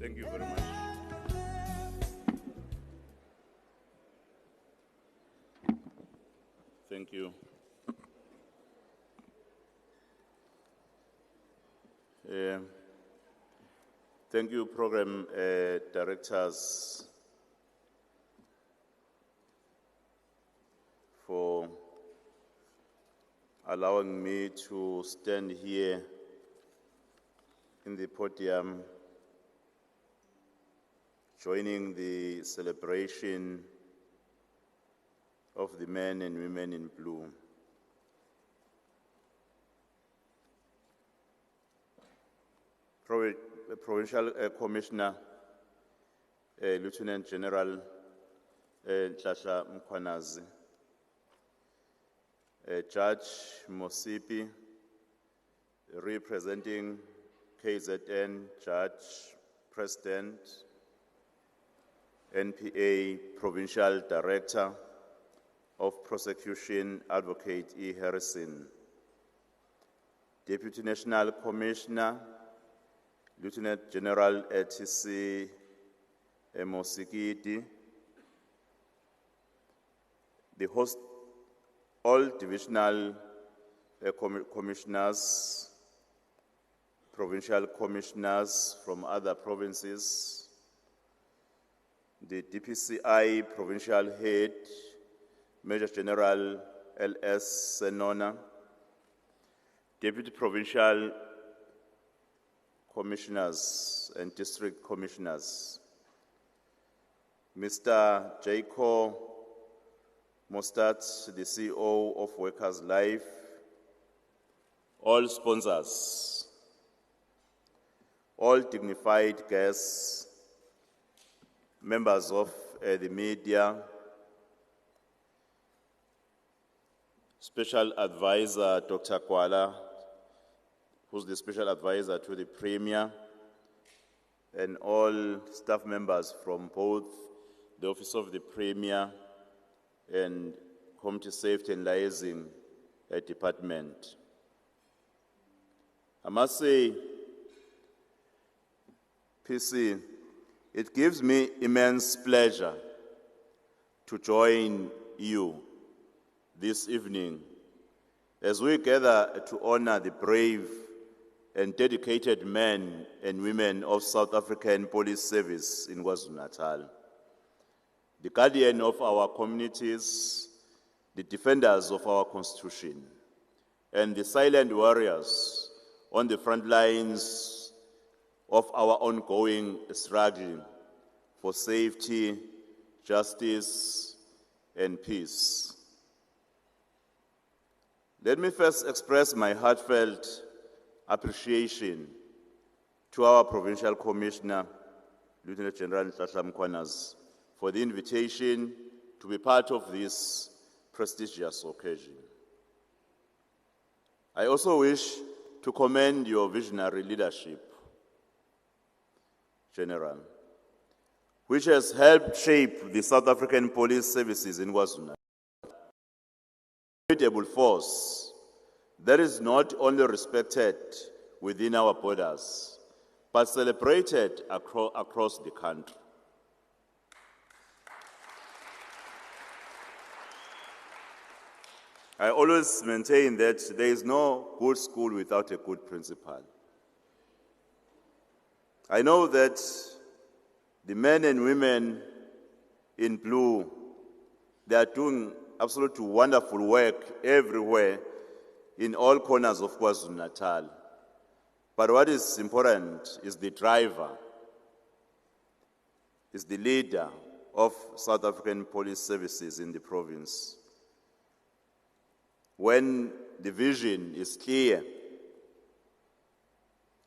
Thank you very much. Thank you. Thank you, program directors, for allowing me to stand here in the podium, joining the celebration of the men and women in blue. Provincial Commissioner, Lieutenant General Tlasha Mkwanazi, Judge Mosipi, representing KZN, Judge, President, NPA Provincial Director of Prosecution, Advocate E. Harrison, Deputy National Commissioner, Lieutenant General ATC Mosikiti, the host, all divisional commissioners, provincial commissioners from other provinces, the DPCI provincial head, Major General L.S. Senona, Deputy Provincial Commissioners and District Commissioners, Mr. Jaco Mostert, the CEO of Workers' Life, all sponsors, all dignified guests, members of the media, Special Advisor Dr. Kwala, who's the Special Advisor to the Premier, and all staff members from both the Office of the Premier and Community Safety and Liaising Department. I must say, PC, it gives me immense pleasure to join you this evening as we gather to honor the brave and dedicated men and women of South African Police Service in KwaZulu Natal, the guardian of our communities, the defenders of our Constitution, and the silent warriors on the front lines of our ongoing struggle for safety, justice, and peace. Let me first express my heartfelt appreciation to our Provincial Commissioner, Lieutenant General Nhlanhla Mkhwanazi, for the invitation to be part of this prestigious occasion. I also wish to commend your visionary leadership, General, which has helped shape the South African police services in KwaZulu Natal. A formidable force that is not only respected within our borders, but celebrated across the country. I always maintain that there is no good school without a good principal. I know that the men and women in blue, they are doing absolutely wonderful work everywhere in all corners of KwaZulu Natal. But what is important is the driver, is the leader of South African police services in the province. When the vision is clear,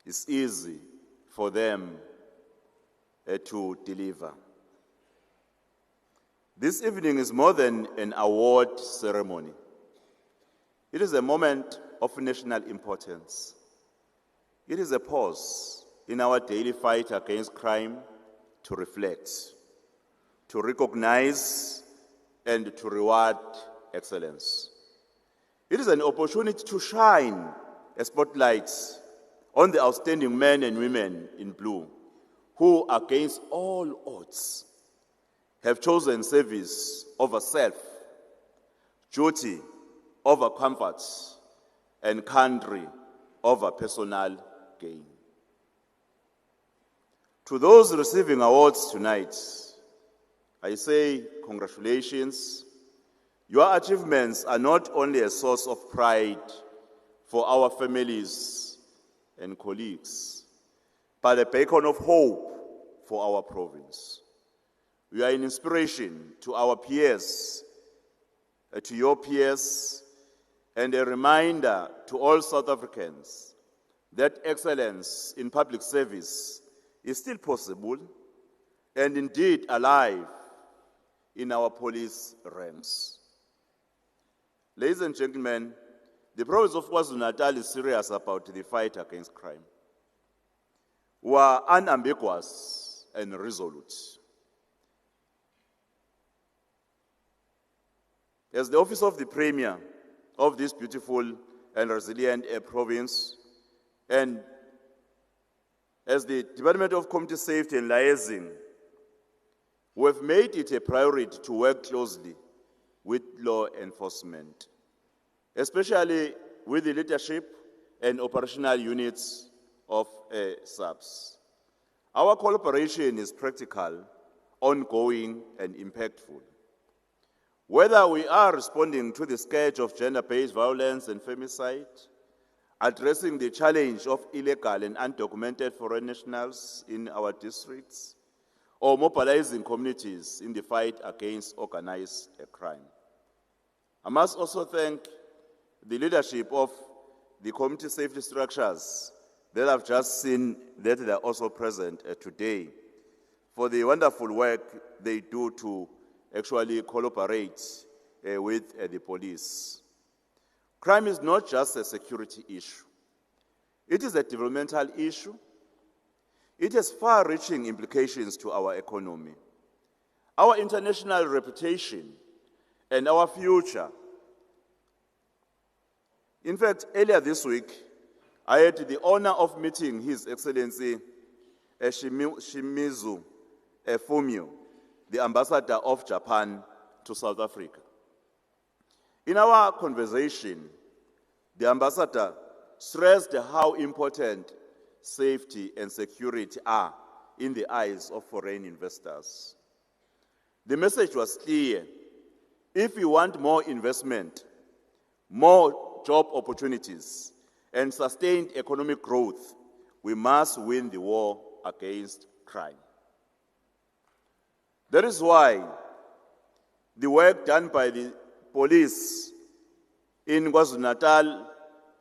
it's easy for them to deliver. This evening is more than an award ceremony. It is a moment of national importance. It is a pause in our daily fight against crime to reflect, to recognize, and to reward excellence. It is an opportunity to shine a spotlight on the outstanding men and women in blue who, against all odds, have chosen service over self, duty over comfort, and country over personal gain. To those receiving awards tonight, I say congratulations. Your achievements are not only a source of pride for our families and colleagues, but a beacon of hope for our province. You are an inspiration to our peers, to your peers, and a reminder to all South Africans that excellence in public service is still possible and indeed alive in our police ranks. Ladies and gentlemen, the province of KwaZulu Natal is serious about the fight against crime. We are unambiguous and resolute. As the Office of the Premier of this beautiful and resilient province, and as the Department of Community Safety and Liaising, we have made it a priority to work closely with law enforcement, especially with the leadership and operational units of SAPS. Our collaboration is practical, ongoing, and impactful. Whether we are responding to the scourge of gender-based violence and femicide, addressing the challenge of illegal and undocumented foreign nationals in our districts, or mobilizing communities in the fight against organized crime. I must also thank the leadership of the community safety structures that I've just seen that they are also present today for the wonderful work they do to actually collaborate with the police. Crime is not just a security issue. It is a developmental issue. It has far-reaching implications to our economy, our international reputation, and our future. In fact, earlier this week, I had the honor of meeting His Excellency Shimizu Fumio, the ambassador of Japan to South Africa. In our conversation, the ambassador stressed how important safety and security are in the eyes of foreign investors. The message was clear. If we want more investment, more job opportunities, and sustained economic growth, we must win the war against crime. That is why the work done by the police in KwaZulu Natal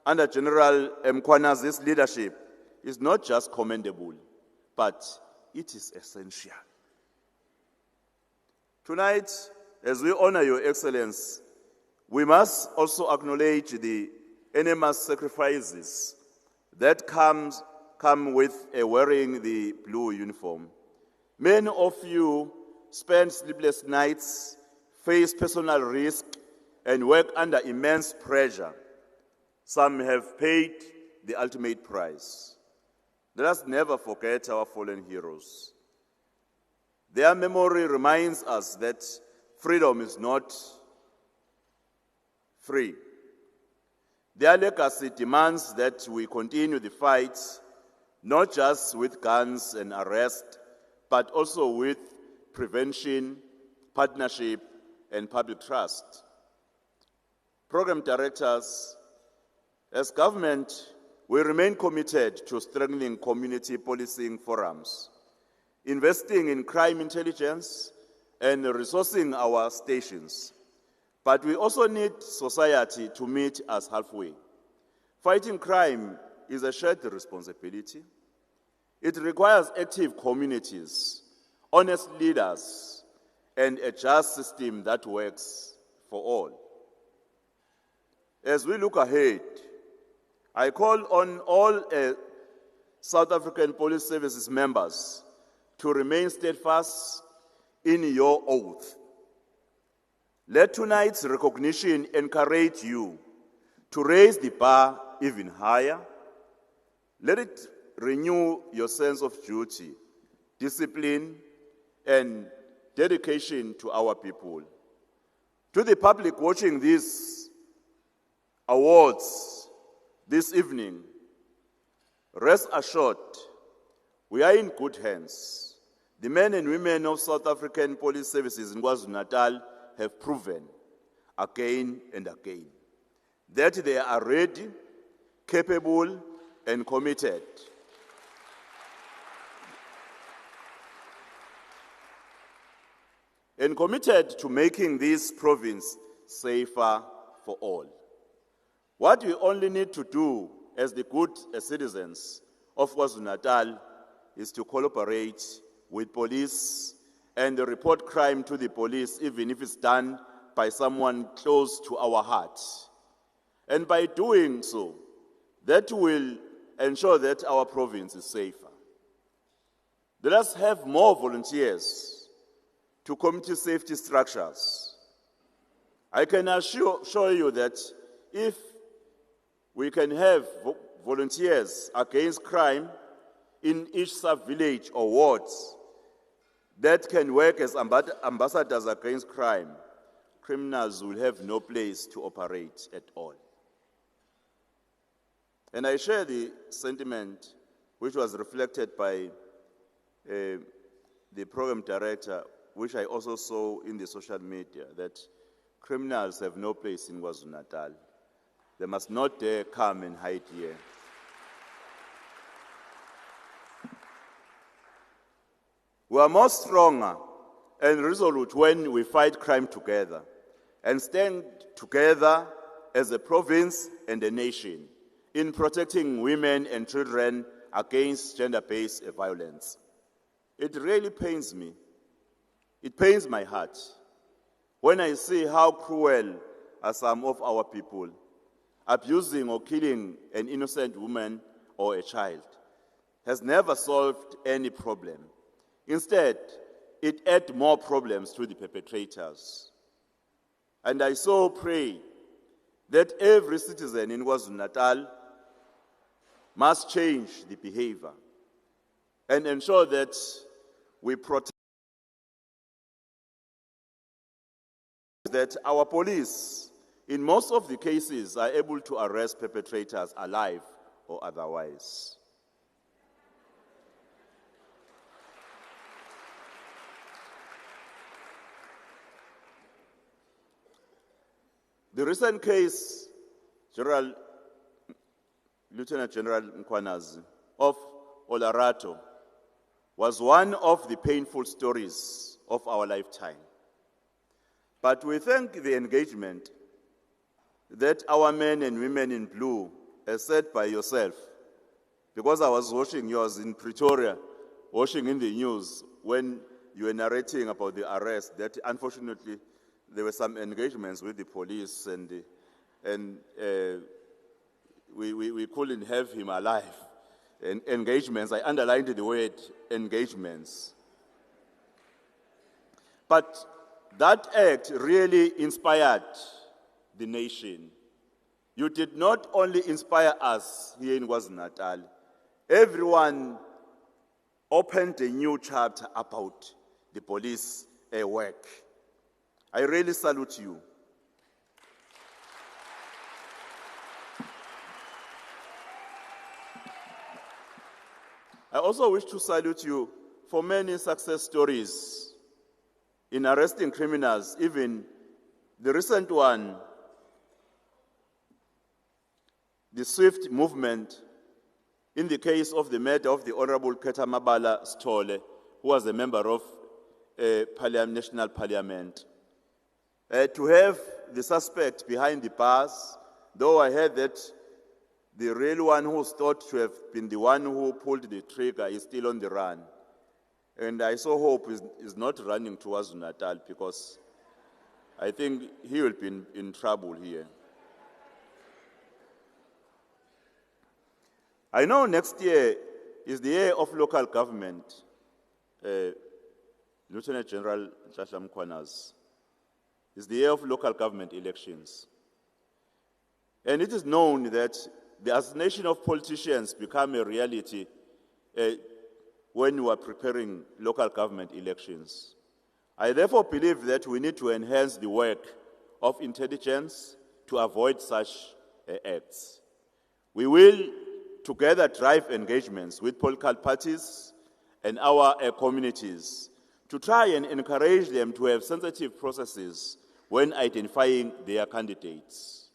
under General Mkwanazi's leadership is not just commendable, but it is essential. Tonight, as we honor Your Excellence, we must also acknowledge the enormous sacrifices that come with wearing the blue uniform. Many of you spend sleepless nights, face personal risk, and work under immense pressure. Some have paid the ultimate price. Let us never forget our fallen heroes. Their memory reminds us that freedom is not free. Their legacy demands that we continue the fight, not just with guns and arrest, but also with prevention, partnership, and public trust. Program directors, as government, we remain committed to strengthening community policing forums, investing in crime intelligence, and resourcing our stations. But we also need society to meet us halfway. Fighting crime is a shared responsibility. It requires active communities, honest leaders, and a just system that works for all. As we look ahead, I call on all South African Police Services members to remain steadfast in your oath. Let tonight's recognition encourage you to raise the bar even higher. Let it renew your sense of duty, discipline, and dedication to our people. To the public watching these awards this evening, rest assured, we are in good hands. The men and women of South African Police Services in KwaZulu Natal have proven again and again that they are ready, capable, and committed. And committed to making this province safer for all. What we only need to do as the good citizens of KwaZulu Natal is to cooperate with police and report crime to the police, even if it's done by someone close to our heart. And by doing so, that will ensure that our province is safer. Let us have more volunteers to community safety structures. I can assure you that if we can have volunteers against crime in each sub-village or wards that can work as ambassadors against crime, criminals will have no place to operate at all. And I share the sentiment which was reflected by the program director, which I also saw in the social media, that criminals have no place in KwaZulu Natal. They must not dare come and hide here. We are more stronger and resolute when we fight crime together and stand together as a province and a nation in protecting women and children against gender-based violence. It really pains me. It pains my heart when I see how cruel are some of our people, abusing or killing an innocent woman or a child has never solved any problem. Instead, it adds more problems to the perpetrators. And I so pray that every citizen in KwaZulu Natal must change the behavior and ensure that we protect that our police, in most of the cases, are able to arrest perpetrators alive or otherwise. The recent case, Lieutenant General Mkhwanazi of Olarato, was one of the painful stories of our lifetime. But we thank the engagement that our men and women in blue, as said by yourself, because I was watching yours in Pretoria, watching in the news when you were narrating about the arrest, that unfortunately there were some engagements with the police and we couldn't have him alive. And engagements, I underlined the word engagements. But that act really inspired the nation. You did not only inspire us here in KwaZulu Natal, everyone opened a new chapter about the police work. I really salute you. I also wish to salute you for many success stories in arresting criminals, even the recent one, the swift movement in the case of the murder of the Honorable Keta Mabala Stole, who was a member of National Parliament. To have the suspect behind the bars, though I heard that the real one who was thought to have been the one who pulled the trigger is still on the run. And I so hope is not running towards Natal, because I think he will be in trouble here. I know next year is the year of local government, Lieutenant General Nhlahla Mkhwanazi. It's the year of local government elections. And it is known that the assassination of politicians become a reality when you are preparing local government elections. I therefore believe that we need to enhance the work of intelligence to avoid such acts. We will together drive engagements with political parties and our communities to try and encourage them to have sensitive processes when identifying their candidates.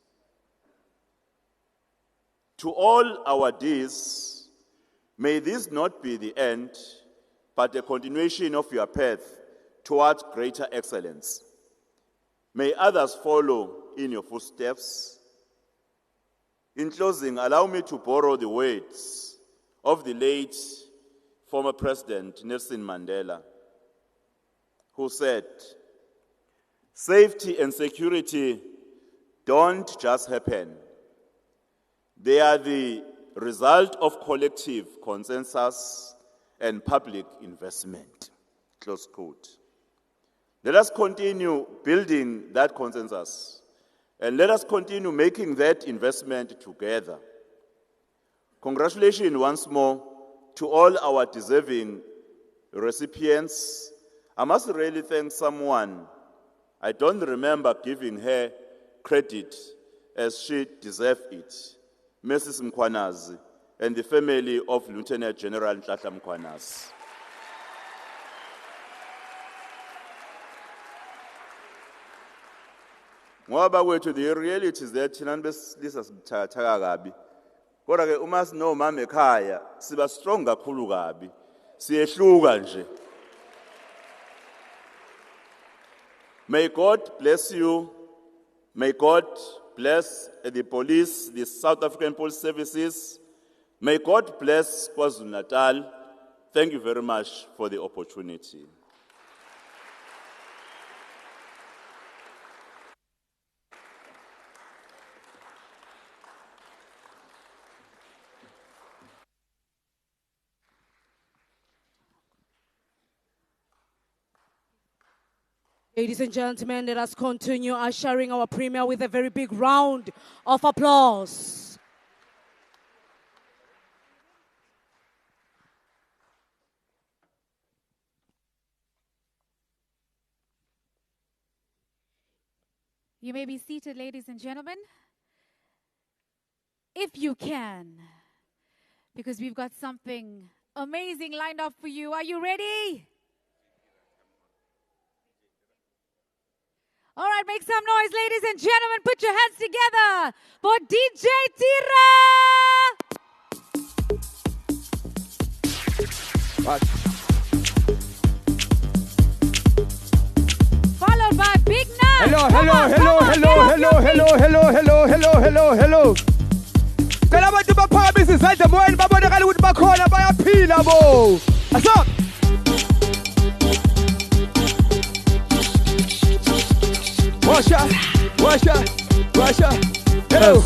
To all our deeds, may this not be the end, but a continuation of your path towards greater excellence. May others follow in your footsteps. In closing, allow me to borrow the words of the late former President Nelson Mandela, who said, "Safety and security don't just happen. They are the result of collective consensus and public investment." Close quote. Let us continue building that consensus, and let us continue making that investment together. Congratulations once more to all our deserving recipients. I must really thank someone. I don't remember giving her credit as she deserved it. Mrs. Mkhwanazi and the family of Lieutenant General Nhlahla Mkhwanazi. Ngoba kwethu the reality is that thina besilisa sibuthathaka kabi. Kodwa ke uma sinomama ekhaya siba strong kakhulu kabi. Siyehluka nje. May God bless you. May God bless the police, the South African Police Services. May God bless KwaZulu Natal. Thank you very much for the opportunity. Ladies and gentlemen, let us continue ushering our premier with a very big round of applause. You may be seated, ladies and gentlemen. If you can, because we've got something amazing lined up for you. Are you ready? All right, make some noise, ladies and gentlemen. Put your hands together for DJ Tira. Followed by Big Nut. Hello. Kala bantu baphakamise izandla emoyeni babonakala ukuthi bakhona bayaphila bo. Asap. Washa. Hello.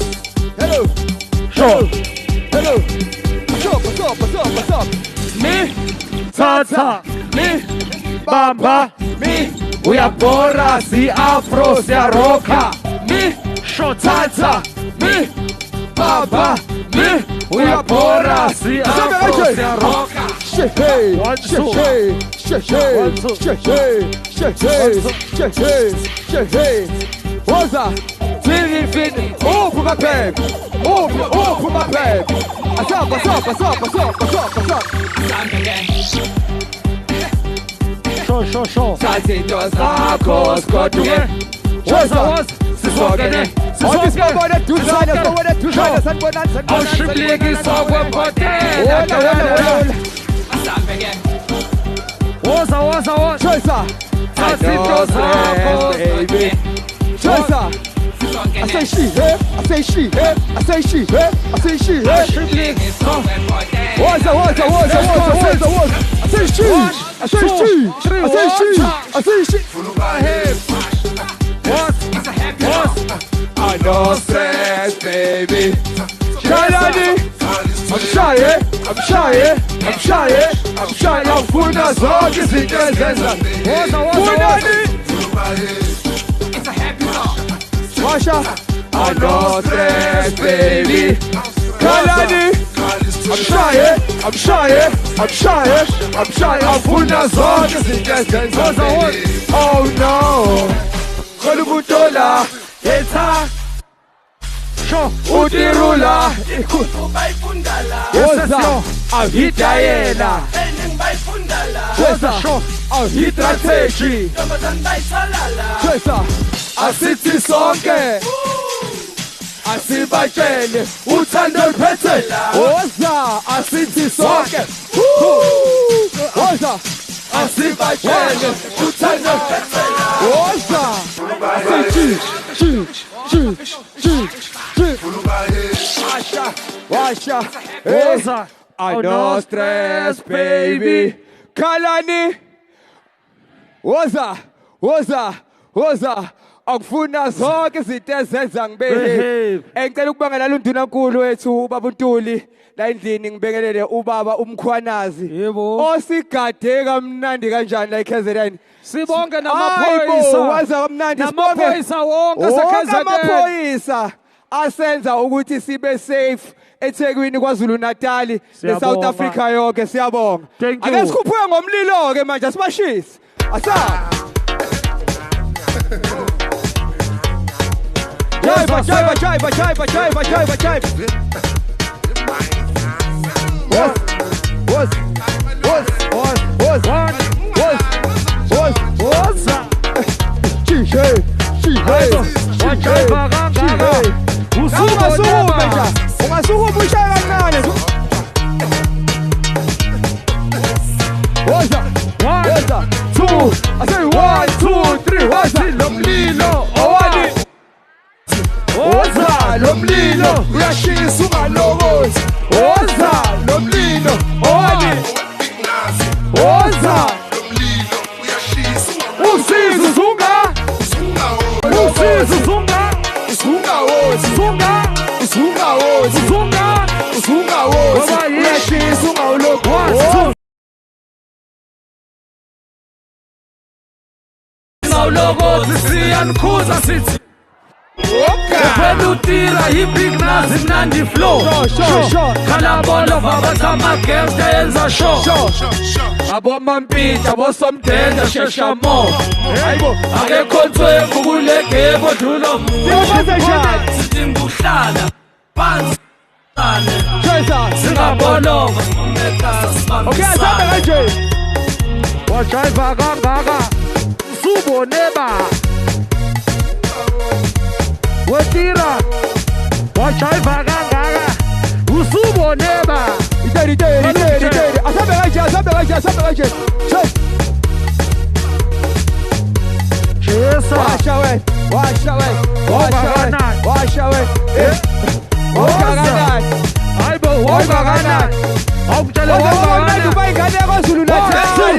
What's up? Me, Tata, me, Bamba, me, we are Bora, si Afro, si Roca, me, Tata, me, Bamba, me, we are Bora, si Afro, si Roca. Shake. What's up? Fit, open my bag. Open my bag. What's up? Show. Sazito zakho skodwe. What's up? Sisogene. I say she. What's up? I no stress, baby. I'm shy. I'm full of songs. It's a happy song. Washa, I no stress, baby. Kalani, I'm shy. I'm full of songs. Oh no, Kolubutola, Eta. Udirula, Oza, Avitayela, Oza, Avitrateji, Oza, Asiti Sonke, Asibajele, Utando Pete, Oza, Asiti Sonke, Oza, Asibajele, Utando Pete, Oza, Washa, Oza, I no stress, baby. Kalani, Oza, akufuna zonke izinto ezenza ngibehave. Engicela ukubangela lundunankulu wethu ubaba uNtuli la endlini ngibingelele ubaba umkhwanazi. Osigade kamnandi kanjani la eKZN. Sibonke namaphoyisa. Waza kamnandi sibonke. Namaphoyisa wonke aseKZN. Amaphoyisa asenza ukuthi sibe safe eThekwini KwaZulu Natal neSouth Africa yonke siyabonga. Ake sikhuphuke ngomlilo ke manje asibashisi. Asa. Jive. I say 1, 2, 3, what's it? Lomlilo, Oza, lomlilo, uyashisa ungalokothi. Oza, lomlilo, Oza, lomlilo, uyashisa uyashisa ungalokothi. awulokozi siyanikhuza sithi Upenutira big nazi mnandi flow Khalabolo vabatama gangsta yenza show Abo mampita abo somdenda shesha mo Akekho ntwengu kule game odlula sithi nguhlala phansi Singabonova Okay, asamba kanje. Wajiva kangaka. Suboneba. Wetira. Wajiva kangaka. Usuboneba. Ite. Asamba kanje. Chesa. Washa we. Aibo, kanani? Awukutshela KwaZulu Natal.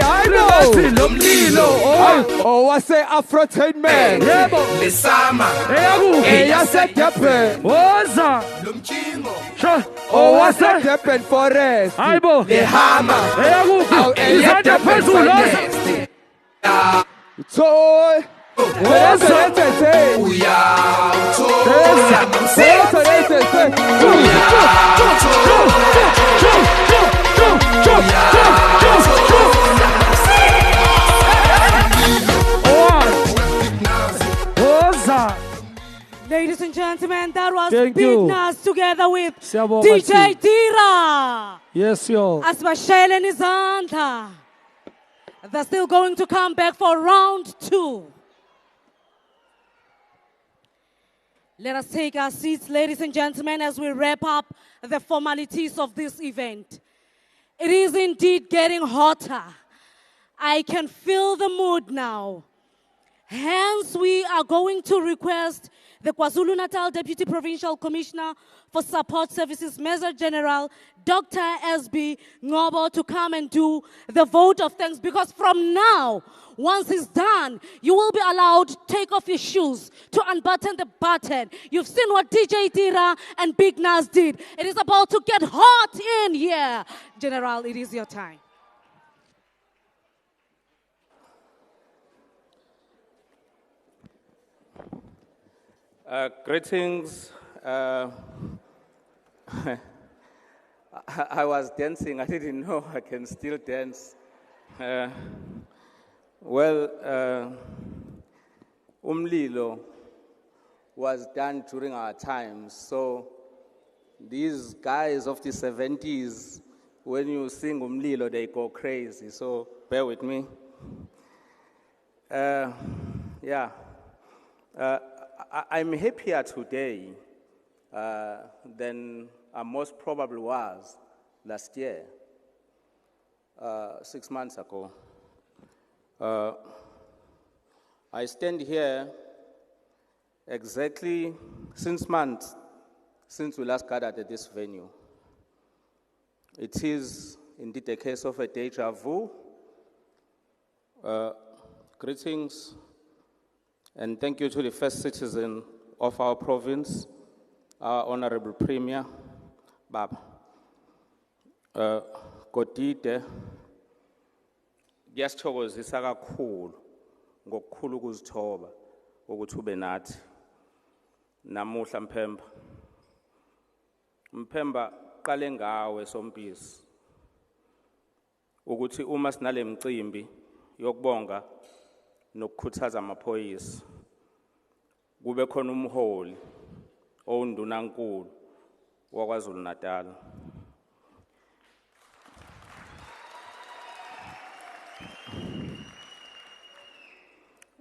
Oh, wase Afrotainment. Yebo. Lesama. Eyase Durban. Woza. Oh, wase Durban Forest. Aibo. Lehama. Izandla phezulu. Toy. Ladies and gentlemen, that was Thank Big you. Nas together with Siyabonga DJ Tira. Yes, yo. Asibashayele izandla. They're still going to come back for round 2. Let us take our seats, ladies and gentlemen, as we wrap up the formalities of this event. It is indeed getting hotter. I can feel the mood now. Hence, we are going to request the KwaZulu Natal Deputy Provincial Commissioner for Support Services, Major General Dr. S.B. Ngobo, to come and do the vote of thanks, because from now, once it's done, you will be allowed to take off your shoes, to unbutton the button. You've seen what DJ Tira and Big Nas did. It is about to get hot in here. General, it is your time. Greetings. I was dancing. I didn't know I can still dance. Umlilo was done during our times. So these guys of the 70s, when you sing Umlilo, they go crazy. So bear with me. I'm happier today than I most probably was last year, 6 months ago. I stand here exactly 6 months since we last gathered at this venue. It is indeed a case of a deja vu. Greetings. And thank you to the first citizen of our province, our Honorable Premier, Baba. Kodide, ngiyasithokozisa kakhulu ngokukhulu ukuzithoba ukuthi ube nathi namuhla Mphemba. Mphemba qale ngawe Sompisi ukuthi uma sinale mcimbi yokubonga nokukhuthaza amaphoyisa kube khona umholi owundunankulu wakwaZulu Natal.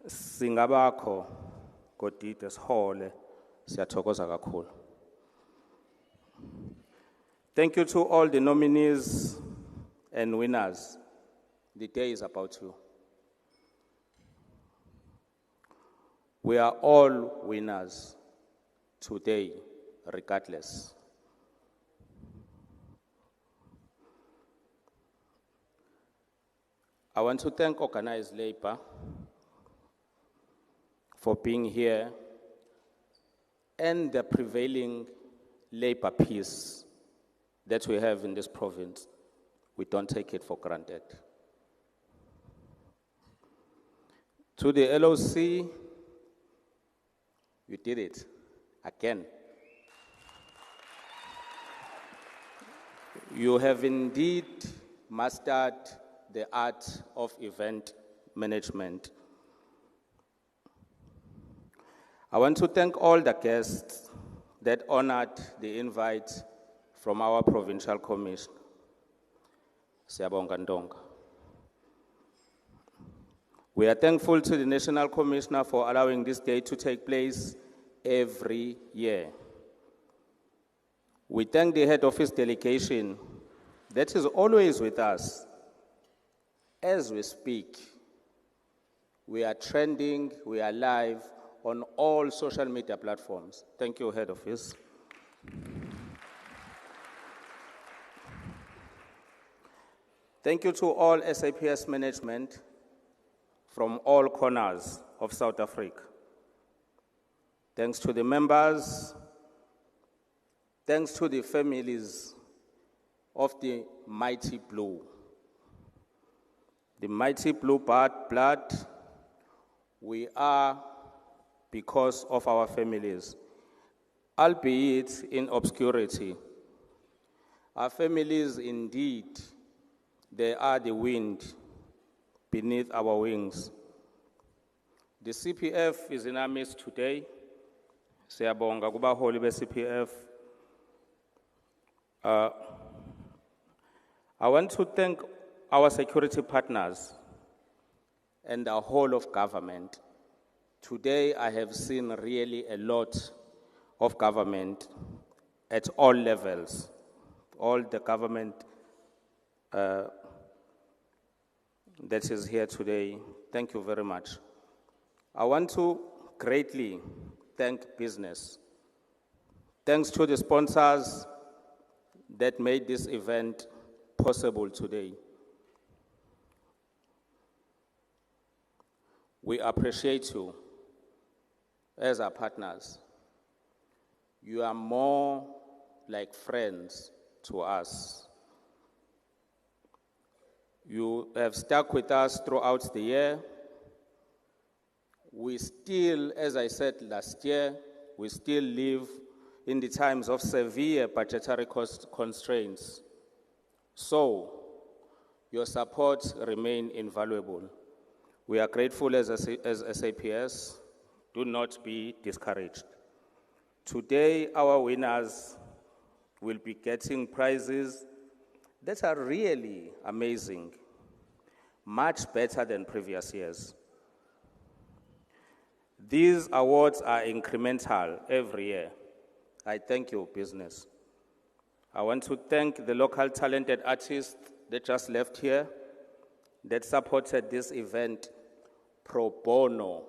Singabakho Kodide sihole, siyathokoza kakhulu. Thank you to all the nominees and winners. The day is about you. We are all winners today, regardless. I want to thank organized labor for being here and the prevailing labor peace that we have in this province. We don't take it for granted. To the LOC, you did it again. You have indeed mastered the art of event management. I want to thank all the guests that honored the invite from our provincial commission. Siyabonga Ndonga. We are thankful to the National Commissioner for allowing this day to take place every year. We thank the head office delegation that is always with us. As we speak, we are trending, we are live on all social media platforms. Thank you, head office. Thank you to all SAPS management from all corners of South Africa. Thanks to the members, thanks to the families of the mighty blue. The mighty blue blood, we are because of our families, albeit in obscurity. Our families indeed, they are the wind beneath our wings. The CPF is in our midst today. Siyabonga kubaholi be-CPF. I want to thank our security partners and the whole of government. Today I have seen really a lot of government at all levels, all the government that is here today. Thank you very much. I want to greatly thank business. Thanks to the sponsors that made this event possible today. We appreciate you as our partners. You are more like friends to us. You have stuck with us throughout the year. We still, as I said last year, we still live in the times of severe budgetary constraints. So, your support remains invaluable. We are grateful as SAPS. Do not be discouraged. Today, our winners will be getting prizes that are really amazing, much better than previous years. These awards are incremental every year. I thank you, business. I want to thank the local talented artists that just left here that supported this event pro bono.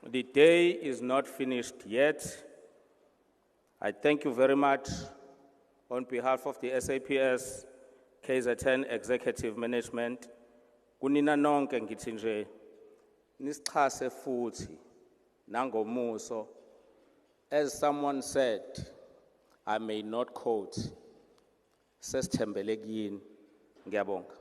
The day is not finished yet. I thank you very much on behalf of the SAPS KZN Executive Management. Kunina nonke ngithi nje nisixhase futhi nangomuso. As someone said, I may not quote, sesithembele kuyini. Ngiyabonga.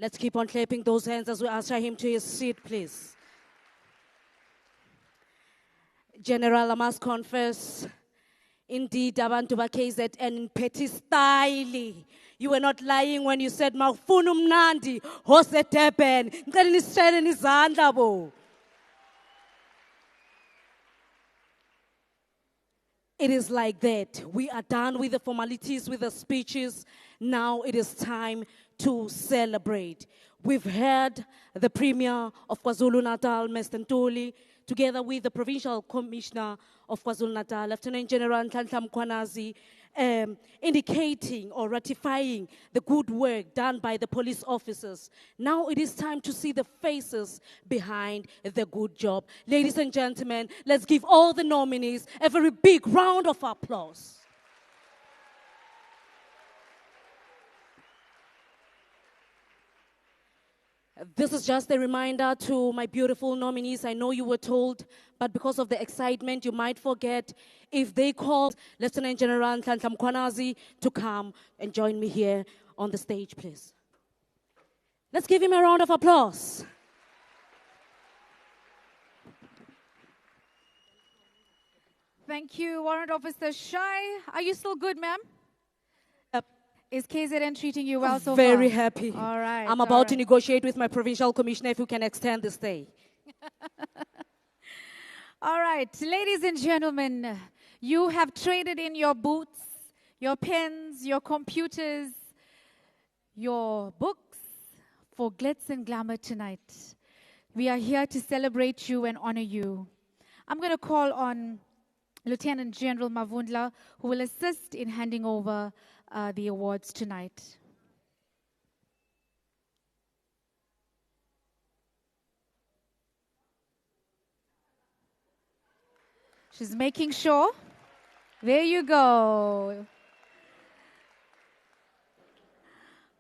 Let's keep on clapping those hands as we usher him to his seat, please. General, I must confess, indeed, abantu ba-KZN petty style. You were not lying when you said, "Mawufuna umnandi, hose Durban." Ngicela nisishayele izandla bo. It is like that. We are done with the formalities, with the speeches. Now it is time to celebrate. We've heard the Premier of KwaZulu Natal, Mr. Ntuli, together with the Provincial Commissioner of KwaZulu Natal, Lieutenant General Nhlanhla Mkhwanazi, indicating or ratifying the good work done by the police officers. Now it is time to see the faces behind the good job. Ladies and gentlemen, let's give all the nominees a very big round of applause. This is just a reminder to my beautiful nominees. I know you were told, but because of the excitement, you might forget. If they called Lieutenant General Nhlanhla Mkhwanazi to come and join me here on the stage, please. Let's give him a round of applause. Thank you, Warrant Officer Shai. Are you still good, ma'am? Is KZN treating you well so far? Very happy. All right. I'm about to negotiate with my provincial commissioner if we can extend the stay. All right, ladies and gentlemen, you have traded in your boots, your pens, your computers, your books for glitz and glamour tonight. We are here to celebrate you and honor you. I'm going to call on Lieutenant General Mavundla, who will assist in handing over the awards tonight. She's making sure. There you go.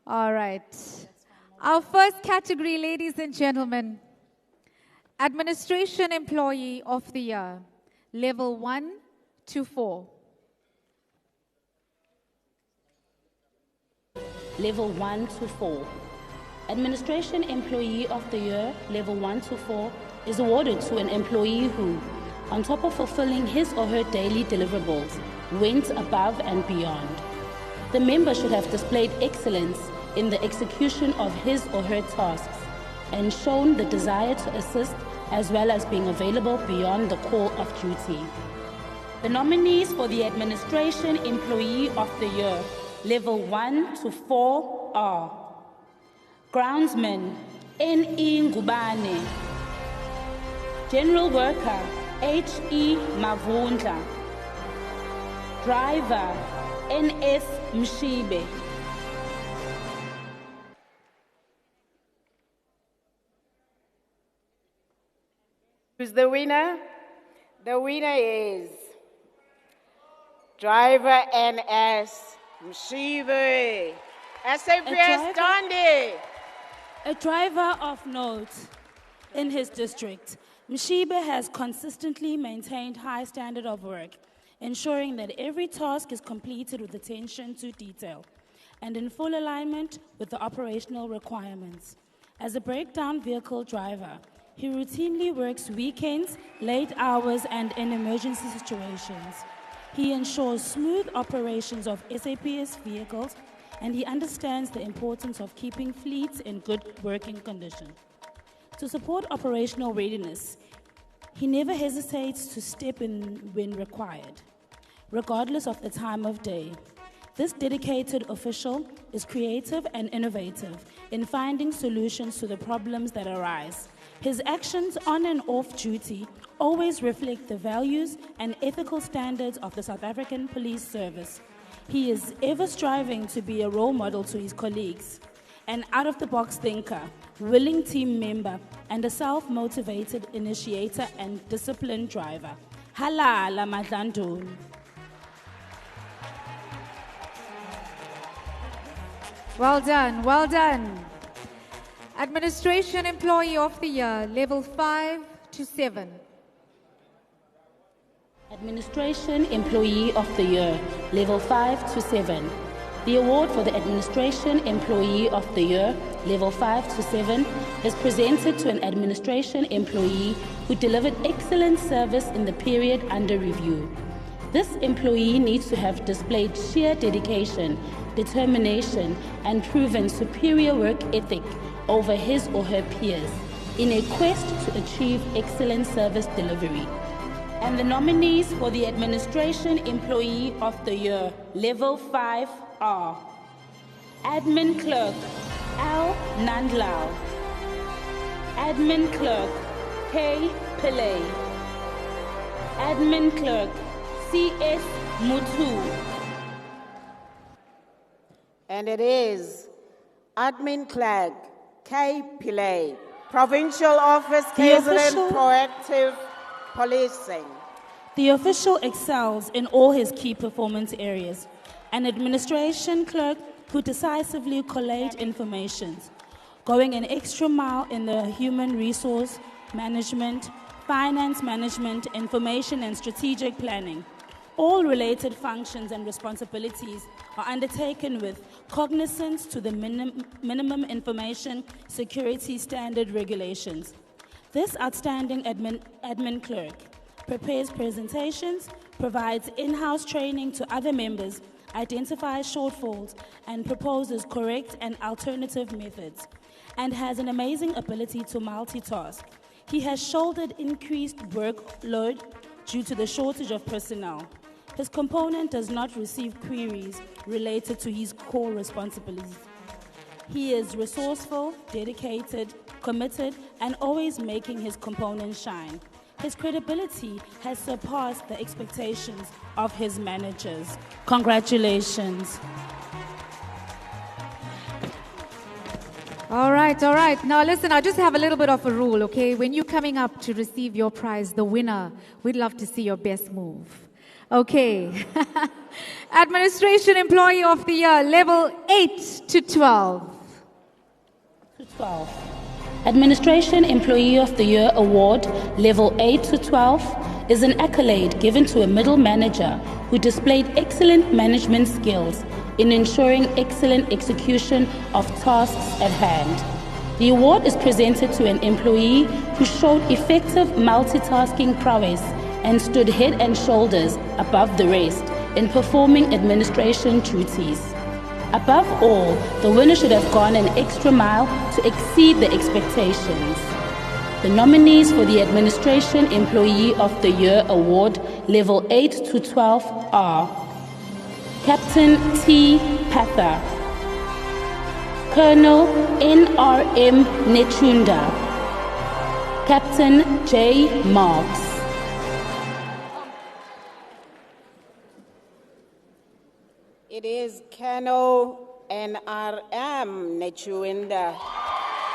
All right. Our first category, ladies and gentlemen, Administration Employee of the Year, Level 1 to 4. Level 1 to 4. Administration Employee of the Year, Level 1 to 4, is awarded to an employee who, on top of fulfilling his or her daily deliverables, went above and beyond. The member should have displayed excellence in the execution of his or her tasks and shown the desire to assist as well as being available beyond the call of duty. The nominees for the Administration Employee of the Year, Level 1 to 4 are Groundsman, N.E. Ngubane, General Worker, H.E. Mavundla, Driver, N.S. Mshibe. Who's the winner? The winner is Driver N.S. Mshibe. SAPS Dundee. A driver of note in his district, Mshibe has consistently maintained high standard of work, ensuring that every task is completed with attention to detail and in full alignment with the operational requirements. As a breakdown vehicle driver, he routinely works weekends, late hours, and in emergency situations. He ensures smooth operations of SAPS vehicles, and he understands the importance of keeping fleets in good working condition. To support operational readiness, he never hesitates to step in when required, regardless of the time of day. This dedicated official is creative and innovative in finding solutions to the problems that arise. His actions on and off duty always reflect the values and ethical standards of the South African Police Service. He is ever striving to be a role model to his colleagues, an out-of-the-box thinker, willing team member, and a self-motivated initiator and disciplined driver. Halala Madlandun. Well done, well done. Administration Employee of the Year, Level 5 to 7. Administration Employee of the Year, Level 5 to 7. The award for the Administration Employee of the Year, Level 5 to 7, is presented to an administration employee who delivered excellent service in the period under review. This employee needs to have displayed sheer dedication, determination, and proven superior work ethic over his or her peers in a quest to achieve excellent service delivery. And the nominees for the Administration Employee of the Year, Level 5 are Admin Clerk, Al Nandlao, Admin Clerk, K. Pillay, Admin Clerk, C.S. Mutu. And it is Admin Clerk, K. Pillay, Provincial Office, KZN Proactive Policing. The official excels in all his key performance areas. An administration clerk who decisively collate information, going an extra mile in the human resource management, finance management, information and strategic planning. All related functions and responsibilities are undertaken with cognizance to the minimum information security standard regulations. This outstanding admin clerk prepares presentations, provides in-house training to other members, identifies shortfalls, and proposes correct and alternative methods, and has an amazing ability to multitask. He has shouldered increased workload due to the shortage of personnel. His component does not receive queries related to his core responsibilities. He is resourceful, dedicated, committed, and always making his component shine. His credibility has surpassed the expectations of his managers. Congratulations. All right, all right. Now listen, I just have a little bit of a rule, okay? When you're coming up to receive your prize, the winner, we'd love to see your best move. Okay. Administration Employee of the Year, level 8 to 12. 12. Administration Employee of the Year Award, level 8 to 12, is an accolade given to a middle manager who displayed excellent management skills in ensuring excellent execution of tasks at hand. The award is presented to an employee who showed effective multitasking prowess and stood head and shoulders above the rest in performing administration duties. Above all, the winner should have gone an extra mile to exceed the expectations. The nominees for the Administration Employee of the Year Award, level 8 to 12 are Captain T. Patha, Colonel N.R.M. Nechunda, Captain J. Marks. It is Colonel N.R.M. Nechunda.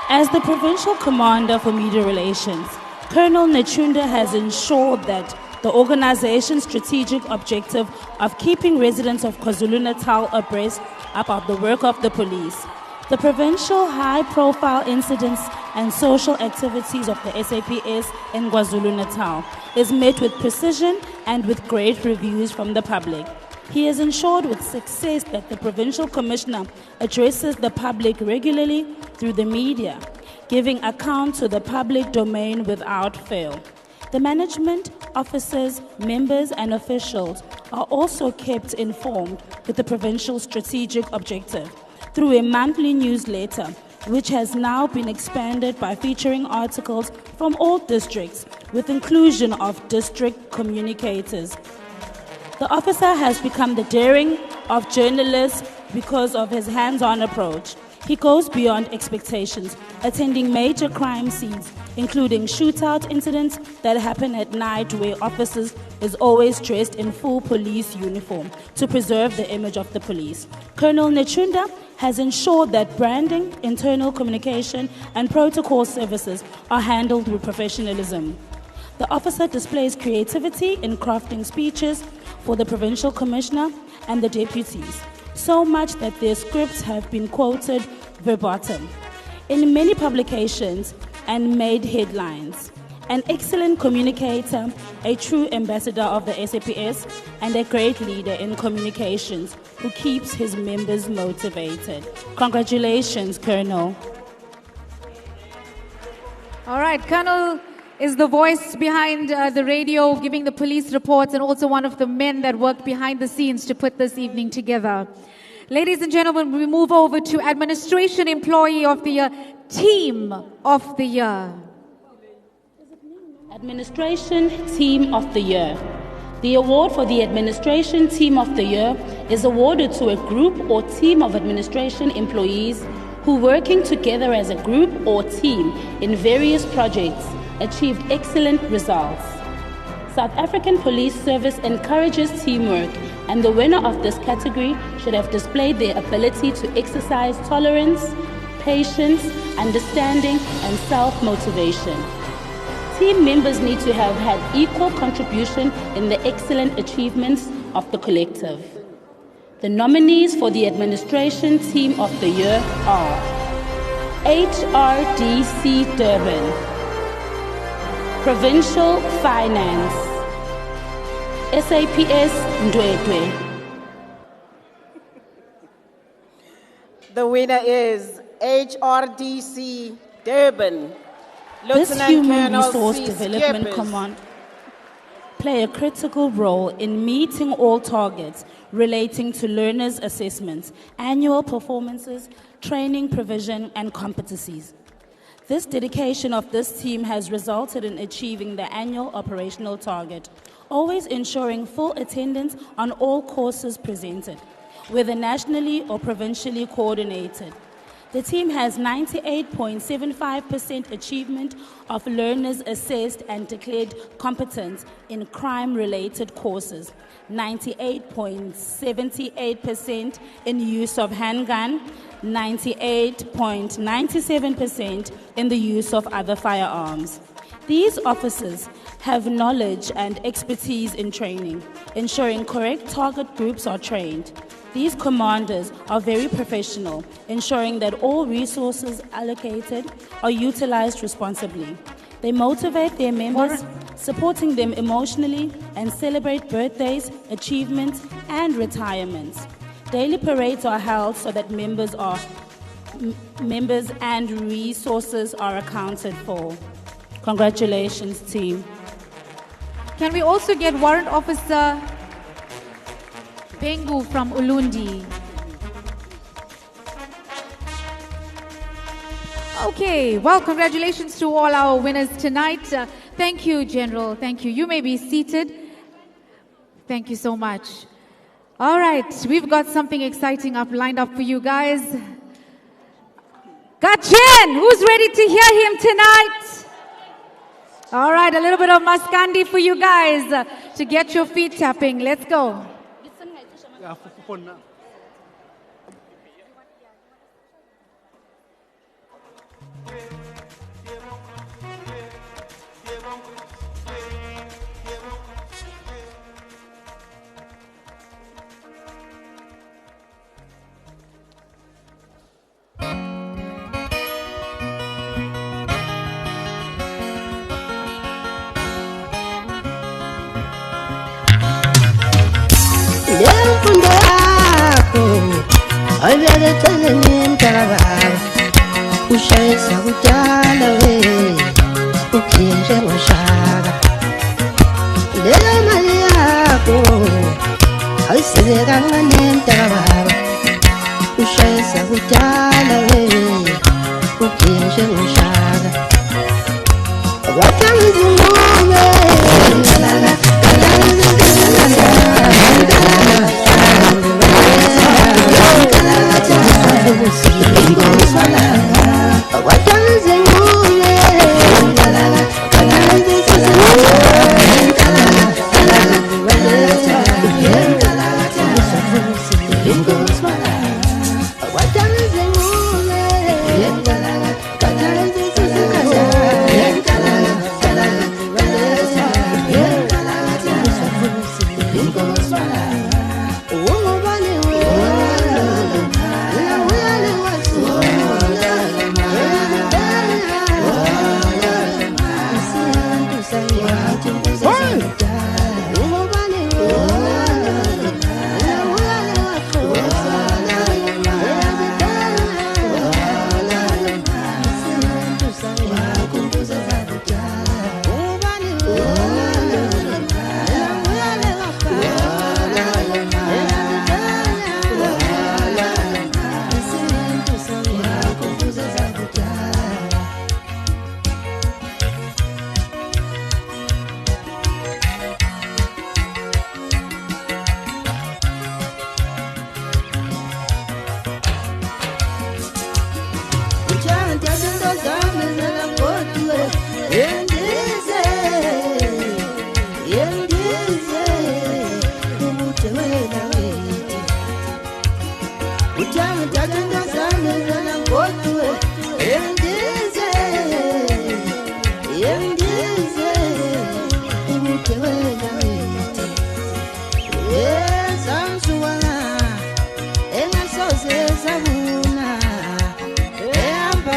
As the Provincial Commander for Media Relations, Colonel Nechunda has ensured that the organization's strategic objective of keeping residents of KwaZulu Natal abreast about the work of the police. The provincial high-profile incidents and social activities of the SAPS in KwaZulu Natal is met with precision and with great reviews from the public. He has ensured with success that the Provincial Commissioner addresses the public regularly through the media, giving account to the public domain without fail. The management, officers, members, and officials are also kept informed with the provincial strategic objective through a monthly newsletter, which has now been expanded by featuring articles from all districts with inclusion of district communicators. The officer has become the daring of journalists because of his hands-on approach. He goes beyond expectations, attending major crime scenes, including shootout incidents that happen at night where officers is always dressed in full police uniform to preserve the image of the police. Colonel Nechunda has ensured that branding, internal communication, and protocol services are handled with professionalism. The officer displays creativity in crafting speeches for the Provincial Commissioner and the deputies, so much that their scripts have been quoted verbatim in many publications and made headlines. An excellent communicator, a true ambassador of the SAPS, and a great leader in communications who keeps his members motivated. Congratulations, Colonel. All right, Colonel is the voice behind the radio, giving the police reports, and also one of the men that worked behind the scenes to put this evening together. Ladies and gentlemen, we move over to Administration Employee of the Year, Team of the Year. Administration Team of the Year. The award for the Administration Team of the Year is awarded to a group or team of administration employees who, working together as a group or team in various projects, achieved excellent results. South African Police Service encourages teamwork, and the winner of this category should have displayed their ability to exercise tolerance, patience, understanding, and self-motivation. Team members need to have had equal contribution in the excellent achievements of the collective. The nominees for the Administration Team of the Year are HRDC Durban, Provincial Finance, SAPS Ndwedwe. The winner is HRDC Durban. This Lieutenant Human Colonel Resource C. Development Skippers. Command play a critical role in meeting all targets relating to learners' assessments, annual performances, training provision, and competencies. This dedication of this team has resulted in achieving the annual operational target, always ensuring full attendance on all courses presented, whether nationally or provincially coordinated. The team has 98.75% achievement of learners assessed and declared competent in crime-related courses, 98.78% in use of handgun, 98.97% in the use of other firearms. These officers have knowledge and expertise in training, ensuring correct target groups are trained. These commanders are very professional, ensuring that all resources allocated are utilized responsibly. They motivate their members, supporting them emotionally, and celebrate birthdays, achievements, and retirements. Daily parades are held so that members and resources are accounted for. Congratulations, team. Can we also get Warrant Officer Bengu from Ulundi? Okay, well, congratulations to all our winners tonight. Thank you, General. Thank you. You may be seated. Thank you so much. All right, we've got something exciting lined up for you guys. Gachen, who's ready to hear him tonight? All right, a little bit of Maskandi for you guys to get your feet tapping. Let's go. Lemfundo yakho ayibelethele ngentababa ushayisa kudala we ukhinje ngoshaka leyo mali yakho ayisebeka ngentababa ushayisa kudala we ukhinje ngoshaka watangiza umoya Engasoze sabuna ehamba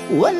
What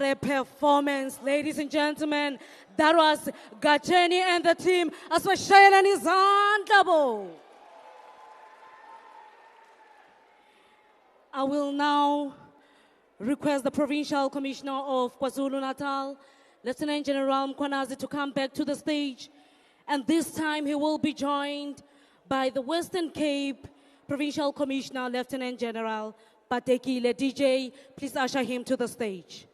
a performance, ladies and gentlemen. That was Gacheni and the team. Aswashayela Nizandabo. I will now request the Provincial Commissioner of KwaZulu Natal, Lieutenant General Mkwanazi, to come back to the stage. And this time he will be joined by the Western Cape Provincial Commissioner, Lieutenant General Patekile. DJ, please usher him to the stage.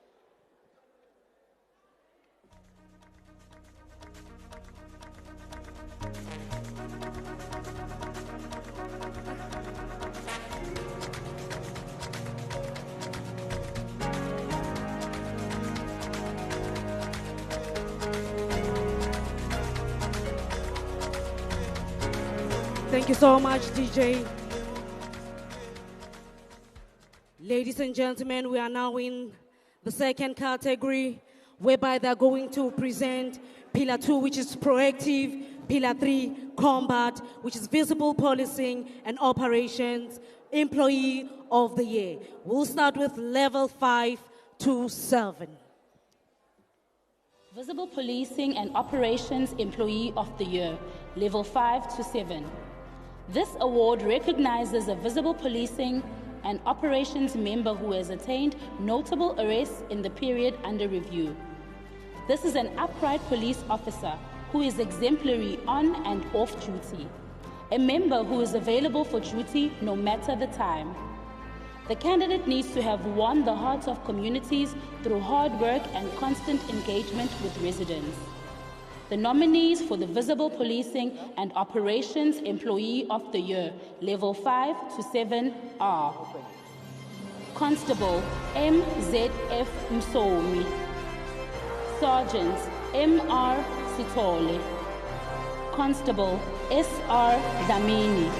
Thank you so much, DJ. Ladies and gentlemen, we are now in the second category, whereby they're going to present Pillar 2, which is proactive, Pillar 3, combat, which is visible policing and operations, Employee of the Year. We'll start with level 5 to 7. Visible Policing and Operations Employee of the Year, level 5 to 7. This award recognizes a visible policing and operations member who has attained notable arrests in the period under review. This is an upright police officer who is exemplary on and off duty, a member who is available for duty no matter the time. The candidate needs to have won the hearts of communities through hard work and constant engagement with residents. The nominees for the Visible Policing and Operations Employee of the Year, level 5 to 7 are Constable MZF Msomi, Sergeant MR Sitole, Constable SR Dlamini,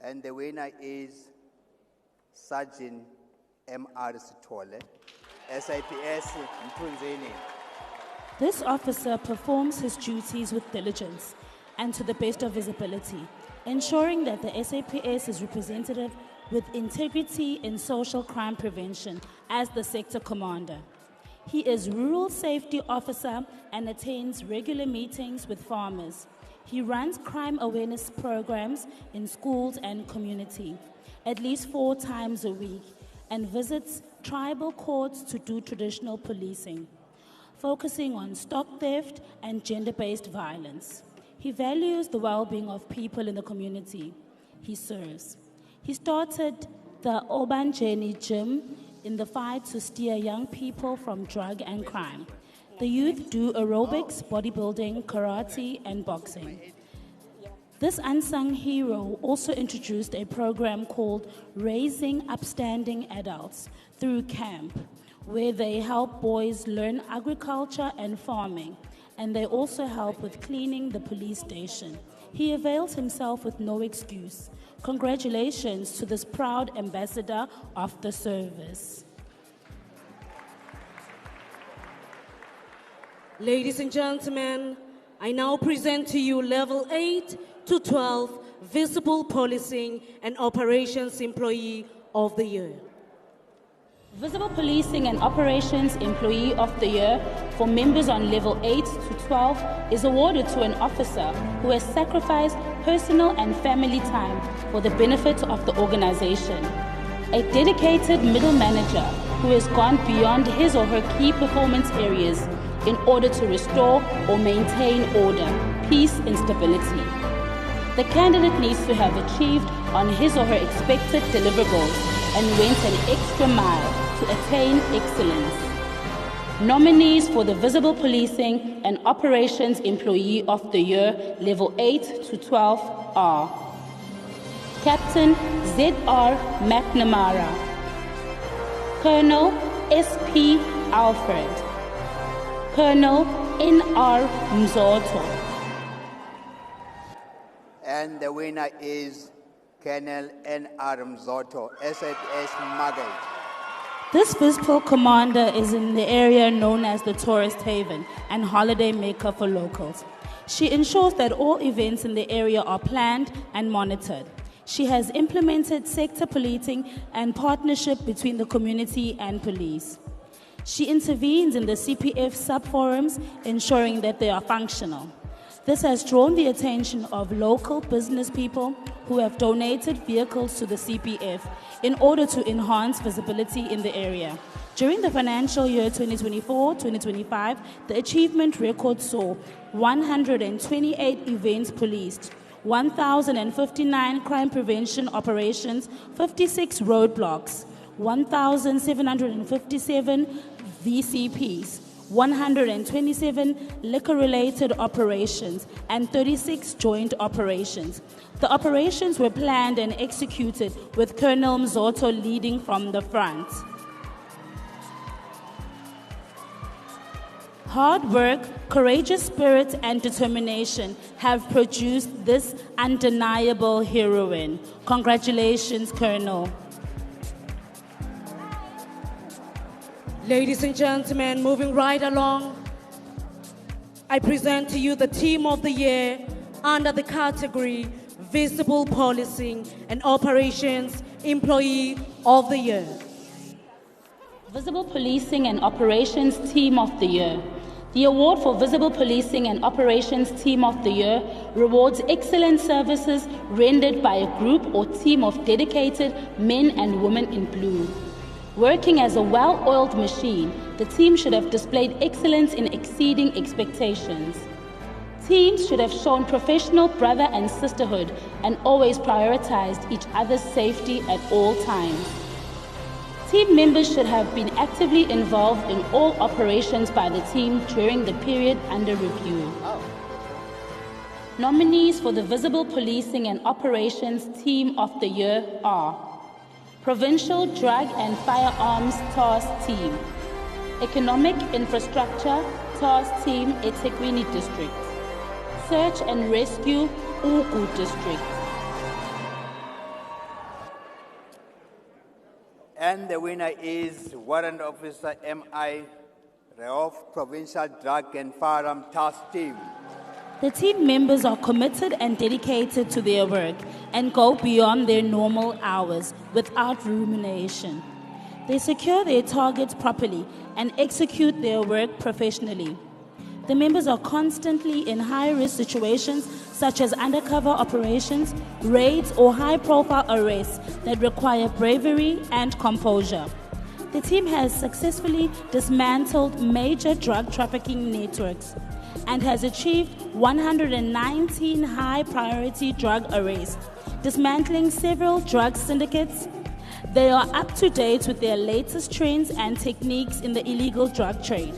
and the winner is Sergeant MR Sitole, SIPS Mtunzini. This officer performs his duties with diligence and to the best of his ability, ensuring that the SAPS is representative with integrity in social crime prevention as the sector commander. He is rural safety officer and attends regular meetings with farmers. He runs crime awareness programs in schools and community at least 4 times a week and visits tribal courts to do traditional policing, focusing on stock theft and gender-based violence. He values the well-being of people in the community he serves. He started the Obanjeni Gym in the fight to steer young people from drug and crime. The youth do aerobics, bodybuilding, karate, and boxing. This unsung hero also introduced a program called Raising Upstanding Adults through camp, where they help boys learn agriculture and farming, and they also help with cleaning the police station. He avails himself with no excuse. Congratulations to this proud ambassador of the service. Ladies and gentlemen, I now present to you level 8 to 12 Visible Policing and Operations Employee of the Year. Visible Policing and Operations Employee of the Year for members on level 8 to 12 is awarded to an officer who has sacrificed personal and family time for the benefit of the organization. A dedicated middle manager who has gone beyond his or her key performance areas in order to restore or maintain order, peace, and stability. The candidate needs to have achieved on his or her expected deliverables and went an extra mile to attain excellence. Nominees for the Visible Policing and Operations Employee of the Year, level 8 to 12 are Captain Z.R. McNamara, Colonel S.P. Alfred, Colonel N.R. Mzoto. And the winner is Colonel N.R. Mzoto, SAPS Magate. This visible commander is in the area known as the Tourist Haven and holiday maker for locals. She ensures that all events in the area are planned and monitored. She has implemented sector policing and partnership between the community and police. She intervenes in the CPF sub-forums, ensuring that they are functional. This has drawn the attention of local business people who have donated vehicles to the CPF in order to enhance visibility in the area. During the financial year 2024-2025, the achievement record saw 128 events policed, 1,059 crime prevention operations, 56 roadblocks, 1,757 VCPs, 127 liquor-related operations, and 36 joint operations. The operations were planned and executed with Colonel Mzoto leading from the front. Hard work, courageous spirit, and determination have produced this undeniable heroine. Congratulations, Colonel. Ladies and gentlemen, moving right along, I present to you the Team of the Year under the category Visible Policing and Operations Employee of the Year. Visible Policing and Operations Team of the Year. The award for Visible Policing and Operations Team of the Year rewards excellent services rendered by a group or team of dedicated men and women in blue. Working as a well-oiled machine, the team should have displayed excellence in exceeding expectations. Teams should have shown professional brother and sisterhood and always prioritized each other's safety at all times. Team members should have been actively involved in all operations by the team during the period under review. Nominees for the Visible Policing and Operations Team of the Year are Provincial Drug and Firearms Task Team, Economic Infrastructure Task Team eThekwini District, Search and Rescue Ugu District. And the winner is Warrant Officer M.I. Reof, Provincial Drug and Firearm Task Team. The team members are committed and dedicated to their work and go beyond their normal hours without rumination. They secure their targets properly and execute their work professionally. The members are constantly in high-risk situations such as undercover operations, raids, or high-profile arrests that require bravery and composure. The team has successfully dismantled major drug trafficking networks and has achieved 119 high-priority drug arrests, dismantling several drug syndicates. They are up to date with their latest trends and techniques in the illegal drug trade.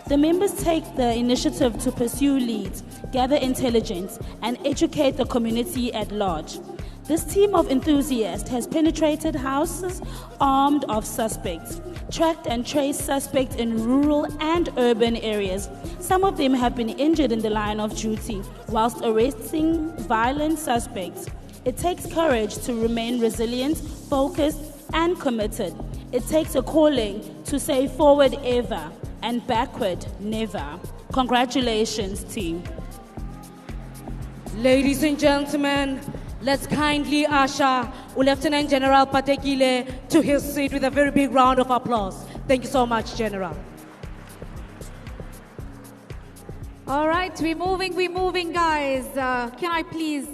The members take the initiative to pursue leads, gather intelligence, and educate the community at large. This team of enthusiasts has penetrated houses armed of suspects, tracked and traced suspects in rural and urban areas. Some of them have been injured in the line of duty whilst arresting violent suspects. It takes courage to remain resilient, focused, and committed. It takes a calling to say forward ever and backward never. Congratulations, team. Ladies and gentlemen, let's kindly usher Lieutenant General Patekile to his seat with a very big round of applause. Thank you so much, General. All right, we're moving, guys. Can I please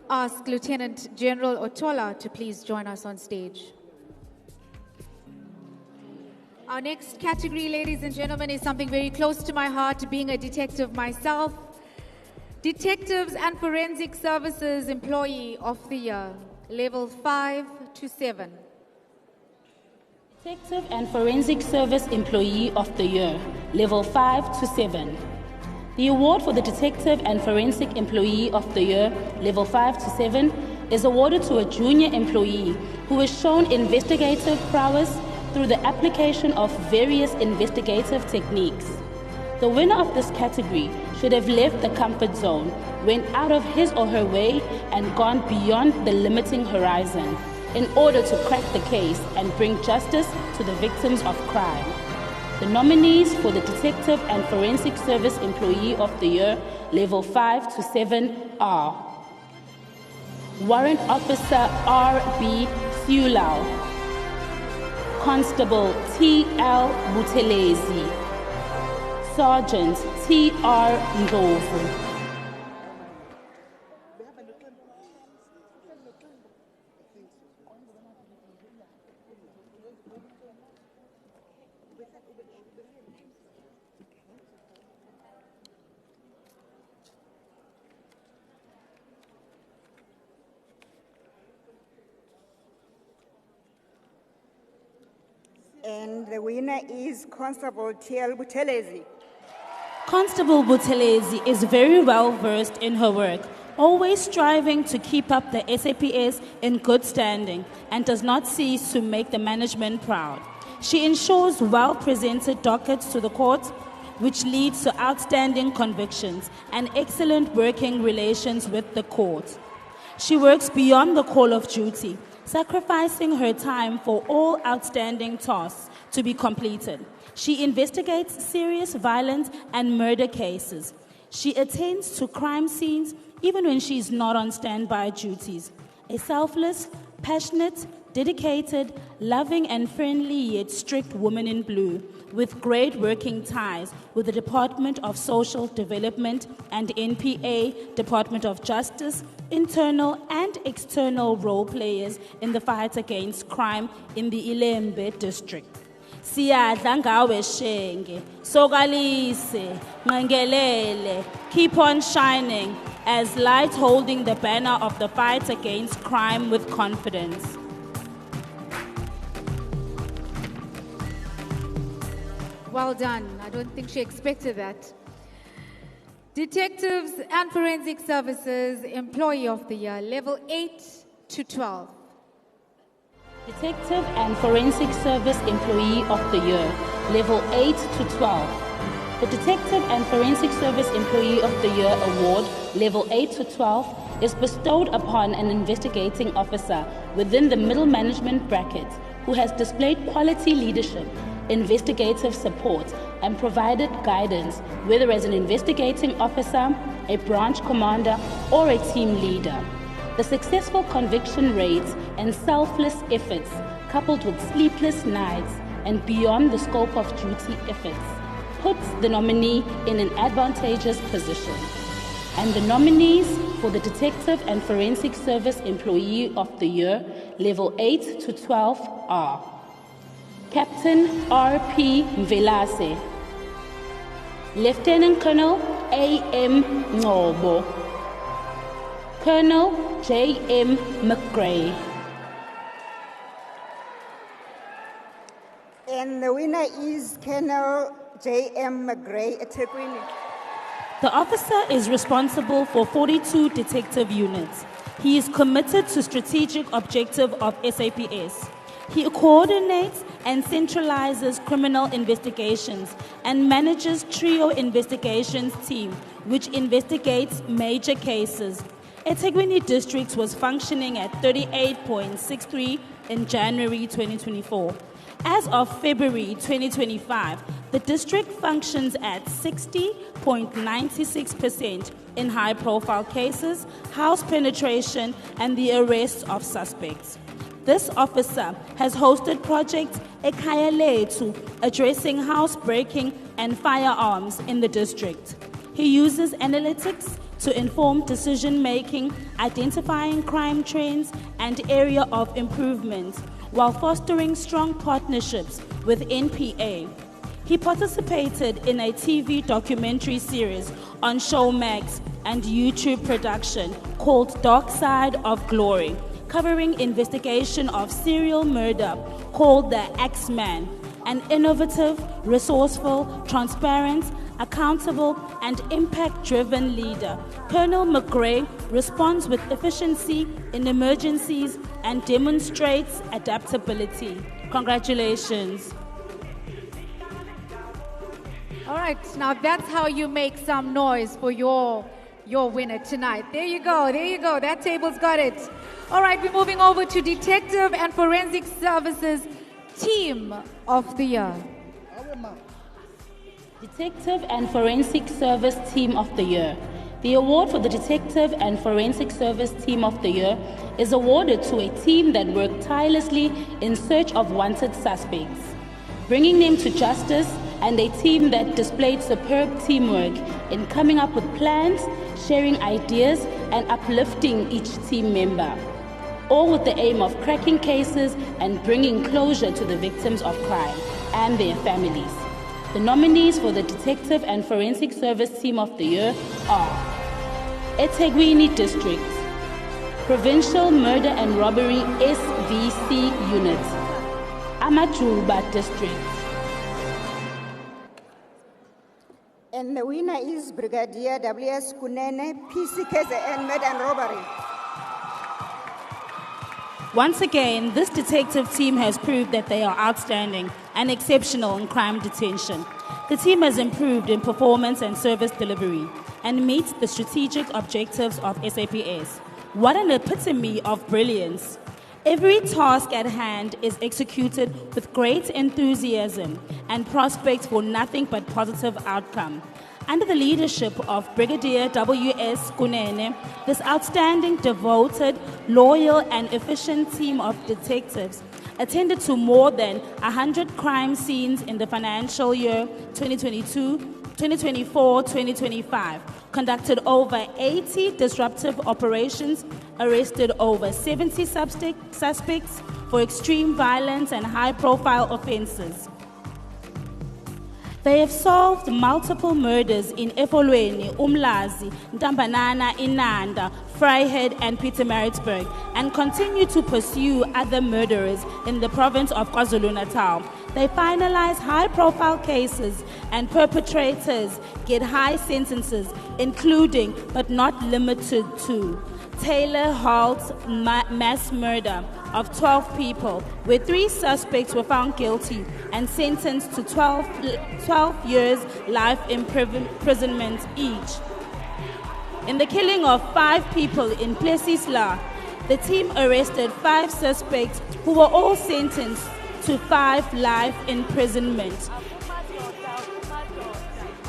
ask Lieutenant General Otola to please join us on stage? Our next category, ladies and gentlemen, is something very close to my heart, being a detective myself. Detectives and Forensic Services Employee of the Year, level 5 to 7. Detective and Forensic Service Employee of the Year, level 5 to 7. The award for the Detective and Forensic Employee of the Year, level 5 to 7, is awarded to a junior employee who has shown investigative prowess through the application of various investigative techniques. The winner of this category should have left the comfort zone, went out of his or her way, and gone beyond the limiting horizon in order to crack the case and bring justice to the victims of crime. The nominees for the Detective and Forensic Service Employee of the Year, level 5 to 7 are Warrant Officer R.B. Siulau, Constable T.L. Buthelezi, Sergeant T.R. Ndlovu. And the winner is Constable T.L. Buthelezi. Constable Buthelezi is very well versed in her work, always striving to keep up the SAPS in good standing and does not cease to make the management proud. She ensures well-presented dockets to the court, which leads to outstanding convictions and excellent working relations with the court. She works beyond the call of duty, sacrificing her time for all outstanding tasks to be completed. She investigates serious violence and murder cases. She attends to crime scenes even when she is not on standby duties. A selfless, passionate, dedicated, loving and friendly yet strict woman in blue, with great working ties with the Department of Social Development and NPA, Department of Justice, internal and external role players in the fight against crime in the Ilembe district. Siyadla ngawe Shenge, sokalise, ngangelele, keep on shining as light holding the banner of the fight against crime with confidence. Well done. I don't think she expected that. Detectives and Forensic Services Employee of the Year, level 8 to 12. Detective and Forensic Service Employee of the Year, level 8 to 12. The Detective and Forensic Service Employee of the Year award, level 8 to 12, is bestowed upon an investigating officer within the middle management bracket who has displayed quality leadership, investigative support, and provided guidance, whether as an investigating officer, a branch commander, or a team leader. The successful conviction rates and selfless efforts, coupled with sleepless nights and beyond the scope of duty efforts, puts the nominee in an advantageous position. And the nominees for the Detective and Forensic Service Employee of the Year, level 8 to 12 are Captain R.P. Mvelase, Lieutenant Colonel A.M. Ngobo, Colonel J.M. McGray. And the winner is Colonel J.M. McGray at Tekwini. The officer is responsible for 42 detective units. He is committed to strategic objective of SAPS. He coordinates and centralizes criminal investigations and manages trio investigations team, which investigates major cases. eThekwini district was functioning at 38.63 in January 2024. As of February 2025, the district functions at 60.96% in high-profile cases, house penetration, and the arrest of suspects. This officer has hosted Project Ekhaya Lethu, addressing housebreaking and firearms in the district. He uses analytics to inform decision-making, identifying crime trends and area of improvement, while fostering strong partnerships with NPA. He participated in a TV documentary series on Showmax and YouTube production called Dark Side of Glory, covering investigation of serial murder called The Axeman. An innovative, resourceful, transparent, accountable, and impact-driven leader, Colonel McGray responds with efficiency in emergencies and demonstrates adaptability. Congratulations. All right, now that's how you make some noise for your winner tonight. There you go, that table's got it. All right, we're moving over to Detective and Forensic Services Team of the Year. Detective and Forensic Service Team of the Year. The award for the Detective and Forensic Service Team of the Year is awarded to a team that worked tirelessly in search of wanted suspects, bringing them to justice, and a team that displayed superb teamwork in coming up with plans, sharing ideas, and uplifting each team member, all with the aim of cracking cases and bringing closure to the victims of crime and their families. The nominees for the Detective and Forensic Service Team of the Year are eThekwini District, Provincial Murder and Robbery SVC Unit, Amajuba District. And the winner is Brigadier W.S. Kunene, PCKZN Murder and Robbery. Once again, this detective team has proved that they are outstanding and exceptional in crime detention. The team has improved in performance and service delivery and meets the strategic objectives of SAPS. What an epitome of brilliance! Every task at hand is executed with great enthusiasm and prospects for nothing but positive outcome. Under the leadership of Brigadier W.S. Kunene, this outstanding, devoted, loyal, and efficient team of detectives attended to more than 100 crime scenes in the financial year 2022, 2024, 2025, conducted over 80 disruptive operations, arrested over 70 suspects for extreme violence and high-profile offenses. They have solved multiple murders in Efolweni, Umlazi, Ntambanana, Inanda, Vryheid, and Pietermaritzburg, and continue to pursue other murderers in the province of KwaZulu Natal. They finalize high-profile cases, and perpetrators get high sentences, including, but not limited to, Taylor Halt's mass murder of 12 people, where 3 suspects were found guilty and sentenced to 12 years life imprisonment each. In the killing of 5 people in Plessisla, the team arrested 5 suspects who were all sentenced to 5 life imprisonment.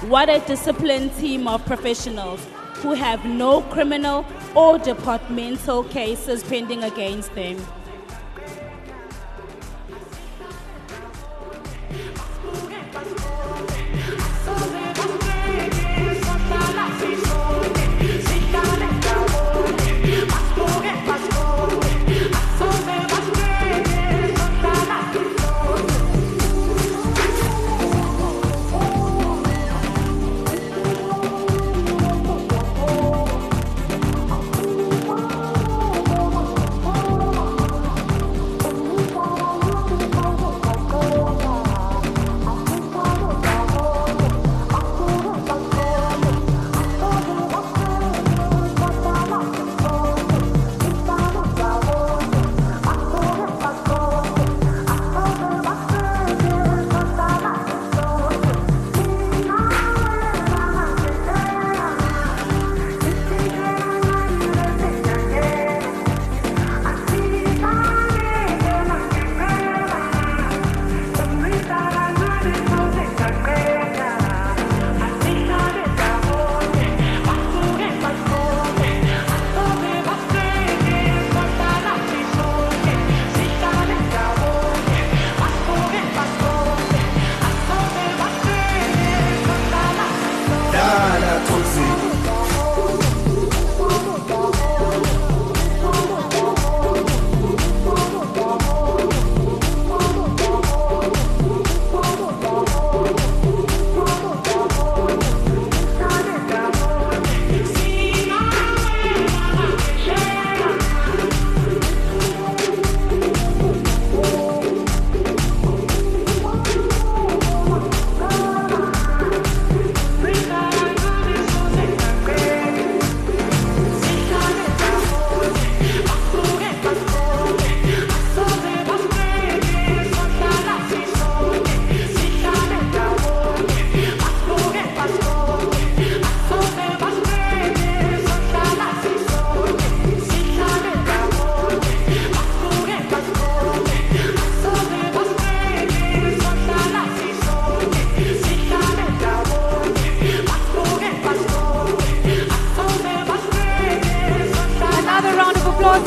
What a disciplined team of professionals who have no criminal or departmental cases pending against them.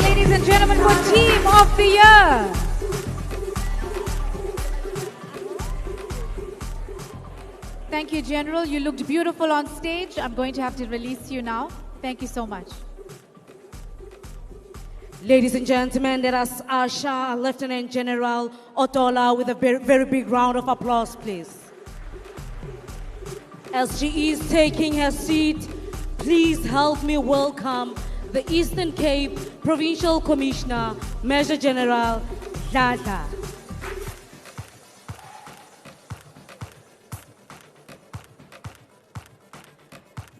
Ladies and gentlemen, for Team of the Year. Thank you, General. You looked beautiful on stage. I'm going to have to release you now. Thank you so much. Ladies and gentlemen, let us usher Lieutenant General Otola with a very big round of applause, please. As she is taking her seat, please help me welcome the Eastern Cape Provincial Commissioner, Major General Dada.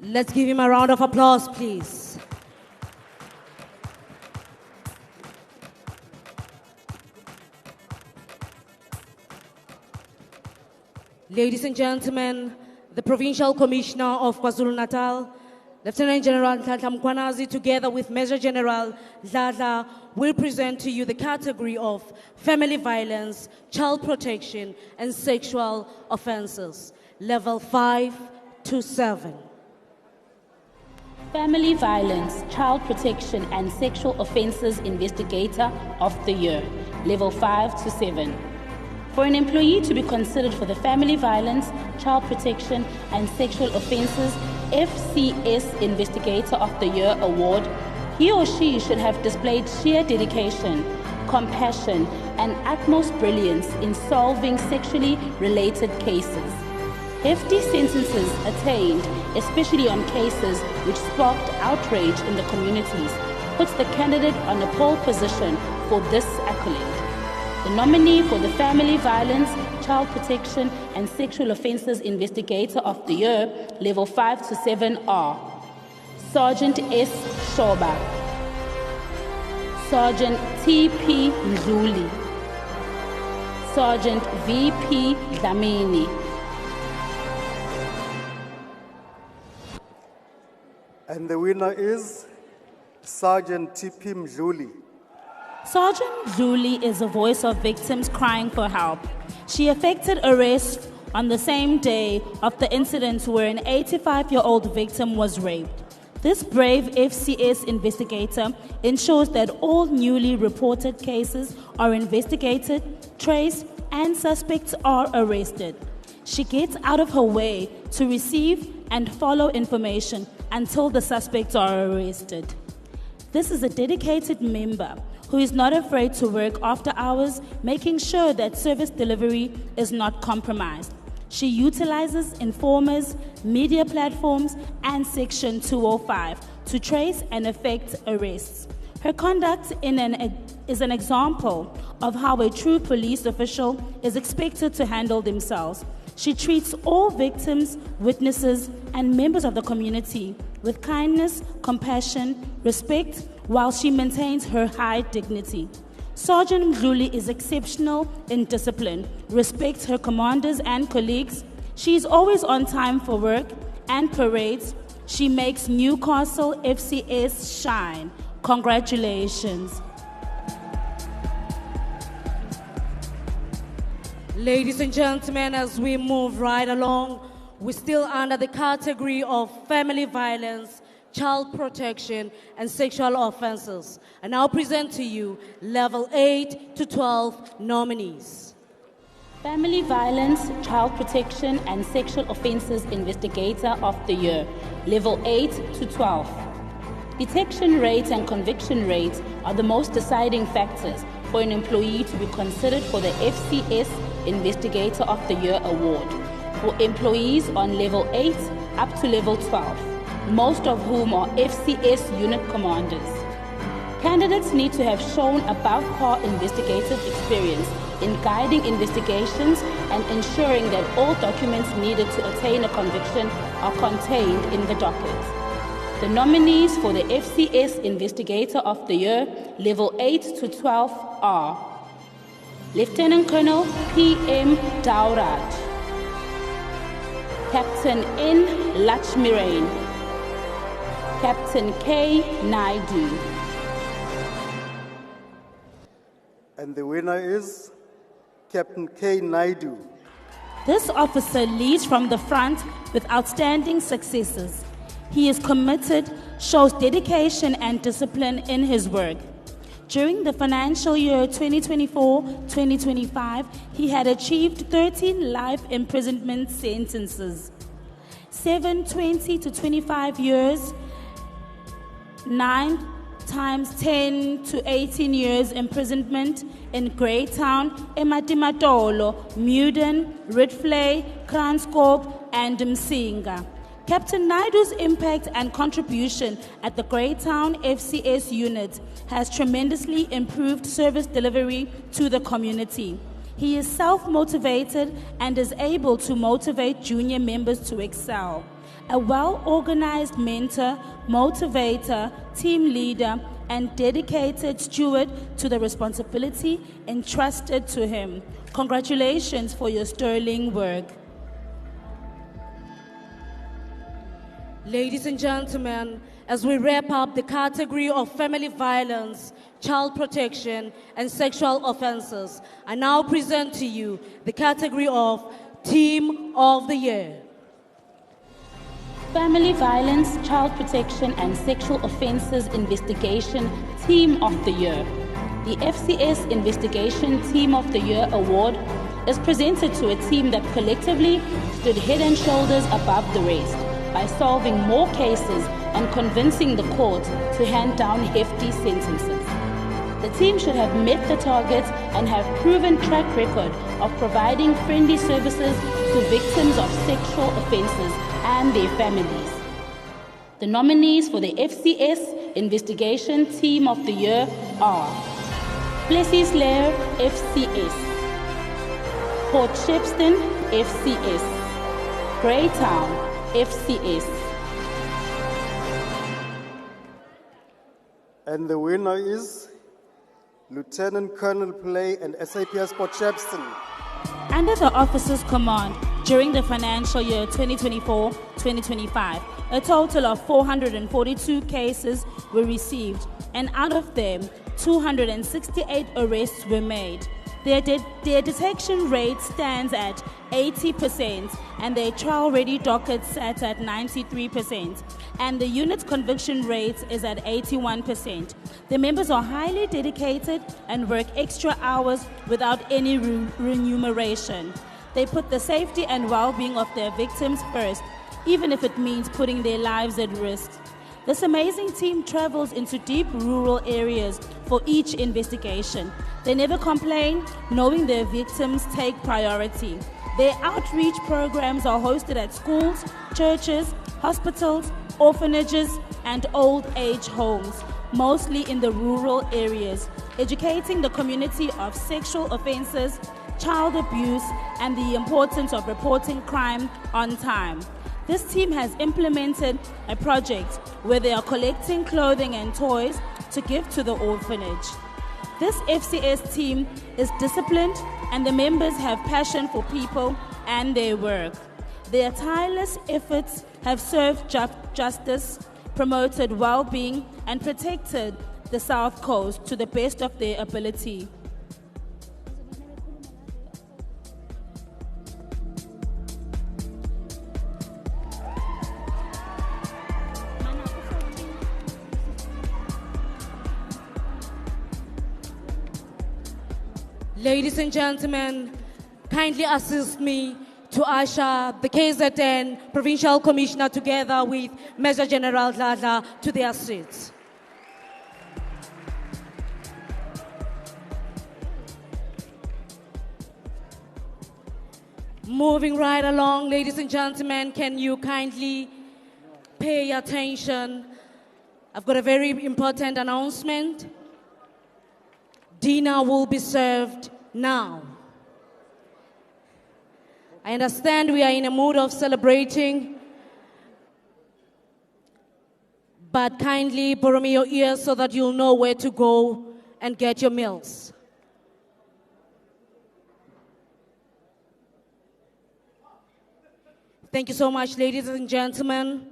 Let's give him a round of applause, please. Ladies and gentlemen, the Provincial Commissioner of KwaZulu Natal, Lieutenant General Nhlanhla Mkhwanazi, together with Major General Dladla, will present to you the category of family violence, child protection, and sexual offenses, level 5 to 7. Family Violence, Child Protection and Sexual Offences Investigator of the Year, Level 5 to 7. For an employee to be considered for the Family Violence, Child Protection and Sexual Offences FCS Investigator of the Year award, he or she should have displayed sheer dedication, compassion, and utmost brilliance in solving sexually related cases. Hefty sentences attained, especially on cases which sparked outrage in the communities, puts the candidate on a pole position for this accolade. The nominee for the Family Violence, Child Protection and Sexual Offences Investigator of the Year, Level 5 to 7 are Sergeant S. Shoba, Sergeant T.P. Mdluli, Sergeant V.P. Dlamini, and the winner is Sergeant T.P. Mdluli. Sergeant Mdluli is a voice of victims crying for help. She effected arrest on the same day of the incident where an 85-year-old victim was raped. This brave FCS investigator ensures that all newly reported cases are investigated, traced, and suspects are arrested. She gets out of her way to receive and follow information until the suspects are arrested. This is a dedicated member who is not afraid to work after hours, making sure that service delivery is not compromised. She utilizes informers, media platforms, and Section 205 to trace and effect arrests. Her conduct is an example of how a true police official is expected to handle themselves. She treats all victims, witnesses, and members of the community with kindness, compassion, respect, while she maintains her high dignity. Sergeant Mdluli is exceptional in discipline, respects her commanders and colleagues. She is always on time for work and parades. She makes Newcastle FCS shine. Congratulations. Ladies and gentlemen, as we move right along, we're still under the category of family violence, child protection, and sexual offenses. I now present to you level 8 to 12 nominees. Family Violence, Child Protection and Sexual Offences Investigator of the Year, Level 8 to 12. Detection rate and conviction rate are the most deciding factors for an employee to be considered for the FCS Investigator of the Year award for employees on Level 8 up to Level 12, most of whom are FCS unit commanders. Candidates need to have shown above-par investigative experience in guiding investigations and ensuring that all documents needed to attain a conviction are contained in the docket. The nominees for the FCS Investigator of the Year, Level 8 to 12 are Lieutenant Colonel P.M. Dauraj, Captain N. Lachmirain, Captain K. Naidu. And the winner is Captain K. Naidu. This officer leads from the front with outstanding successes. He is committed, shows dedication and discipline in his work. During the financial year 2024-2025, he had achieved 13 life imprisonment sentences, 7 20 to 25 years, 9 times 10 to 18 years imprisonment in Greytown, Ematimatolo, Muden, Ridgevlei, Kranskop, and Msinga. Captain Naidu's impact and contribution at the Greytown FCS unit has tremendously improved service delivery to the community. He is self-motivated and is able to motivate junior members to excel. A well-organized mentor, motivator, team leader, and dedicated steward to the responsibility entrusted to him. Congratulations for your sterling work. Ladies and gentlemen, as we wrap up the category of family violence, child protection, and sexual offenses, I now present to you the category of Team of the Year. Family Violence, Child Protection and Sexual Offences Investigation Team of the Year. The FCS Investigation Team of the Year Award is presented to a team that collectively stood head and shoulders above the rest by solving more cases and convincing the court to hand down hefty sentences. The team should have met the targets and have proven track record of providing friendly services to victims of sexual offences and their families. The nominees for the FCS Investigation Team of the Year are Plessis Lair, FCS, Port Shepstone, FCS, Greytown, FCS. And the winner is Lieutenant Colonel Play and SAPS Port Shepstone. Under the officer's command, during the financial year 2024-2025, a total of 442 cases were received, and out of them, 268 arrests were made. Their detection rate stands at 80%, and their trial-ready docket sat at 93%, and the unit's conviction rate is at 81%. The members are highly dedicated and work extra hours without any remuneration. They put the safety and well-being of their victims first, even if it means putting their lives at risk. This amazing team travels into deep rural areas for each investigation. They never complain, knowing their victims take priority. Their outreach programs are hosted at schools, churches, hospitals, orphanages, and old age homes, mostly in the rural areas, educating the community of sexual offenses, child abuse, and the importance of reporting crime on time. This team has implemented a project where they are collecting clothing and toys to give to the orphanage. This FCS team is disciplined, and the members have passion for people and their work. Their tireless efforts have served justice, promoted well-being, and protected the South Coast to the best of their ability. Ladies and gentlemen, kindly assist me to usher the KZN Provincial Commissioner together with Major General Dladla to their seats. Moving right along, ladies and gentlemen, can you kindly pay attention? I've got a very important announcement. Dinner will be served now. I understand we are in a mood of celebrating, but kindly borrow me your ears so that you'll know where to go and get your meals. Thank you so much, ladies and gentlemen.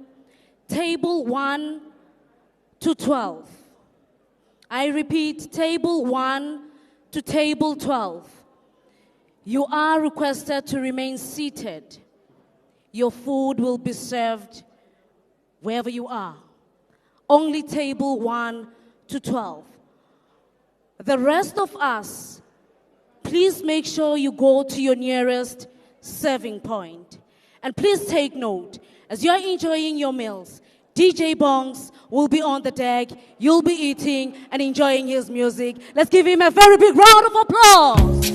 Table 1 to 12. I repeat, table 1 to table 12. You are requested to remain seated. Your food will be served wherever you are. Only table 1 to 12. The rest of us, please make sure you go to your nearest serving point. And please take note, as you're enjoying your meals, DJ Bongs will be on the deck. You'll be eating and enjoying his music. Let's give him a very big round of applause.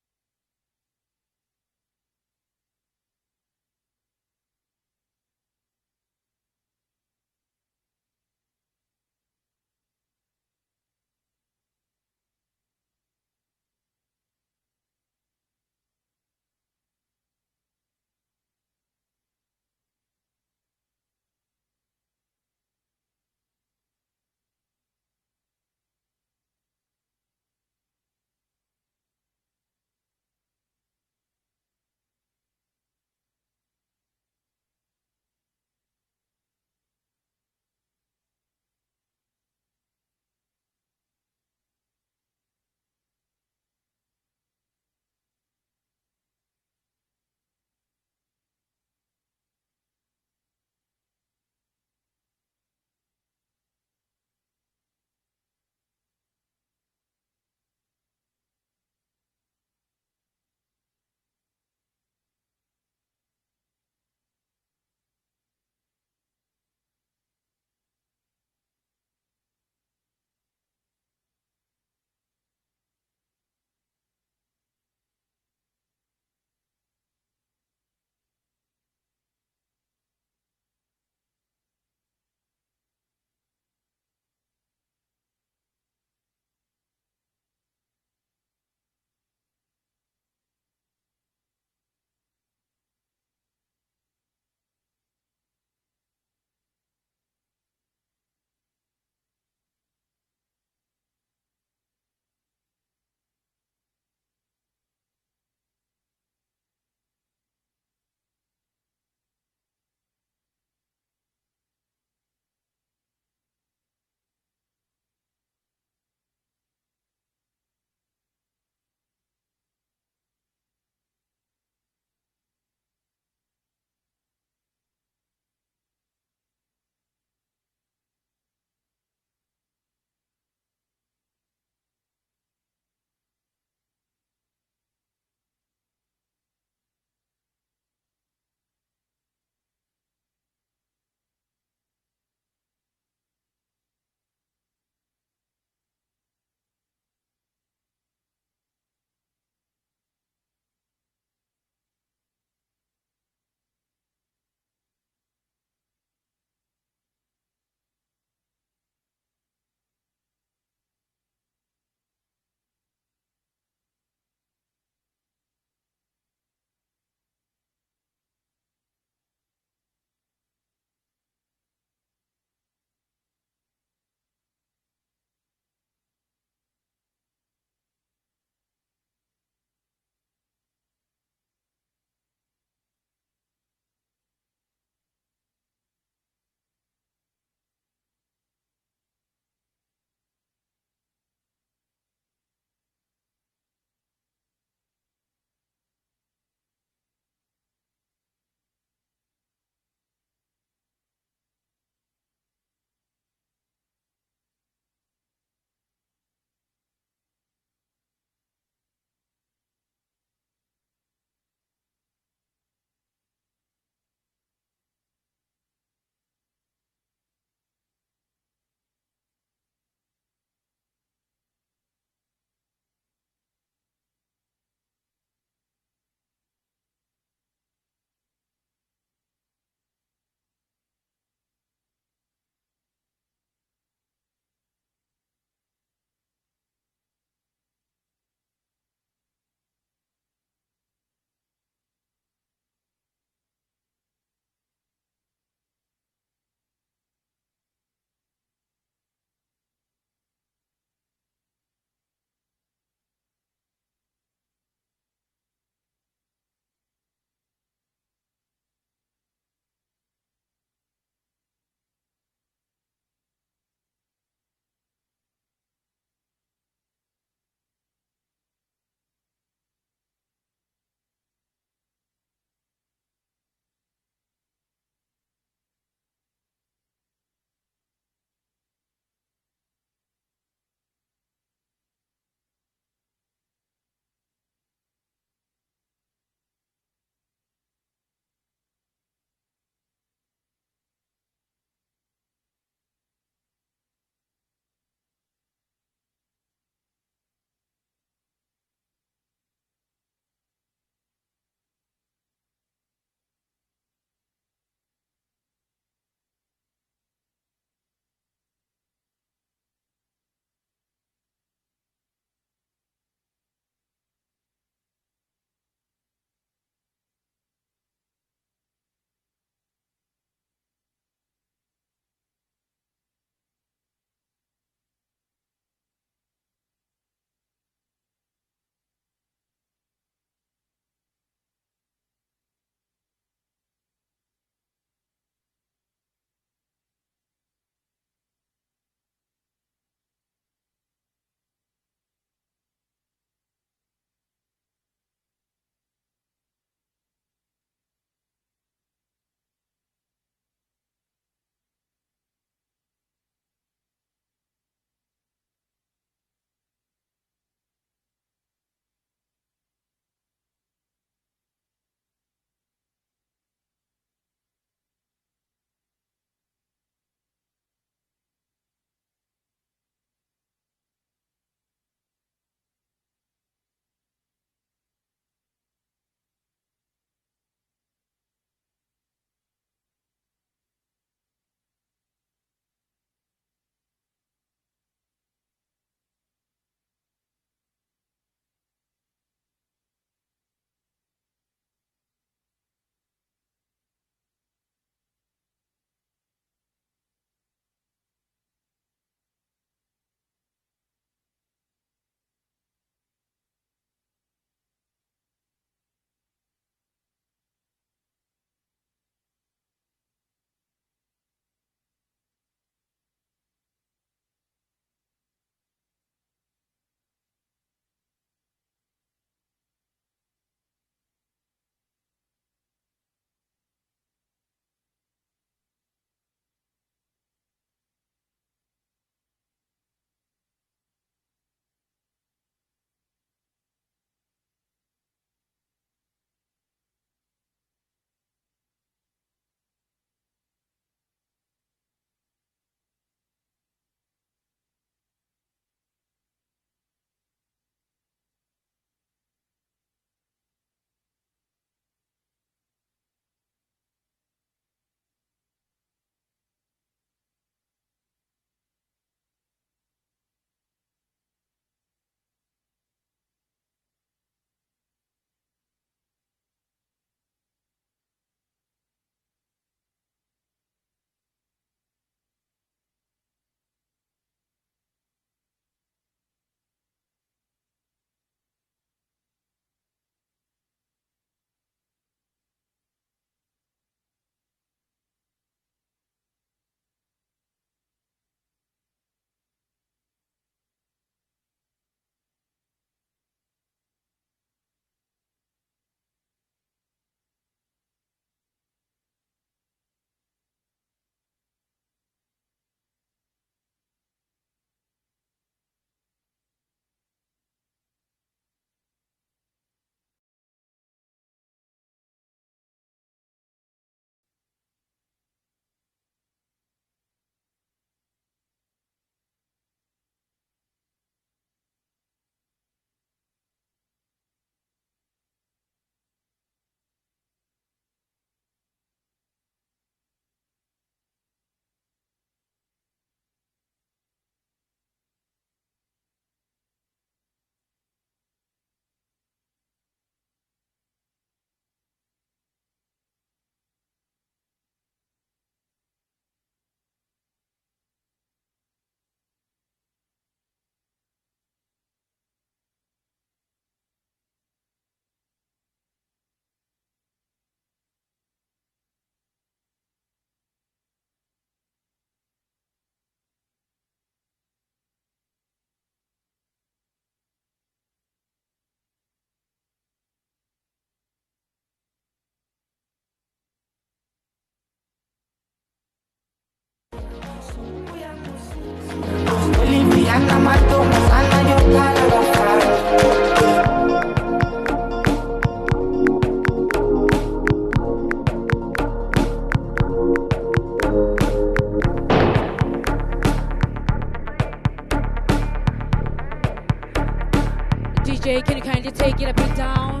take it a bit down.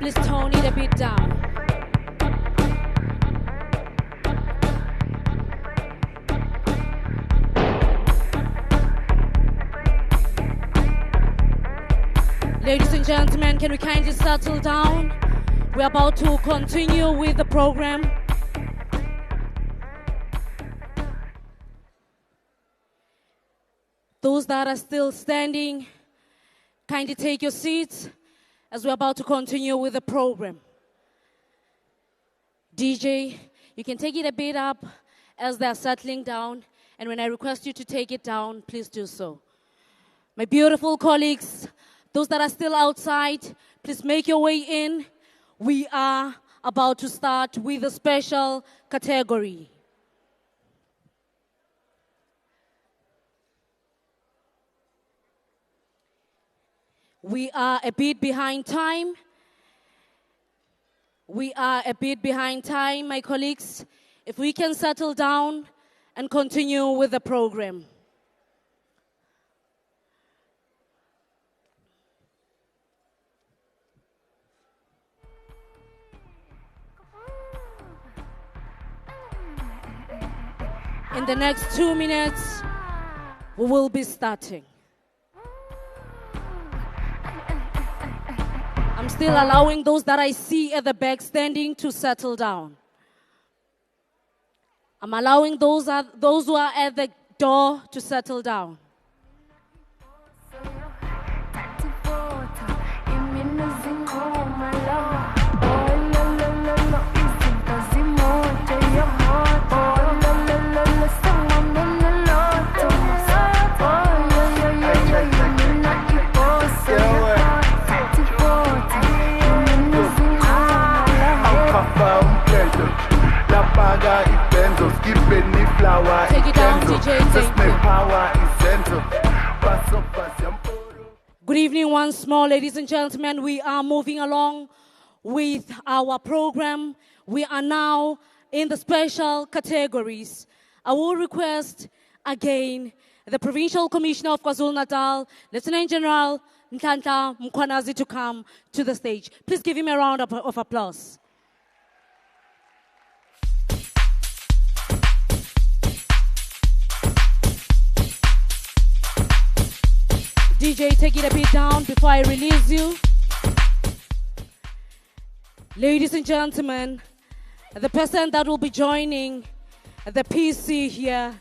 Please tone it a bit down. Ladies and gentlemen, can we kindly settle down? We're about to continue with the program. Those that are still standing, kindly take your seats as we're about to continue with the program. DJ, you can take it a bit up as they're settling down, and when I request you to take it down, please do so. My beautiful colleagues, those that are still outside, please make your way in. We are about to start with a special category. We are a bit behind time. My colleagues. If we can settle down and continue with the program. In the next 2 minutes, we will be starting. I'm still allowing those that I see at the back standing to settle down. I'm allowing those who are at the door to settle down. Take it down, DJ. Good evening once more, ladies and gentlemen. We are moving along with our program. We are now in the special categories. I will request again the Provincial Commissioner of KwaZulu Natal, Lieutenant General Nhlanhla Mkhwanazi, to come to the stage. Please give him a round of applause. DJ, take it a bit down before I release you. Ladies and gentlemen, the person that will be joining the PC here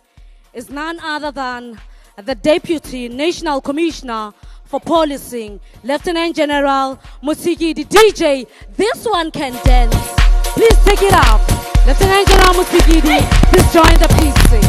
is none other than the Deputy National Commissioner for Policing, Lieutenant General Musikidi. DJ, this one can dance. Please take it up. Lieutenant General Musikidi, please join the PC.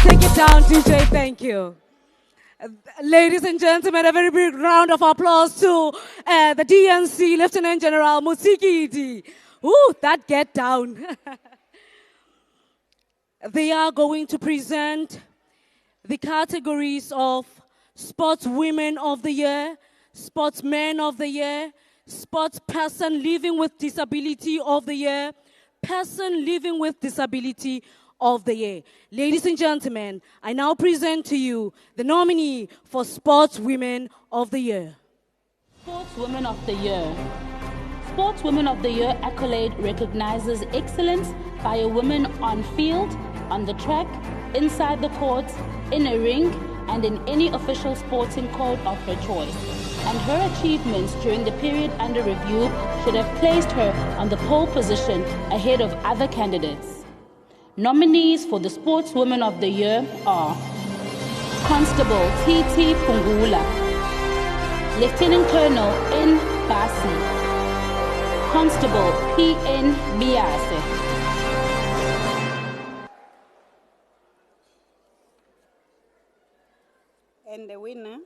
Take it down, DJ. Thank you. Ladies and gentlemen, a very big round of applause to the DNC Lieutenant General Musikidi. Ooh, that get down. They are going to present the categories of Sportswomen of the Year, Sportsmen of the Year, Sportsperson Living with Disability of the Year, Person Living with Disability of the Year. Ladies and gentlemen, I now present to you the nominee for Sportswomen of the Year. Sportswomen of the Year. Sportswomen of the Year accolade recognizes excellence by a woman on field, on the track, inside the court, in a ring, and in any official sporting code of her choice. And her achievements during the period under review should have placed her on the pole position ahead of other candidates. Nominees for the Sportswomen of the Year are Constable T.T. Pungula, Lieutenant Colonel N. Basi, Constable P.N. Biase, And the winner,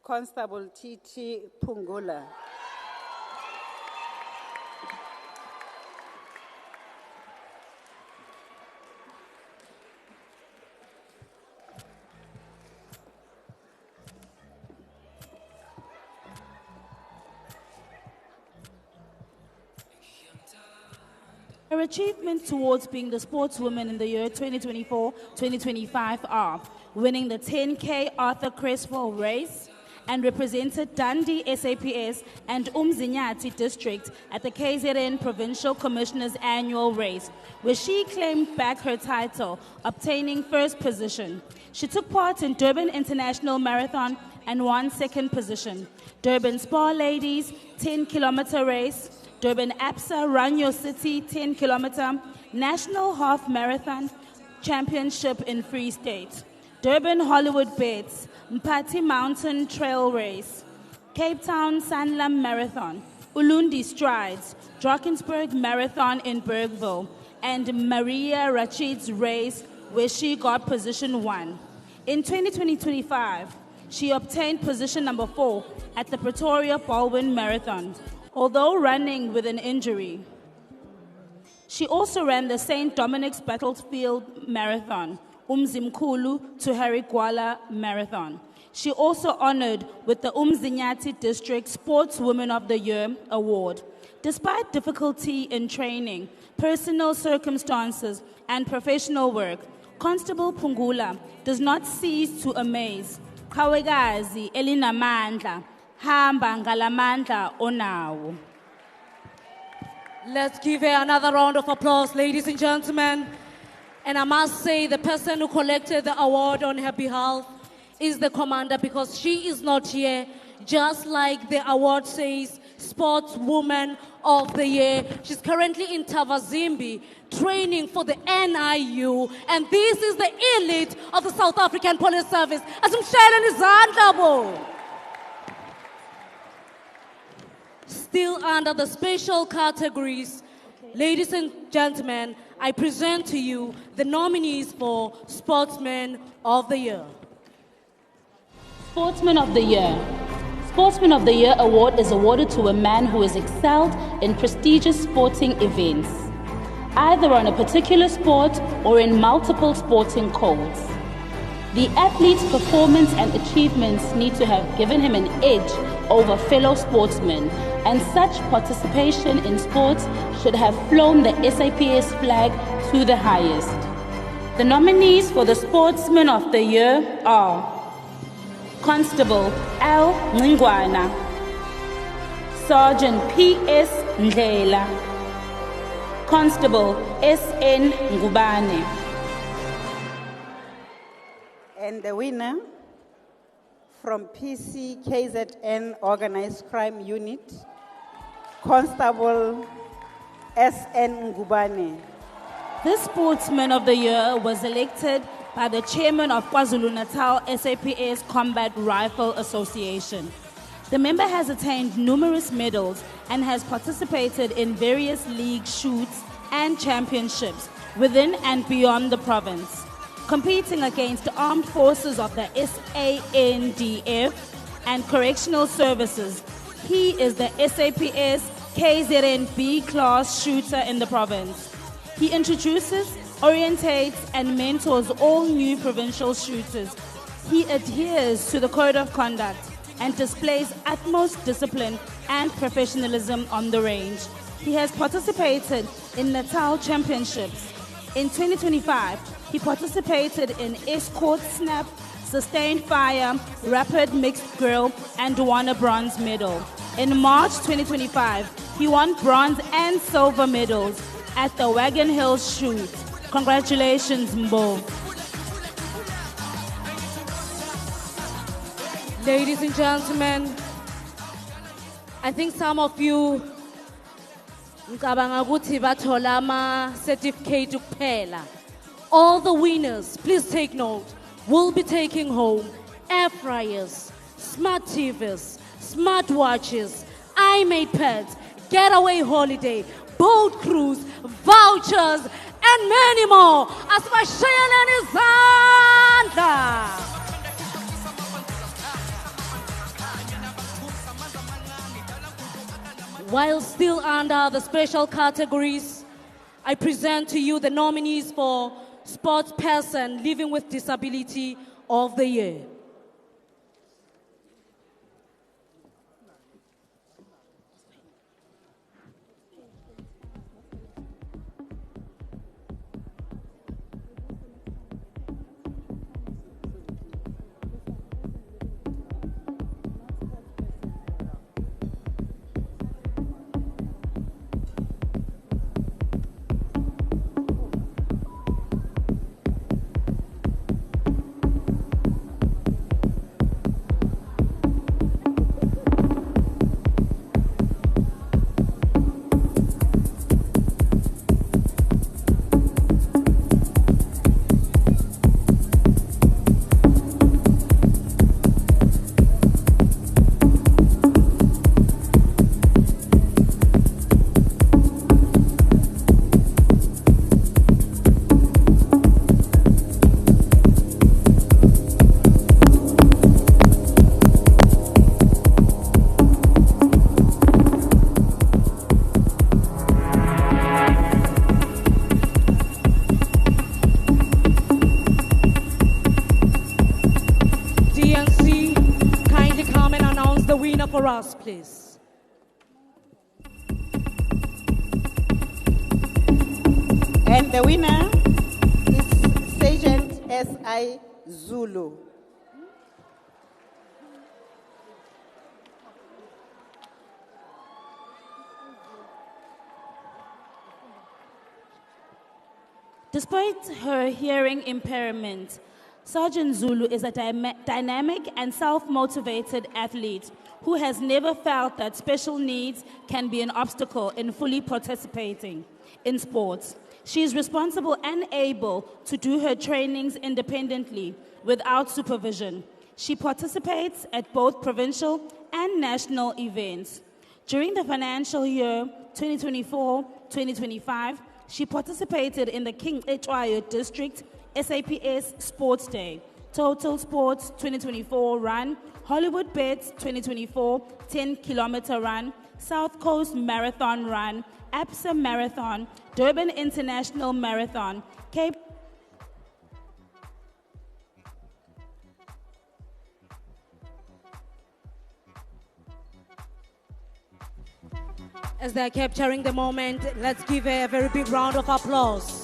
Constable Titi Pungula. Her achievements towards being the sportswoman in the year 2024-2025 are winning the 10K Arthur Creswell race and represented Dundee SAPS and Umzinyati district at the KZN Provincial Commissioner's annual race, where she claimed back her title, obtaining first position. She took part in Durban International Marathon and won second position. Durban Spa Ladies 10-kilometer race, Durban APSA Run Your City 10-kilometer National Half Marathon Championship in Free State, Durban Hollywood Bets, Mpati Mountain Trail Race, Cape Town Sanlam Marathon, Ulundi Strides, Drakensberg Marathon in Bergville, and Maria Rachid's race, where she got position 1. In 2020-25, she obtained position number 4 at the Pretoria Baldwin Marathon, although running with an injury. She also ran the St. Dominic's Battlefield Marathon, Umzimkulu to Harigwala Marathon. She also honored with the Umzinyati District Sportswoman of the Year Award. Despite difficulty in training, personal circumstances, and professional work, Constable Pungula does not cease to amaze. Kawekazi elinamandla, hamba ngalamandla onawo. Let's give her another round of applause, ladies and gentlemen. And I must say, the person who collected the award on her behalf is the commander, because she is not here, just like the award says, Sportswoman of the Year. She's currently in Tavazimbi, training for the NIU, and this is the elite of the South African Police Service. Still under the special categories, ladies and gentlemen, I present to you the nominees for Sportsman of the Year. Sportsman of the Year. Sportsman of the Year award is awarded to a man who has excelled in prestigious sporting events, either on a particular sport or in multiple sporting codes. The athlete's performance and achievements need to have given him an edge over fellow sportsmen, and such participation in sports should have flown the SAPS flag to the highest. The nominees for the Sportsman of the Year are Constable L. Ngwana, Sergeant P.S. Ndlela, Constable S.N. Ngubane. And the winner from PCKZN Organized Crime Unit, Constable S.N. Ngubane. This Sportsman of the Year was elected by the chairman of KwaZulu Natal SAPS Combat Rifle Association. The member has attained numerous medals and has participated in various league shoots and championships within and beyond the province, competing against the armed forces of the SANDF and correctional services. He is the SAPS KZN B-class shooter in the province. He introduces, orientates, and mentors all new provincial shooters. He adheres to the code of conduct and displays utmost discipline and professionalism on the range. He has participated in Natal Championships. In 2025, he participated in Escort Snap, Sustained Fire, Rapid Mixed Grill, and won a bronze medal. In March 2025, he won bronze and silver medals at the Wagon Hill Shoot. Congratulations, Mbo. Ladies and gentlemen, I think some of you ngicabanga ukuthi bathola ama certificate kuphela. All the winners, please take note, will be taking home air fryers, smart TVs, smart watches, iMate pads, getaway holiday, boat cruise, vouchers, and many more. As my Shayla Nizanda. While still under the special categories, I present to you the nominees for Sports Person Living with Disability of the Year. For us, please. And the winner is Sergeant S.I. Zulu. Despite her hearing impairment, Sergeant Zulu is a dynamic and self-motivated athlete who has never felt that special needs can be an obstacle in fully participating in sports. She is responsible and able to do her trainings independently without supervision. She participates at both provincial and national events. During the financial year 2024-2025, she participated in the Congratulatory District SAPS Sports Day, Total Sports 2024 Run, Hollywood Bets 2024 10-kilometer run, South Coast Marathon Run, APSA Marathon, Durban International Marathon, Cape. As they're capturing the moment, let's give a very big round of applause.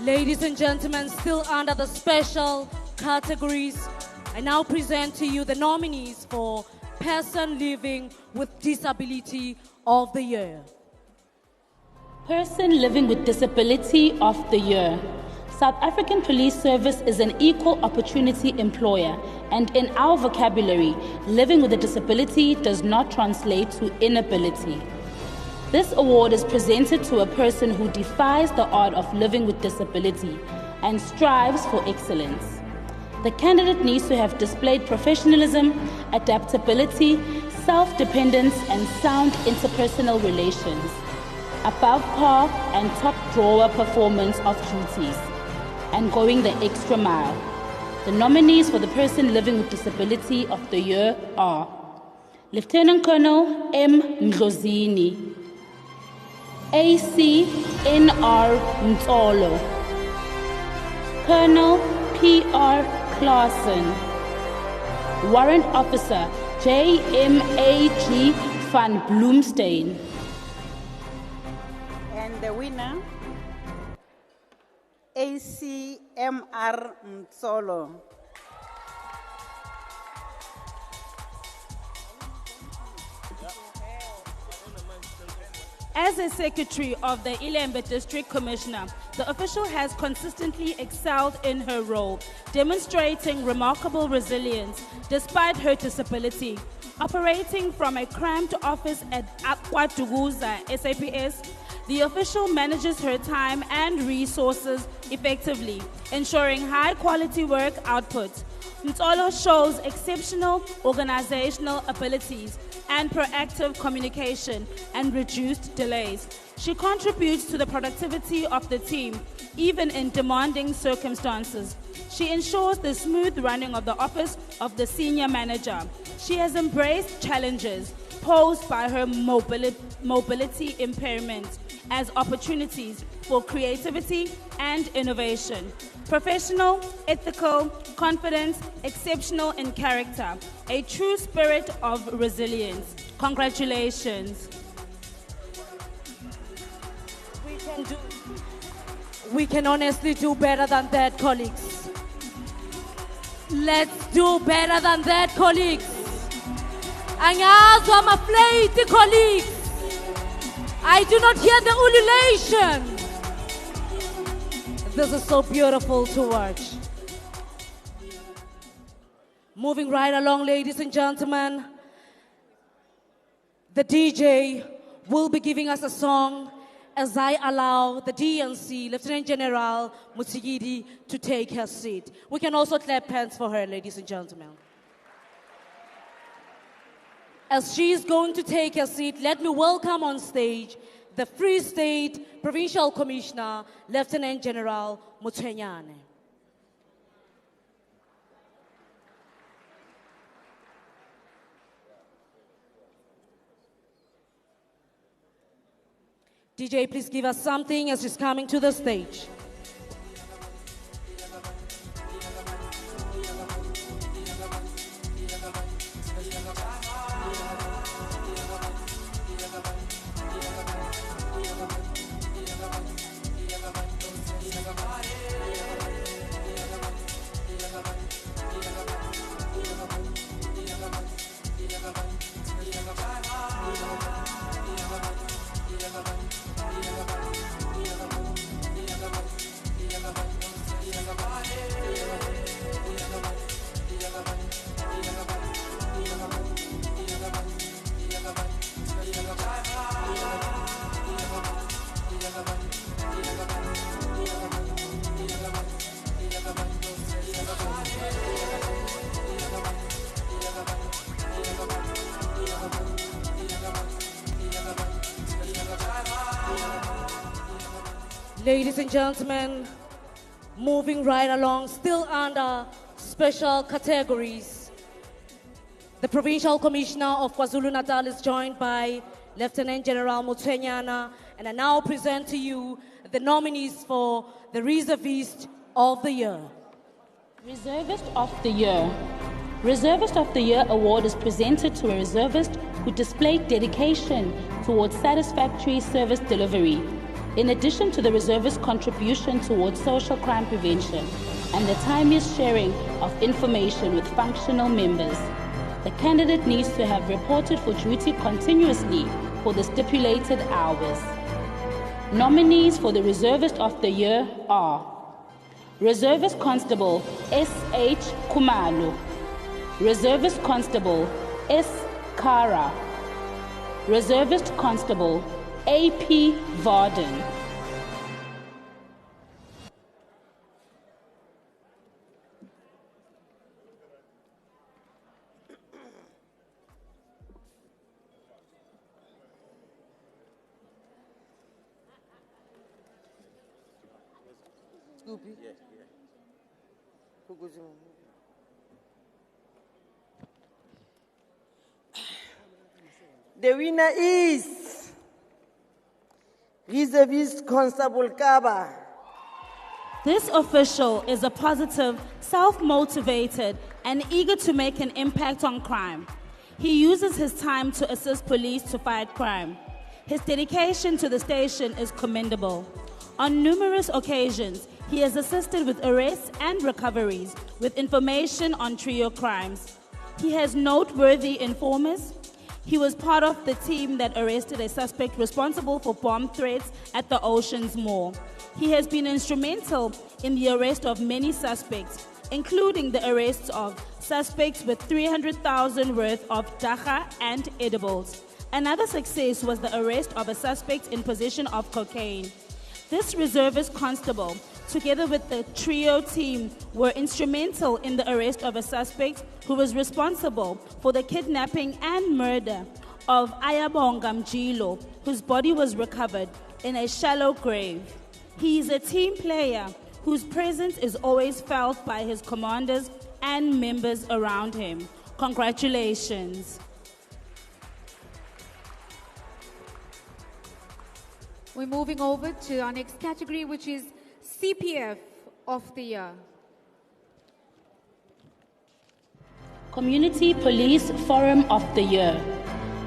Ladies and gentlemen, still under the special categories, I now present to you the nominees for Person Living with Disability of the Year. Person Living with Disability of the Year. South African Police Service is an equal opportunity employer, and in our vocabulary, living with a disability does not translate to inability. This award is presented to a person who defies the art of living with disability and strives for excellence. The candidate needs to have displayed professionalism, adaptability, self-dependence, and sound interpersonal relations, above par and top drawer performance of duties, and going the extra mile. The nominees for the Person Living with Disability of the Year are Lieutenant Colonel M. Mdlozini, AC N.R. Mtsolo, Colonel P.R. Claassen, Warrant Officer J.M.A.G. van Bloemstein. And the winner, ACMR Mtsolo. As a secretary of the Ilembe District Commissioner, the official has consistently excelled in her role, demonstrating remarkable resilience despite her disability. Operating from a cramped office at KwaZulu SAPS, the official manages her time and resources effectively, ensuring high-quality work output. Mtsolo shows exceptional organizational abilities and proactive communication and reduced delays. She contributes to the productivity of the team, even in demanding circumstances. She ensures the smooth running of the office of the senior manager. She has embraced challenges posed by her mobility impairment as opportunities for creativity and innovation. Professional, ethical, confident, exceptional in character, a true spirit of resilience. Congratulations. We can honestly do better than that, colleagues. Let's do better than that, colleagues. Angazi amafleyiti, colleagues. I do not hear the ululation. This is so beautiful to watch. Moving right along, ladies and gentlemen, the DJ will be giving us a song as I allow the DNC, Lieutenant General Mutsigidi, to take her seat. We can also clap hands for her, ladies and gentlemen. As she is going to take her seat, let me welcome on stage the Free State Provincial Commissioner, Lieutenant General Mutwenyane. DJ, please give us something as she's coming to the stage. Ladies and gentlemen, moving right along, still under special categories. The Provincial Commissioner of KwaZulu Natal is joined by Lieutenant General Mutwenyane, and I now present to you the nominees for the Reservist of the Year. Reservist of the Year. Reservist of the Year award is presented to a reservist who displayed dedication towards satisfactory service delivery, in addition to the reservist's contribution towards social crime prevention and the timeous sharing of information with functional members. The candidate needs to have reported for duty continuously for the stipulated hours. Nominees for the Reservist of the Year are Reservist Constable S.H. Kumalo, Reservist Constable S. Kara, Reservist Constable A.P. Varden. The winner is Reservist Constable Kaba. This official is a positive, self-motivated, and eager to make an impact on crime. He uses his time to assist police to fight crime. His dedication to the station is commendable. On numerous occasions, he has assisted with arrests and recoveries with information on trio crimes. He has noteworthy informers. He was part of the team that arrested a suspect responsible for bomb threats at the Oceans Mall. He has been instrumental in the arrest of many suspects, including the arrests of suspects with 300,000 worth of dacha and edibles. Another success was the arrest of a suspect in possession of cocaine. This reservist constable, together with the trio team, were instrumental in the arrest of a suspect who was responsible for the kidnapping and murder of Ayabonga Mjilo, whose body was recovered in a shallow grave. He is a team player whose presence is always felt by his commanders and members around him. Congratulations. We're moving over to our next category, which is CPF of the Year. Community Police Forum of the Year.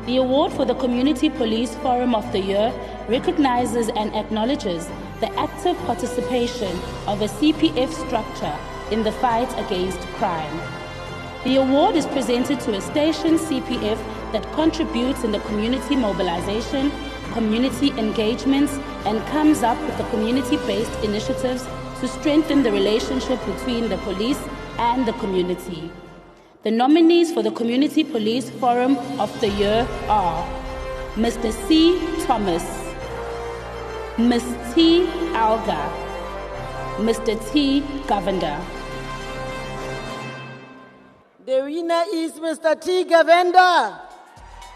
The award for the Community Police Forum of the Year recognizes and acknowledges the active participation of a CPF structure in the fight against crime. The award is presented to a station CPF that contributes in the community mobilization, community engagements, and comes up with the community-based initiatives to strengthen the relationship between the police and the community. The nominees for the Community Police Forum of the Year are Mr. C. Thomas, Ms. T. Alga, Mr. T. Govender. The winner is Mr. T. Govender.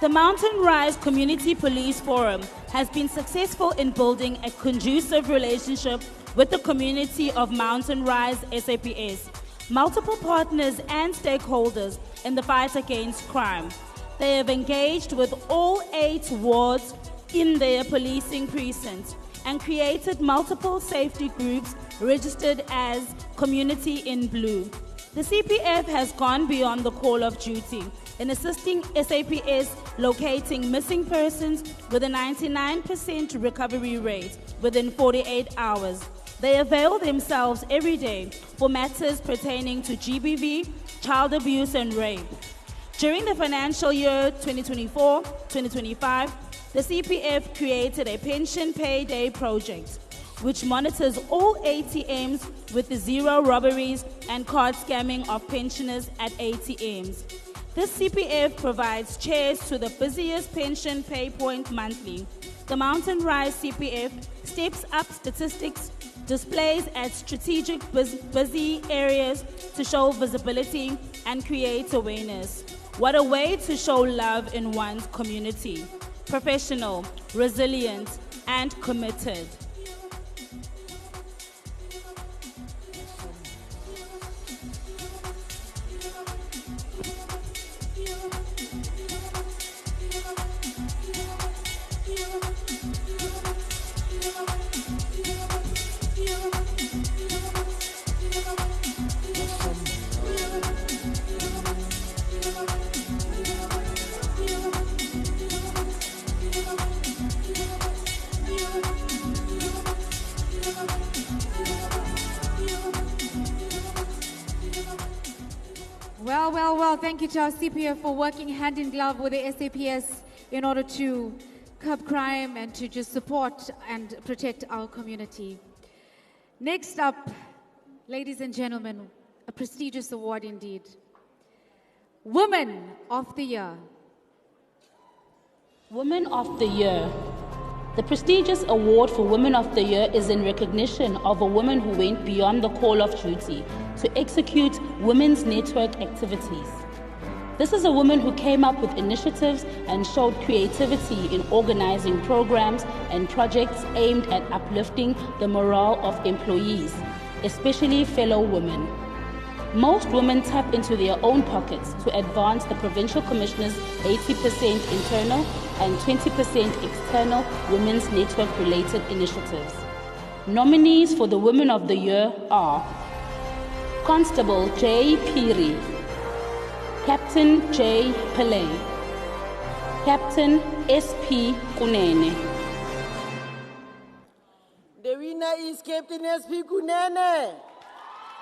The Mountain Rise Community Police Forum has been successful in building a conducive relationship with the community of Mountain Rise SAPS, multiple partners and stakeholders in the fight against crime. They have engaged with all 8 wards in their policing precincts and created multiple safety groups registered as Community in Blue. The CPF has gone beyond the call of duty in assisting SAPS locating missing persons with a 99% recovery rate within 48 hours. They avail themselves every day for matters pertaining to GBV, child abuse and rape. During the financial year 2024-2025, the CPF created a pension payday project which monitors all ATMs with the zero robberies and card scamming of pensioners at ATMs. This CPF provides chairs to the busiest pension pay point monthly. The Mountain Rise CPF steps up statistics, displays at strategic busy areas to show visibility and create awareness. What a way to show love in one's community. Professional, resilient, and committed. Well, thank you to our CPF for working hand in glove with the SAPS in order to curb crime and to just support and protect our community. Next up, ladies and gentlemen, a prestigious award indeed. Women of the Year. Women of the Year. The prestigious award for Women of the Year is in recognition of a woman who went beyond the call of duty to execute women's network activities. This is a woman who came up with initiatives and showed creativity in organizing programs and projects aimed at uplifting the morale of employees, especially fellow women. Most women tap into their own pockets to advance the Provincial Commissioner's 80% internal and 20% external women's network-related initiatives. Nominees for the Women of the Year are Constable J. Piri, Captain J. Pillay, Captain S.P. Kunene. The winner is Captain S.P. Kunene.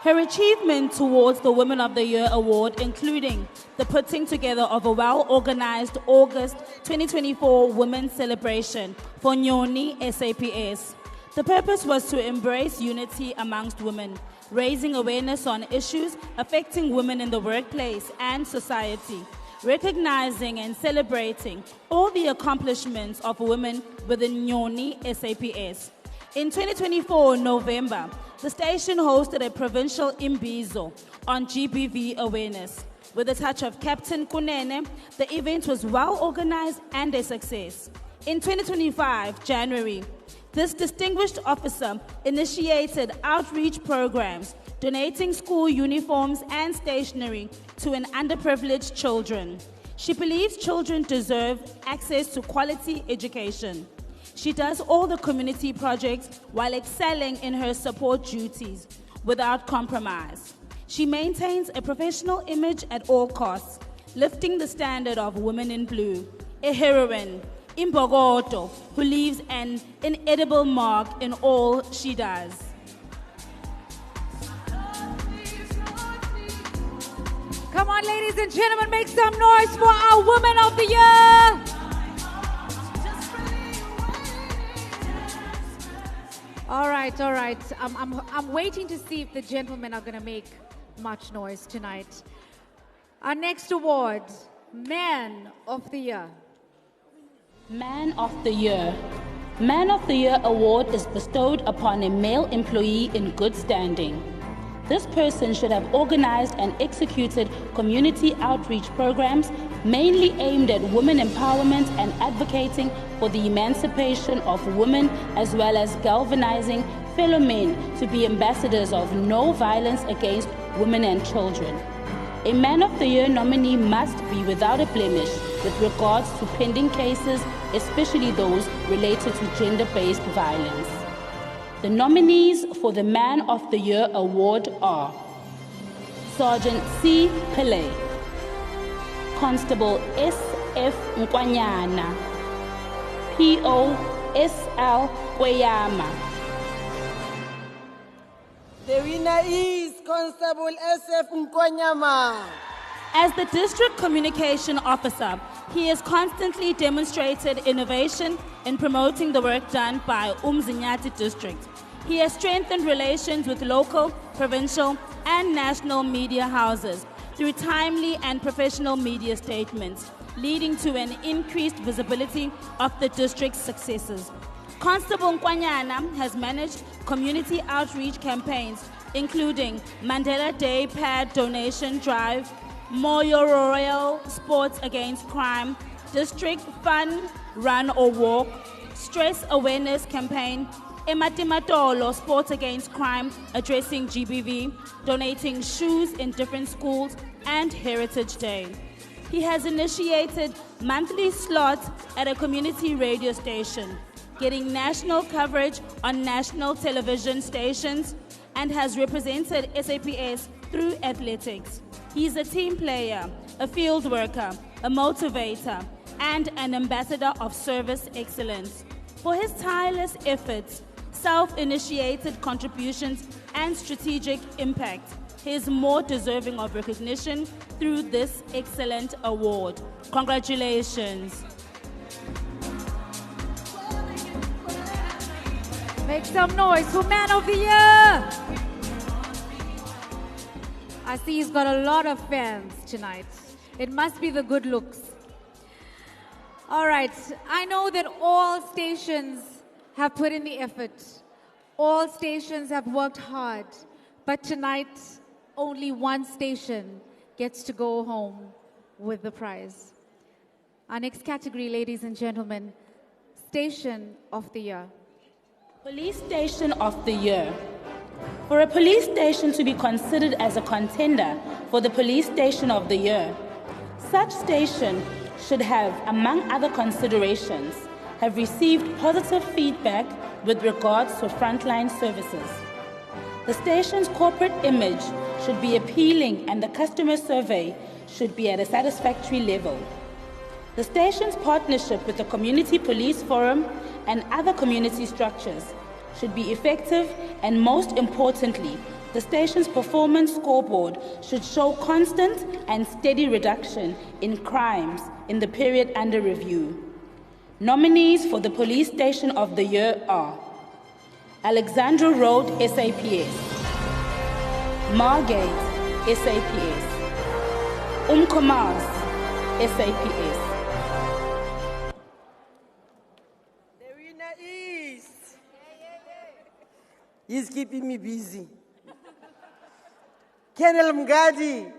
Her achievement towards the Women of the Year award, including the putting together of a well-organized August 2024 Women's Celebration for Nyoni SAPS. The purpose was to embrace unity amongst women, raising awareness on issues affecting women in the workplace and society, recognizing and celebrating all the accomplishments of women within Nyoni SAPS. In 2024 November, the station hosted a provincial imbizo on GBV awareness. With a touch of Captain Kunene, the event was well organized and a success. In 2025 January, This distinguished officer initiated outreach programs, donating school uniforms and stationery to underprivileged children. She believes children deserve access to quality education. She does all the community projects while excelling in her support duties without compromise. She maintains a professional image at all costs, lifting the standard of women in blue, a heroine, Imbogoto, who leaves an inedible mark in all she does. Come on, ladies and gentlemen, make some noise for our Woman of the Year. All right, all right. I'm waiting to see if the gentlemen are going to make much noise tonight. Our next award, Man of the Year. Man of the Year. Man of the Year award is bestowed upon a male employee in good standing. This person should have organized and executed community outreach programs mainly aimed at women empowerment and advocating for the emancipation of women, as well as galvanizing fellow men to be ambassadors of no violence against women and children. A Man of the Year nominee must be without a blemish with regards to pending cases, especially those related to gender-based violence. The nominees for the Man of the Year award are Sergeant C. Pillay, Constable S. F. Nkwanyana, P.O. S. L. Kweyama. The winner is Constable SF Nkwanyama. As the District Communication Officer, he has constantly demonstrated innovation in promoting the work done by Umzinyati District. He has strengthened relations with local, provincial, and national media houses through timely and professional media statements, leading to an increased visibility of the district's successes. Constable Nkwanyana has managed community outreach campaigns, including Mandela Day Pad Donation Drive, Moyo Royal Sports Against Crime, District Fun Run or Walk, Stress Awareness Campaign, Ematimatolo Sports Against Crime addressing GBV, donating shoes in different schools, and Heritage Day. He has initiated monthly slots at a community radio station, getting national coverage on national television stations, and has represented SAPS through athletics. He's a team player, a field worker, a motivator, and an ambassador of service excellence. For his tireless efforts, self-initiated contributions, and strategic impact, he is more deserving of recognition through this excellent award. Congratulations. Make some noise for Man of the Year. I see he's got a lot of fans tonight. It must be the good looks. All right, I know that all stations have put in the effort. All stations have worked hard. But tonight, only one station gets to go home with the prize. Our next category, ladies and gentlemen, Station of the Year. Police Station of the Year. For a police station to be considered as a contender for the Police Station of the Year, such station should have, among other considerations, have received positive feedback with regards to frontline services. The station's corporate image should be appealing and the customer survey should be at a satisfactory level. The station's partnership with the Community Police Forum and other community structures should be effective, and most importantly, the station's performance scoreboard should show constant and steady reduction in crimes in the period under review. Nominees for the Police Station of the Year are Alexandra Road, SAPS, Margate, SAPS, Umkomas, SAPS. The winner is... He's keeping me busy. Colonel Mgadi.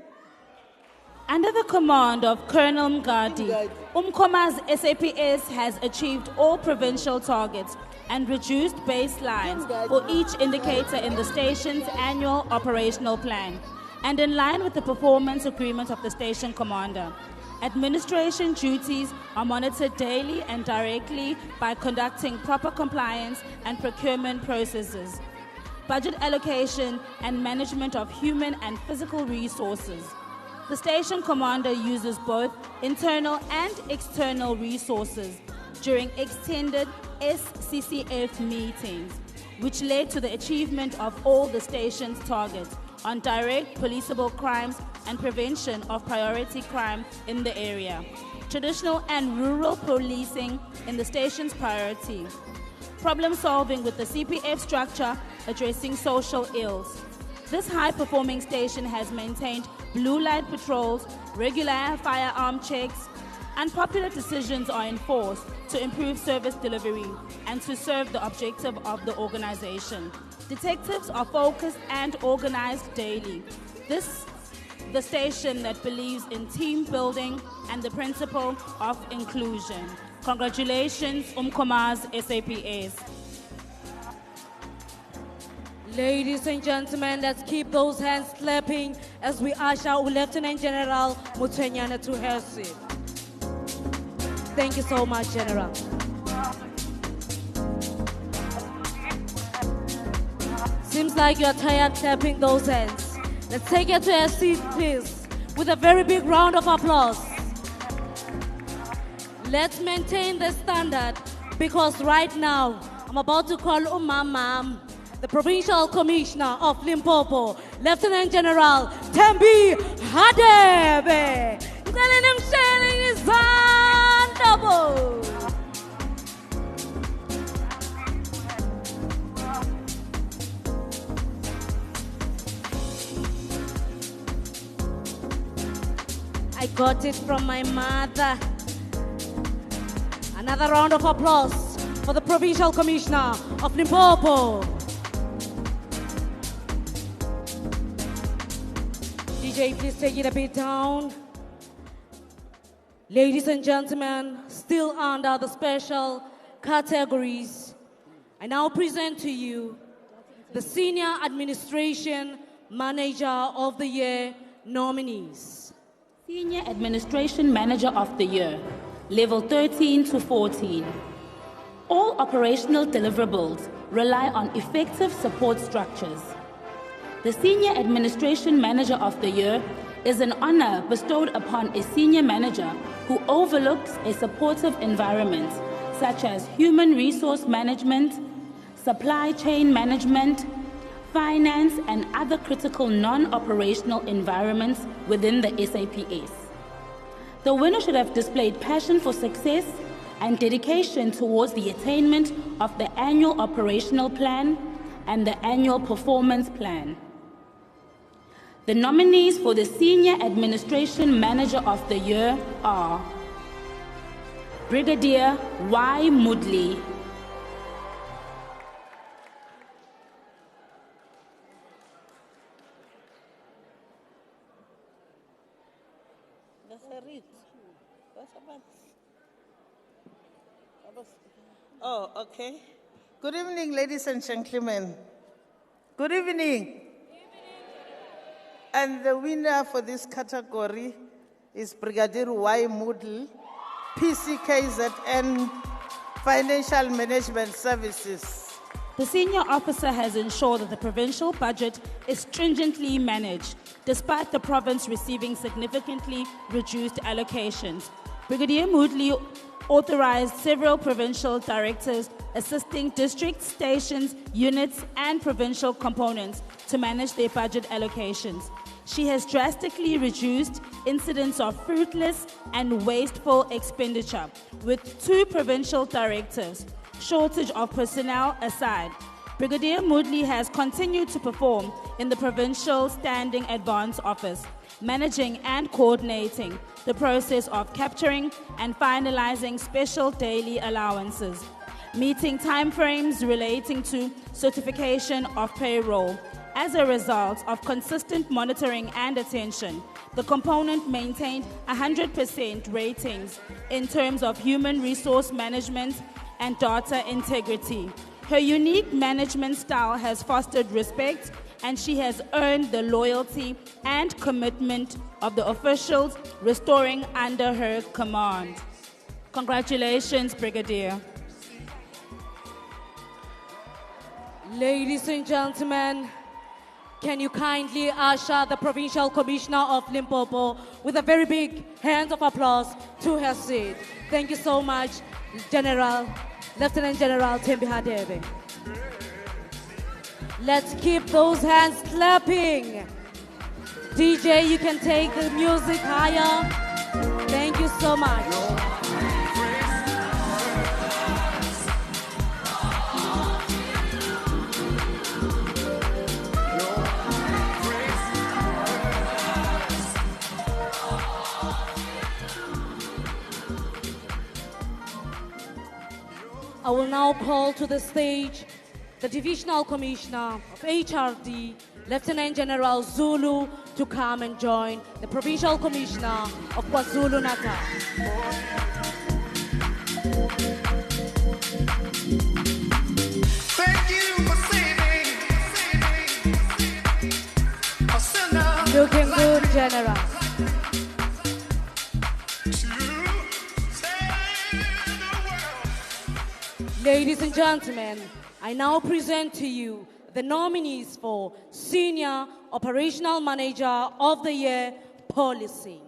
Under the command of Colonel Mgadi, Umkoma's SAPS has achieved all provincial targets and reduced baselines for each indicator in the station's annual operational plan, and in line with the performance agreement of the station commander. Administration duties are monitored daily and directly by conducting proper compliance and procurement processes, budget allocation, and management of human and physical resources. The station commander uses both internal and external resources during extended SCCF meetings, which led to the achievement of all the station's targets on direct policeable crimes and prevention of priority crime in the area, traditional and rural policing in the station's priority, problem solving with the CPF structure addressing social ills. This high-performing station has maintained blue light patrols, regular firearm checks, and popular decisions are enforced to improve service delivery and to serve the objective of the organization. Detectives are focused and organized daily. The station that believes in team building and the principle of inclusion. Congratulations, Umkoma's SAPS. Ladies and gentlemen, let's keep those hands clapping as we usher our Lieutenant General Mutwenyana to her seat. Thank you so much, General. Seems like you're tired clapping those hands. Let's take her to her seat, please, with a very big round of applause. Let's maintain the standard because right now, I'm about to call Umamam, the Provincial Commissioner of Limpopo, Lieutenant General Tembi Hadebe. Telling him sharing his hand double. I got it from my mother. Another round of applause for the Provincial Commissioner of Limpopo. DJ, please take it a bit down. Ladies and gentlemen, still under the special categories, I now present to you the Senior Administration Manager of the Year nominees. Senior Administration Manager of the Year, level 13 to 14. All operational deliverables rely on effective support structures. The Senior Administration Manager of the Year is an honor bestowed upon a senior manager who overlooks a supportive environment, such as human resource management, supply chain management, finance, and other critical non-operational environments within the SAPS. The winner should have displayed passion for success and dedication towards the attainment of the annual operational plan and the annual performance plan. The nominees for the Senior Administration Manager of the Year are Brigadier Y. Mudley, Oh, okay. Good evening, ladies and gentlemen. Good evening. And the winner for this category is Brigadier Y. Moodle, PCKZN Financial Management Services. The senior officer has ensured that the provincial budget is stringently managed, despite the province receiving significantly reduced allocations. Brigadier Moodley authorized several provincial directors assisting districts, stations, units, and provincial components to manage their budget allocations. She has drastically reduced incidents of fruitless and wasteful expenditure, with 2 provincial directors. Shortage of personnel aside, Brigadier Moodley has continued to perform in the Provincial Standing Advance Office, managing and coordinating the process of capturing and finalizing special daily allowances, meeting timeframes relating to certification of payroll, As a result of consistent monitoring and attention, the component maintained 100% ratings in terms of human resource management and data integrity. Her unique management style has fostered respect, and she has earned the loyalty and commitment of the officials restoring under her command. Congratulations, Brigadier. Ladies and gentlemen, can you kindly usher the Provincial Commissioner of Limpopo with a very big hand of applause to her seat. Thank you so much, Lieutenant General Thembi Hadebe. Let's keep those hands clapping. DJ, you can take the music higher. Thank you so much. I will now call to the stage the Divisional Commissioner of HRD, Lieutenant General Zulu, to come and join the Provincial Commissioner of KwaZulu Natal. Thank you for saving a sinner. Looking good, General. Ladies and gentlemen, I now present to you the nominees for Senior Operational Manager of the Year Policy.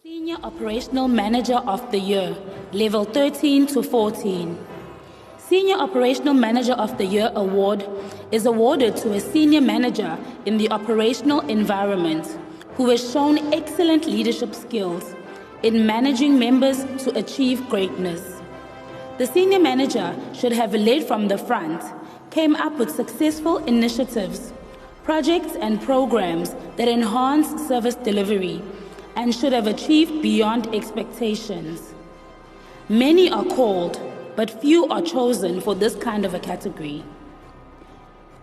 Senior Operational Manager of the Year, Level 13 to 14. Senior Operational Manager of the Year award is awarded to a senior manager in the operational environment who has shown excellent leadership skills in managing members to achieve greatness. The senior manager should have led from the front, came up with successful initiatives, projects and programs that enhance service delivery, and should have achieved beyond expectations. Many are called, but few are chosen for this kind of a category.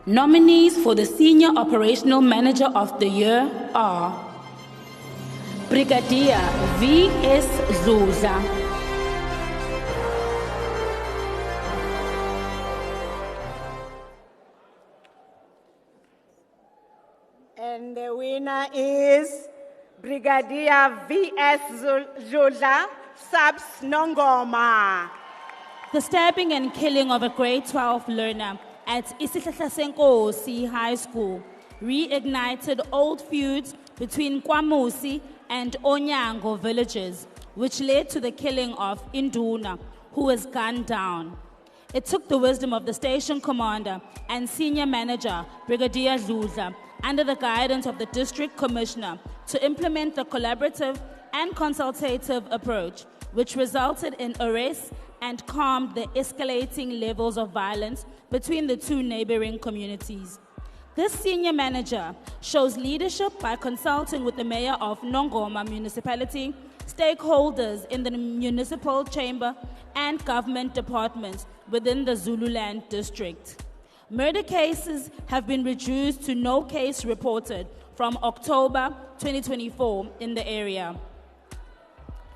Nominees for the Senior Operational Manager of the Year are Brigadier V.S. Zuza, And the winner is Brigadier V.S. Zula, Subs Nongoma. The stabbing and killing of a grade 12 learner at Isihlahla Senkosi High School reignited old feuds between Kwamusi and Onyango villages, which led to the killing of Induna, who was gunned down. It took the wisdom of the station commander and senior manager, Brigadier Zula, under the guidance of the district commissioner, to implement the collaborative and consultative approach, which resulted in arrests and calmed the escalating levels of violence between the two neighboring communities. This senior manager shows leadership by consulting with the mayor of Nongoma municipality, stakeholders in the municipal chamber, and government departments within the Zululand district. Murder cases have been reduced to no case reported from October 2024 in the area.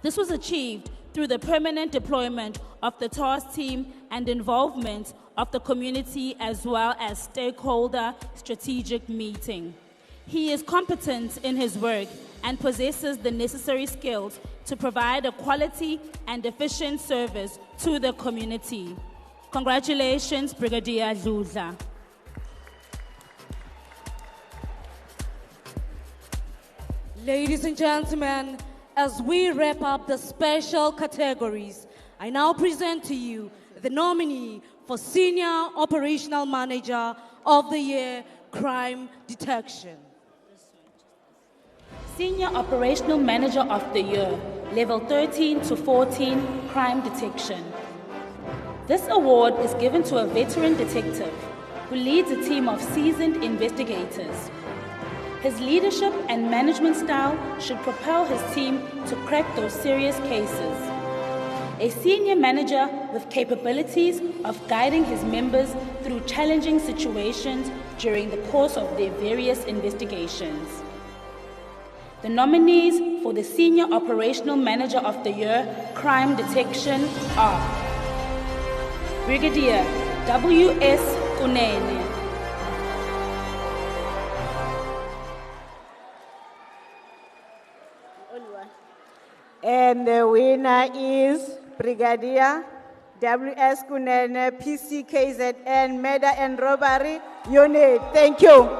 This was achieved through the permanent deployment of the task team and involvement of the community as well as stakeholder strategic meeting. He is competent in his work and possesses the necessary skills to provide a quality and efficient service to the community. Congratulations, Brigadier Zula. Ladies and gentlemen, as we wrap up the special categories, I now present to you the nominee for Senior Operational Manager of the Year, Crime Detection. Senior Operational Manager of the Year, Level 13 to 14, Crime Detection. This award is given to a veteran detective who leads a team of seasoned investigators. His leadership and management style should propel his team to crack those serious cases. A senior manager with capabilities of guiding his members through challenging situations during the course of their various investigations. The nominees for the Senior Operational Manager of the Year Crime Detection are Brigadier W.S. Kunene, And the winner is Brigadier W.S. Kunene, PCKZN, Murder and Robbery Unit. Thank you.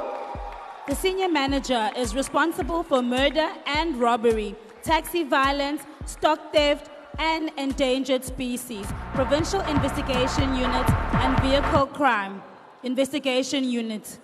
The Senior Manager is responsible for murder and robbery, taxi violence, stock theft, and endangered species, Provincial Investigation Unit, and Vehicle Crime Investigation Unit.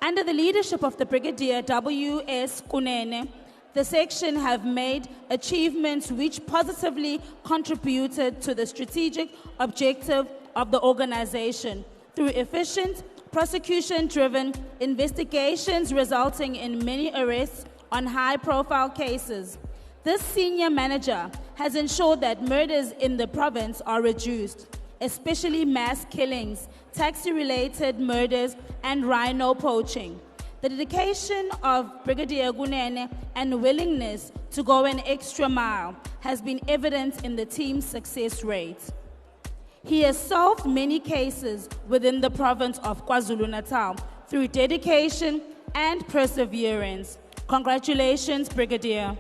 Under the leadership of the Brigadier W.S. Kunene, the section have made achievements which positively contributed to the strategic objective of the organization through efficient, prosecution-driven investigations resulting in many arrests on high-profile cases. This senior manager has ensured that murders in the province are reduced, especially mass killings, taxi-related murders, and rhino poaching. The dedication of Brigadier Kunene and willingness to go an extra mile has been evident in the team's success rate. He has solved many cases within the province of KwaZulu Natal through dedication and perseverance. Congratulations, Brigadier.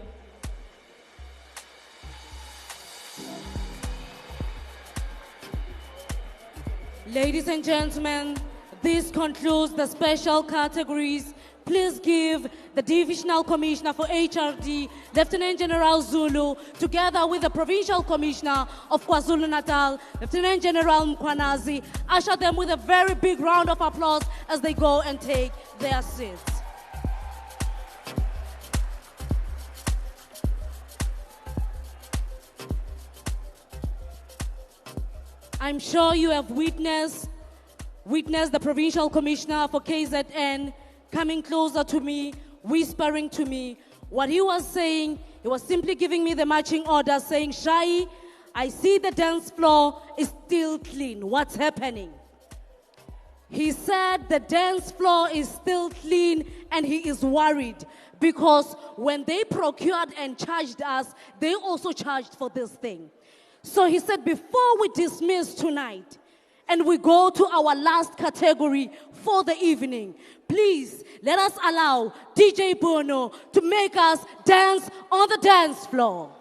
Ladies and gentlemen, this concludes the special categories. Please give the Divisional Commissioner for HRD, Lieutenant General Zulu, together with the Provincial Commissioner of KwaZulu Natal, Lieutenant General Mkwanazi, usher them with a very big round of applause as they go and take their seats. I'm sure you have witnessed the Provincial Commissioner for KZN coming closer to me, whispering to me. What he was saying, he was simply giving me the marching order, saying, Shai, I see the dance floor is still clean. What's happening? He said the dance floor is still clean and he is worried because when they procured and charged us, they also charged for this thing. So he said, before we dismiss tonight, and we go to our last category for the evening, please let us allow DJ Bono to make us dance on the dance floor.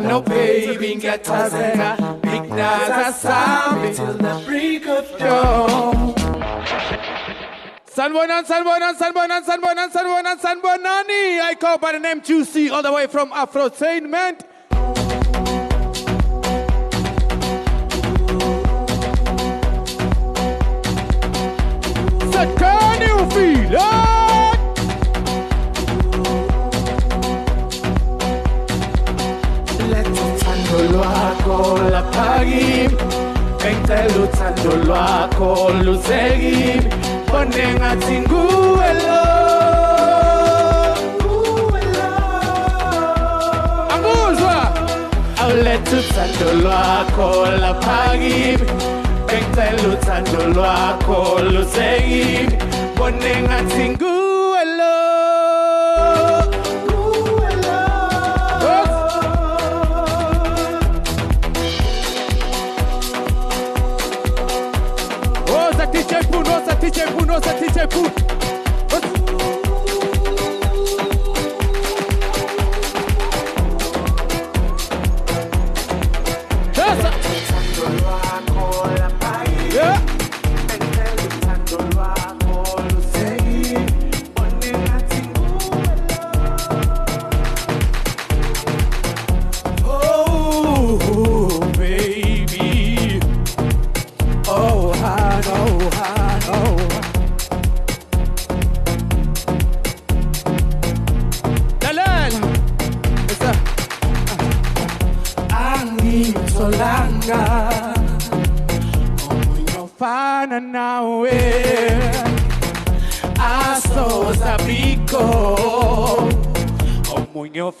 No baby, get a big sound till the break of dawn. Sanbonani. I call by the name Juicy, all the way from Afrotainment. So can you feel it? Lwakho laphakimi engicela uthando lwakho lusekimi bonke ngathi nguwe lo anguzwa awuletha uthando lwakho laphakimi engicela uthando lwakho lusekimi bonke ngathi nguwe lo. DJ Poo.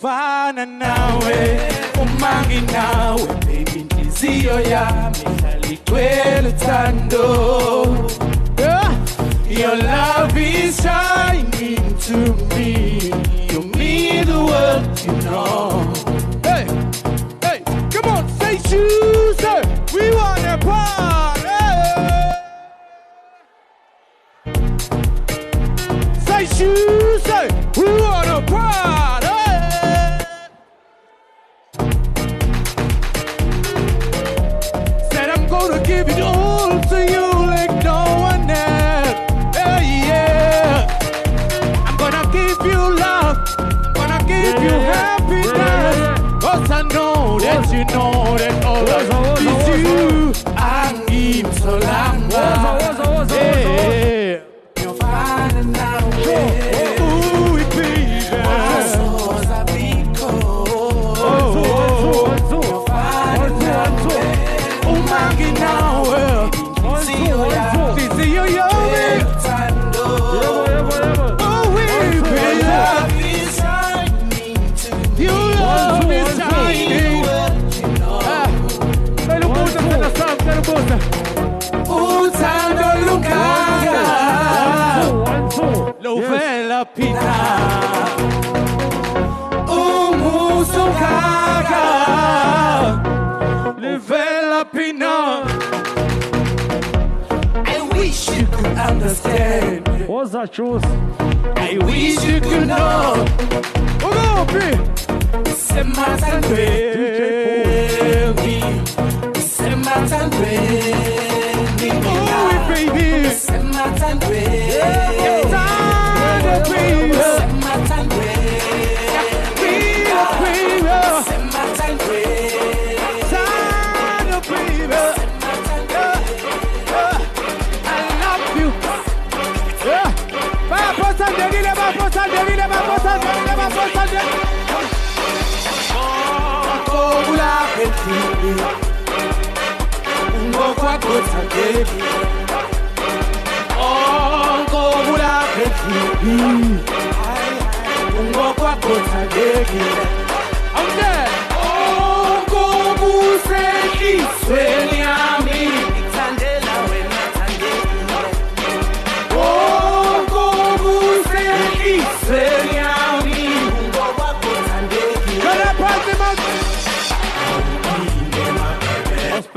Fana nawe umangi nawe baby inhliziyo yami ihlala igcwele uthando. Your love is shining to me, you mean the world, you know. Hey, hey, come on, say shoes, we wanna party. Say shoes, we wanna party. Gonna give it all to you like no one else. Hey, yeah. I'm gonna give you love, gonna give you happiness. Cause I know that you know that all I want is you. I'm so long. Yeah. You're fine now. Ooh, it be my soul's a big cold. You're fine now. understand. What's that truth? I wish you could know.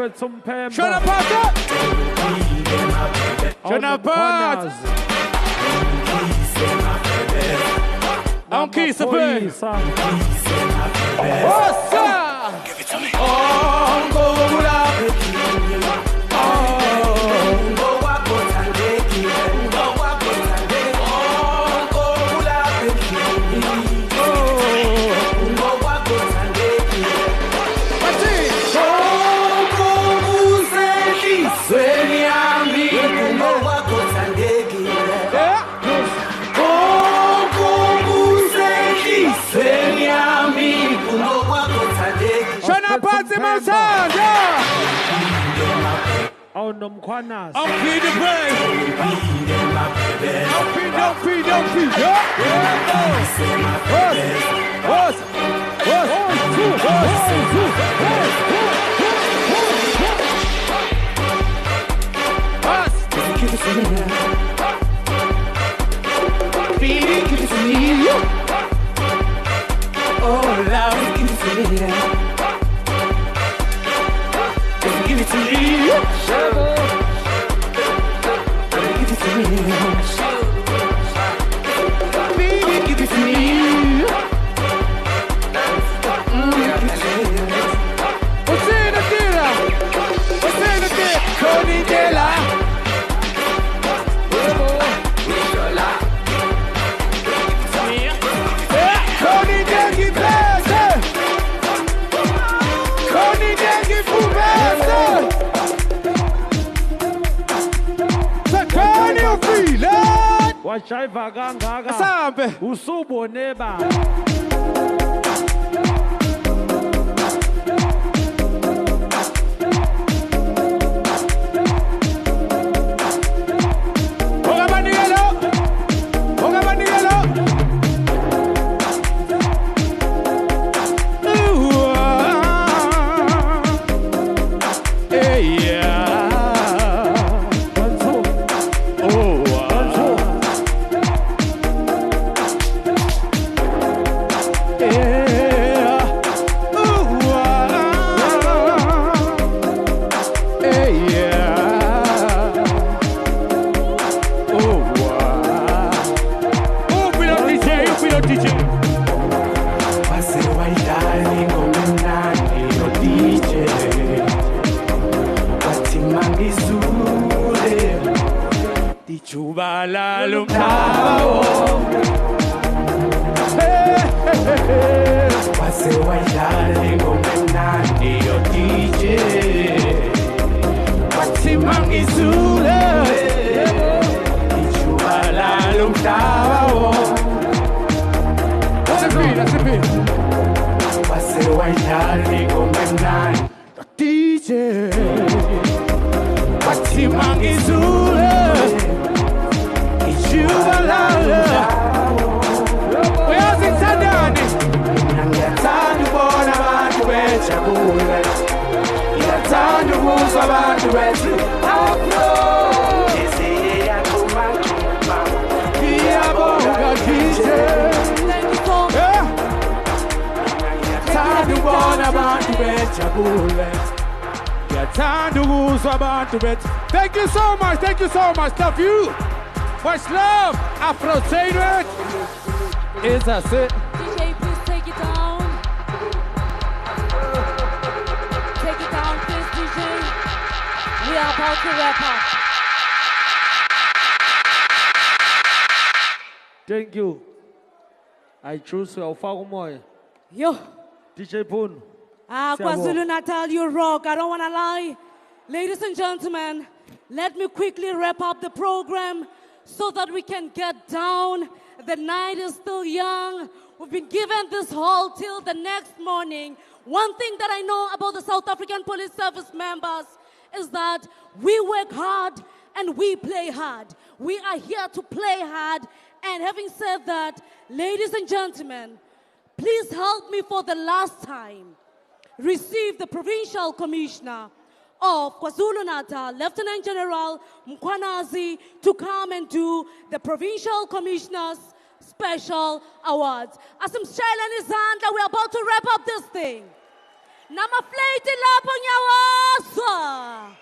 Spend some pen. Shona Pata! Shona Pata! I'm Keith Sabe. What's up? Give it to me. Oh, go Oh, no, Mkwanas. I'm feed the brain. Don't feed. Oh, love, give it to me. Give it to me. Give it to me. Baby, give it to me. What's in the dealer? Connie Della. Connie Della, give it. Connie Della, give it. Washaiva kangaka. Asambe. Usubone ba. Thank you so much. Love you. Much love. Afrotainment. Is that it? DJ, please take it down. Take it down, please, DJ. We are about to wrap up. Thank you. I choose Alpha Moy. Yo. DJ Poon. KwaZulu Natal, you rock. I don't want to lie. Ladies and gentlemen, let me quickly wrap up the program so that we can get down. The night is still young. We've been given this hall till the next morning. One thing that I know about the South African Police Service members is that we work hard and we play hard. We are here to play hard. And having said that, ladies and gentlemen, please help me for the last time receive the Provincial Commissioner of KwaZulu Natal, Lieutenant General Mkhwanazi, to come and do the Provincial Commissioner's Special Awards. Asimshayeleni izandla, we're about to wrap up this thing. Namafleti lapho nyawaswa.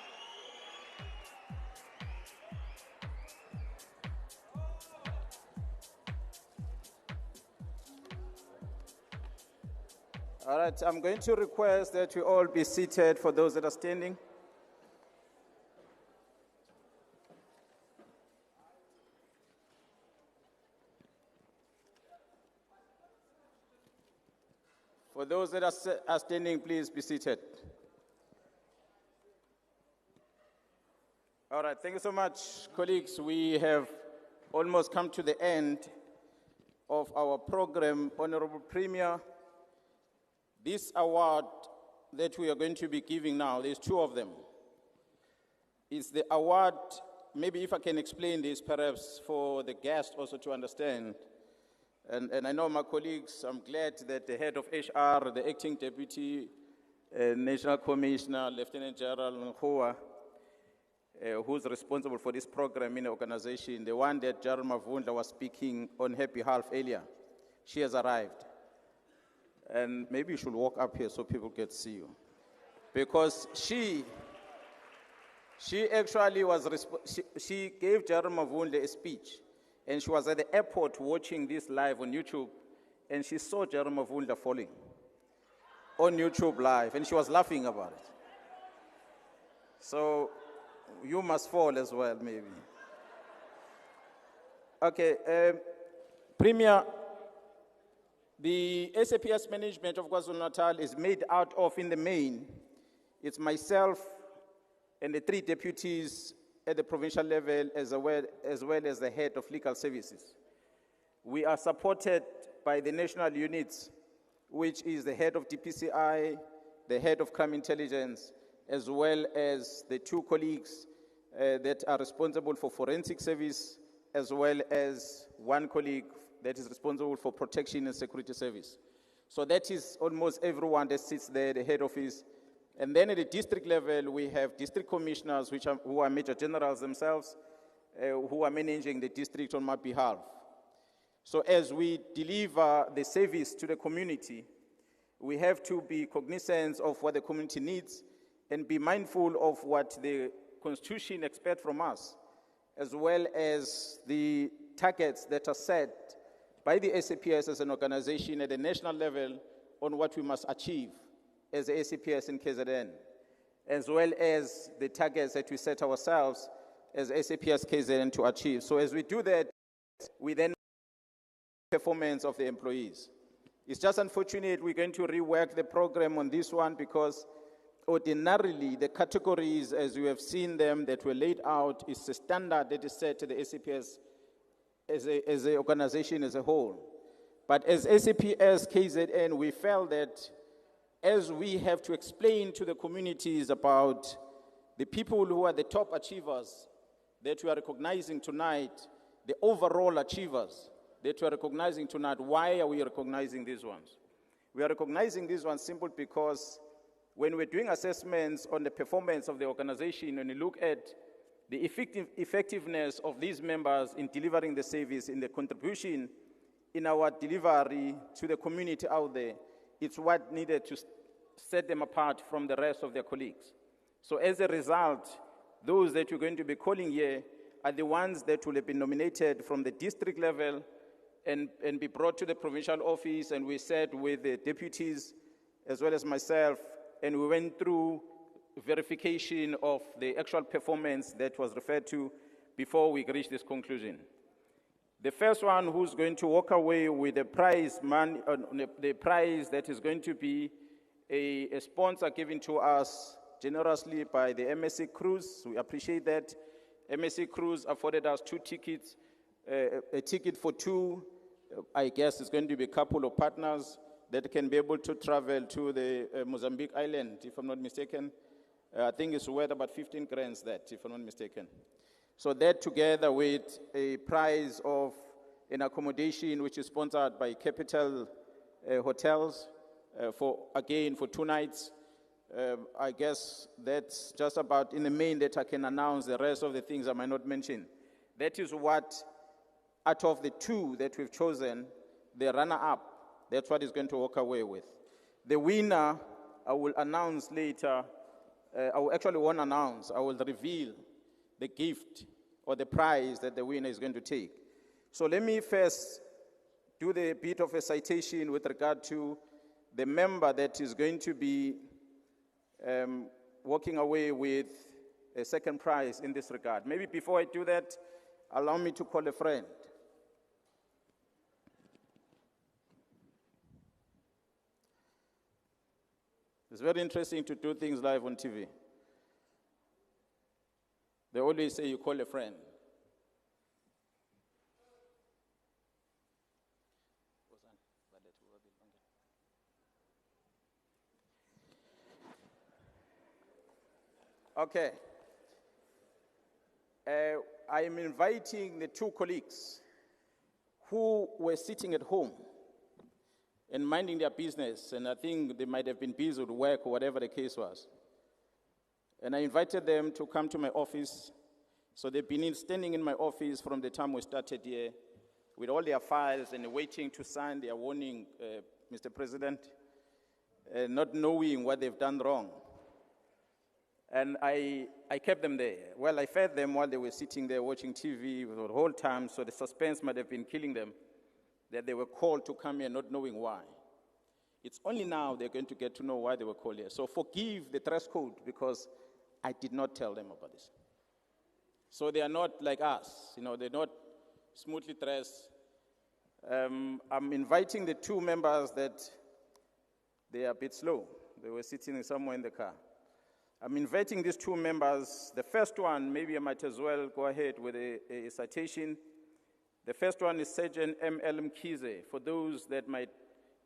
All right, I'm going to request that you all be seated for those that are standing. For those that are standing, please be seated. All right, thank you so much, colleagues. We have almost come to the end of our program, Honorable Premier. This award that we are going to be giving now, there's two of them. It's the award, maybe if I can explain this perhaps for the guest also to understand. And I know my colleagues, I'm glad that the head of HR, the acting deputy national commissioner, Lieutenant General Nkhuwa, who's responsible for this program in the organization, the one that General Mavundla was speaking on her behalf earlier, she has arrived. And maybe you should walk up here so people can see you. Because she actually was, she gave General Mavundla a speech. And she was at the airport watching this live on YouTube. And she saw General Mavundla falling on YouTube live. And she was laughing about it. So you must fall as well, maybe. Okay, Premier, the SAPS management of KwaZulu Natal is made out of, in the main, it's myself and the 3 deputies at the provincial level, as well as the head of legal services. We are supported by the national units, which is the head of DPCI, the head of crime intelligence, as well as the 2 colleagues that are responsible for forensic service, as well as 1 colleague that is responsible for protection and security service. So that is almost everyone that sits there, the head office. And then at the district level, we have district commissioners, who are major generals themselves, who are managing the district on my behalf. So as we deliver the service to the community, we have to be cognizant of what the community needs and be mindful of what the Constitution expects from us, as well as the targets that are set by the SAPS as an organization at the national level on what we must achieve as the SAPS in KZN, as well as the targets that we set ourselves as SAPS KZN to achieve. So as we do that, we then performance of the employees. It's just unfortunate we're going to rework the program on this one because ordinarily the categories as you have seen them that were laid out is the standard that is set to the SAPS as an organization as a whole. But as SAPS KZN, we felt that as we have to explain to the communities about the people who are the top achievers that we are recognizing tonight, the overall achievers that we are recognizing tonight, why are we recognizing these ones? We are recognizing these ones simply because when we're doing assessments on the performance of the organization, when you look at the effectiveness of these members in delivering the service, in the contribution in our delivery to the community out there, it's what needed to set them apart from the rest of their colleagues. So as a result, those that you're going to be calling here are the ones that will have been nominated from the district level and be brought to the provincial office, and we sat with the deputies as well as myself, and we went through verification of the actual performance that was referred to before we reached this conclusion. The first one who's going to walk away with the prize, the prize that is going to be a sponsor given to us generously by the MSC Cruise. We appreciate that. MSC Cruise afforded us 2 tickets, a ticket for 2. I guess it's going to be a couple of partners that can be able to travel to the Mozambique island, if I'm not mistaken. I think it's worth about 15 grand that, if I'm not mistaken. So that together with a prize of an accommodation which is sponsored by Capital Hotels for 2 nights. I guess that's just about in the main that I can announce. The rest of the things I might not mention. That is what, out of the 2 that we've chosen, the runner-up, that's what he's going to walk away with. The winner, I will announce later. I won't announce. I will reveal the gift or the prize that the winner is going to take. So let me first do the bit of a citation with regard to the member that is going to be walking away with a second prize in this regard. Maybe before I do that, allow me to call a friend. It's very interesting to do things live on TV. They always say you call a friend. Okay. I am inviting the 2 colleagues who were sitting at home and minding their business, and I think they might have been busy with work or whatever the case was. And I invited them to come to my office. So they've been standing in my office from the time we started here with all their files and waiting to sign their warning, Mr. President, not knowing what they've done wrong. And I kept them there. Well, I fed them while they were sitting there watching TV the whole time, so the suspense might have been killing them, that they were called to come here not knowing why. It's only now they're going to get to know why they were called here. So forgive the dress code because I did not tell them about this. So they are not like us, they're not smoothly dressed. I'm inviting the 2 members that they are a bit slow. They were sitting somewhere in the car. I'm inviting these 2 members. The first one, maybe I might as well go ahead with a citation. The first one is Sergeant M.L. Mkhize, for those that might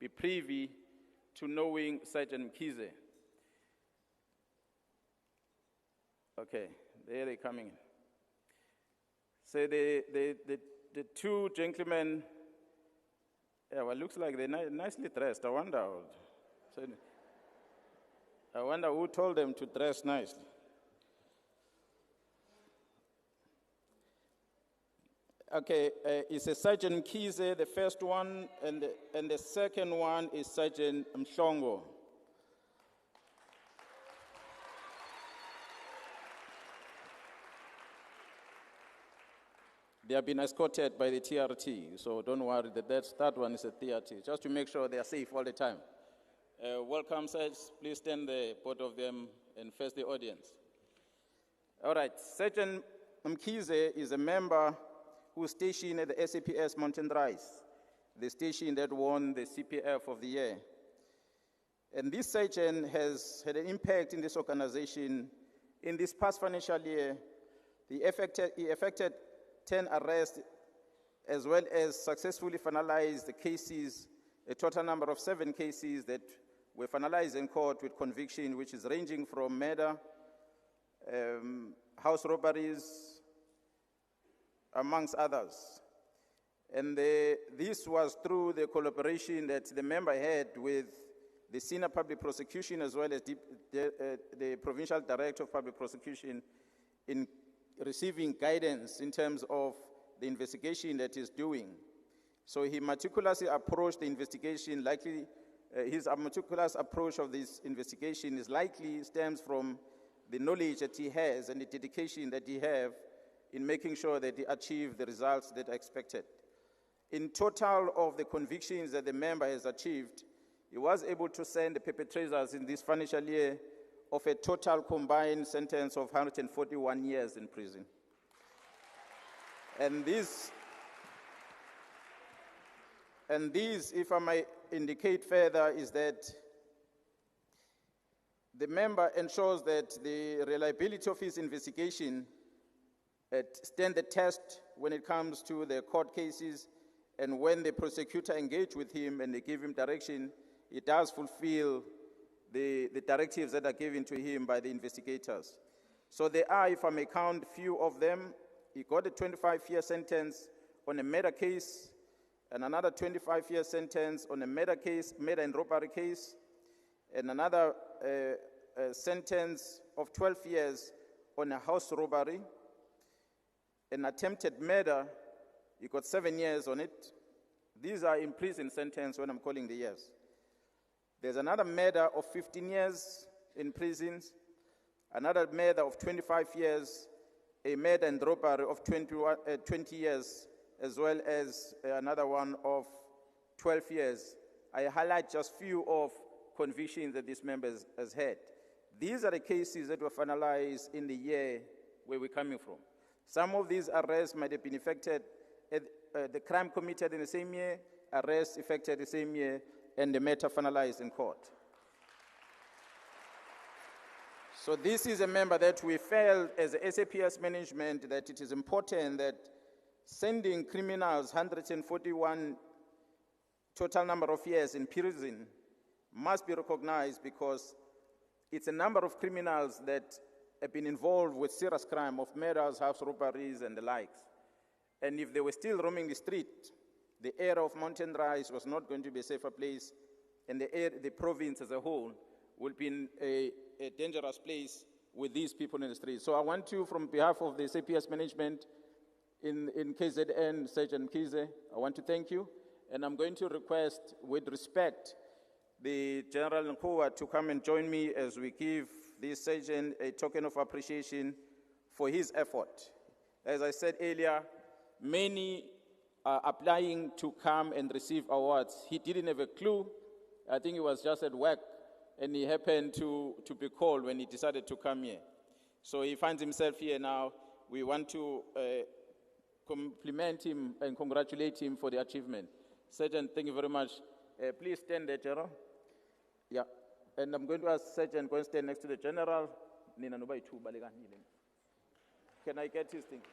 be privy to knowing Sergeant Mkhize. Okay, there they're coming in. So the 2 gentlemen, looks like they're nicely dressed. I wonder who told them to dress nicely. Okay, it's a Sergeant Mkhize, the first one, and the second one is Sergeant Mhlongo. They have been escorted by the TRT, so don't worry, that one is a TRT, just to make sure they are safe all the time. Welcome, Serge. Please stand there, both of them, and face the audience. All right, Sergeant Mkhize is a member who is stationed at the SAPS Mountain Rise, the station that won the CPF of the year. And this sergeant has had an impact in this organization. In this past financial year, he effected 10 arrests, as well as successfully finalized the cases, a total number of 7 cases that were finalized in court with conviction, which is ranging from murder, house robberies, amongst others. And this was through the collaboration that the member had with the Senior Public Prosecution as well as the Provincial Director of Public Prosecution in receiving guidance in terms of the investigation that he's doing. So he meticulously approached the investigation, his meticulous approach of this investigation is likely stems from the knowledge that he has and the dedication that he has in making sure that he achieved the results that are expected. In total of the convictions that the member has achieved, he was able to send the perpetrators in this financial year of a total combined sentence of 141 years in prison. And these, if I may indicate further, is that the member ensures that the reliability of his investigation stand the test when it comes to the court cases, and when the prosecutor engage with him and they give him direction, he does fulfill the directives that are given to him by the investigators. So there are, if I may count a few of them, he got a 25-year sentence on a murder case, and another 25-year sentence on a murder and robbery case, and another sentence of 12 years on a house robbery. An attempted murder, he got 7 years on it. These are in prison sentence when I'm calling the years. There's another murder of 15 years in prisons, another murder of 25 years, a murder and robbery of 20 years, as well as another one of 12 years. I highlight just few of convictions that this member has had. These are the cases that were finalized in the year where we're coming from. Some of these arrests might have been effected at the crime committed in the same year, arrests effected the same year, and the matter finalized in court. So this is a member that we felt as a SAPS management that it is important that sending criminals 141 total number of years in prison must be recognized, because it's a number of criminals that have been involved with serious crime of murders, house robberies, and the likes. And if they were still roaming the street, the area of Mountain Rise was not going to be a safer place, and the province as a whole will be in a dangerous place with these people in the street. So I want to, from behalf of the SAPS management in KZN, Sergeant Kize, I want to thank you, and I'm going to request, with respect, the General Nkoa to come and join me as we give this sergeant a token of appreciation for his effort. As I said earlier, many are applying to come and receive awards. He didn't have a clue. I think he was just at work, and he happened to be called when he decided to come here. So he finds himself here now. We want to compliment him and congratulate him for the achievement. Sergeant, thank you very much. Please stand there, General. Yeah. And I'm going to ask Sergeant, go and stand next to the General. Can I get his things?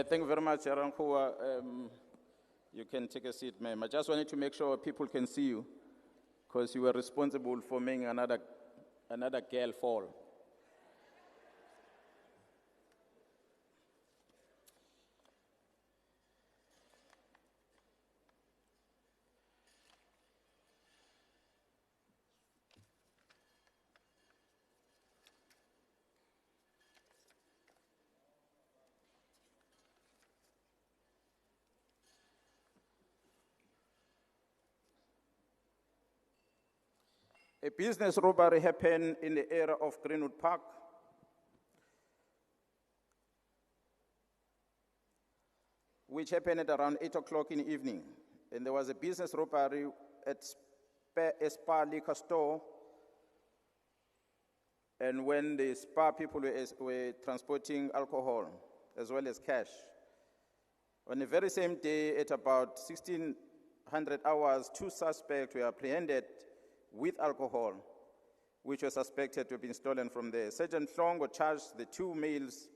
Thank you very much, Arankua. You can take a seat, ma'am. I just wanted to make sure people can see you, because you were responsible for making another girl fall. A business robbery happened in the area of Greenwood Park. Which happened at around 8 o'clock in the evening. And there was a business robbery at Spa liquor store. And when the Spa people were transporting alcohol as well as cash. On the very same day, at about 1600 hours, 2 suspects were apprehended with alcohol, which were suspected to have been stolen from there. Sergeant Hlongo charged the two males,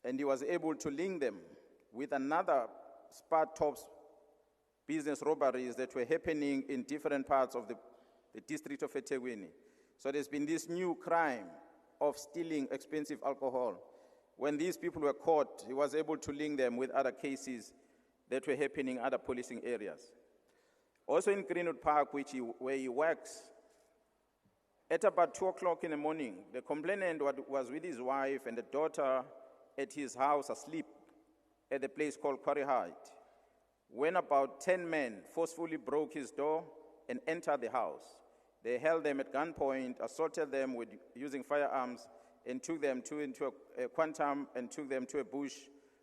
and he was able to link them with another Spar-Tops business robberies that were happening in different parts of the district of eThekwini. So there's been this new crime of stealing expensive alcohol. When these people were caught, he was able to link them with other cases that were happening in other policing areas. Also in Greenwood Park, where he works, at about 2 o'clock in the morning, the complainant was with his wife and the daughter at his house asleep at the place called Quarry Height, when about 10 men forcefully broke his door and entered the house. They held them at gunpoint, assaulted them using firearms, and took them into a quantum and took them to a bush,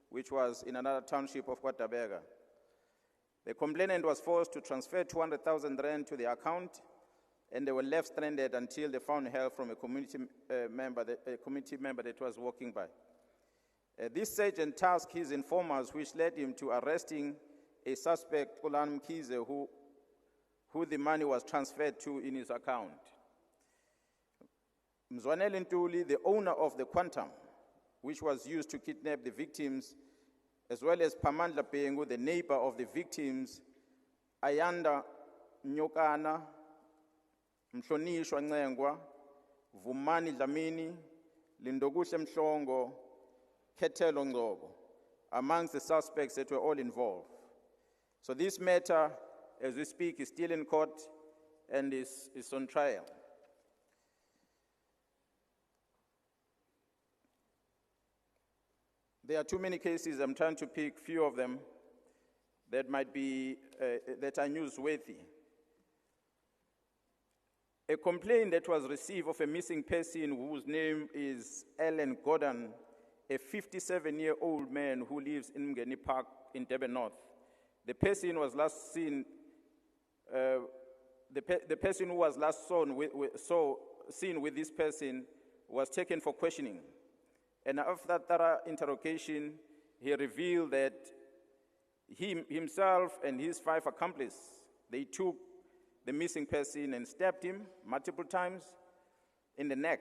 which was in another township of Kwatabega. The complainant was forced to transfer 200,000 rand to the account, and they were left stranded until they found help from a community member that was walking by. This sergeant tasked his informers, which led him to arresting a suspect, Kulan Mkize, who the money was transferred to in his account. Mzwanele Ntuli, the owner of the quantum, which was used to kidnap the victims, as well as Pamandla Pengu, the neighbor of the victims, Ayanda Nyokana, Mhlonishwa Ncengwa, Vumani Dlamini, Lindokuhle Mhlongo, Ketelo Ngcobo, amongst the suspects that were all involved. So this matter, as we speak, is still in court and is on trial. There are too many cases. I'm trying to pick few of them that might be, that are newsworthy. A complaint that was received of a missing person whose name is Alan Gordon, a 57-year-old man who lives in Mgeni Park in Durban North. The person was last seen, the person who was last seen with this person was taken for questioning. And after thorough interrogation, he revealed that he himself and his 5 accomplices, they took the missing person and stabbed him multiple times in the neck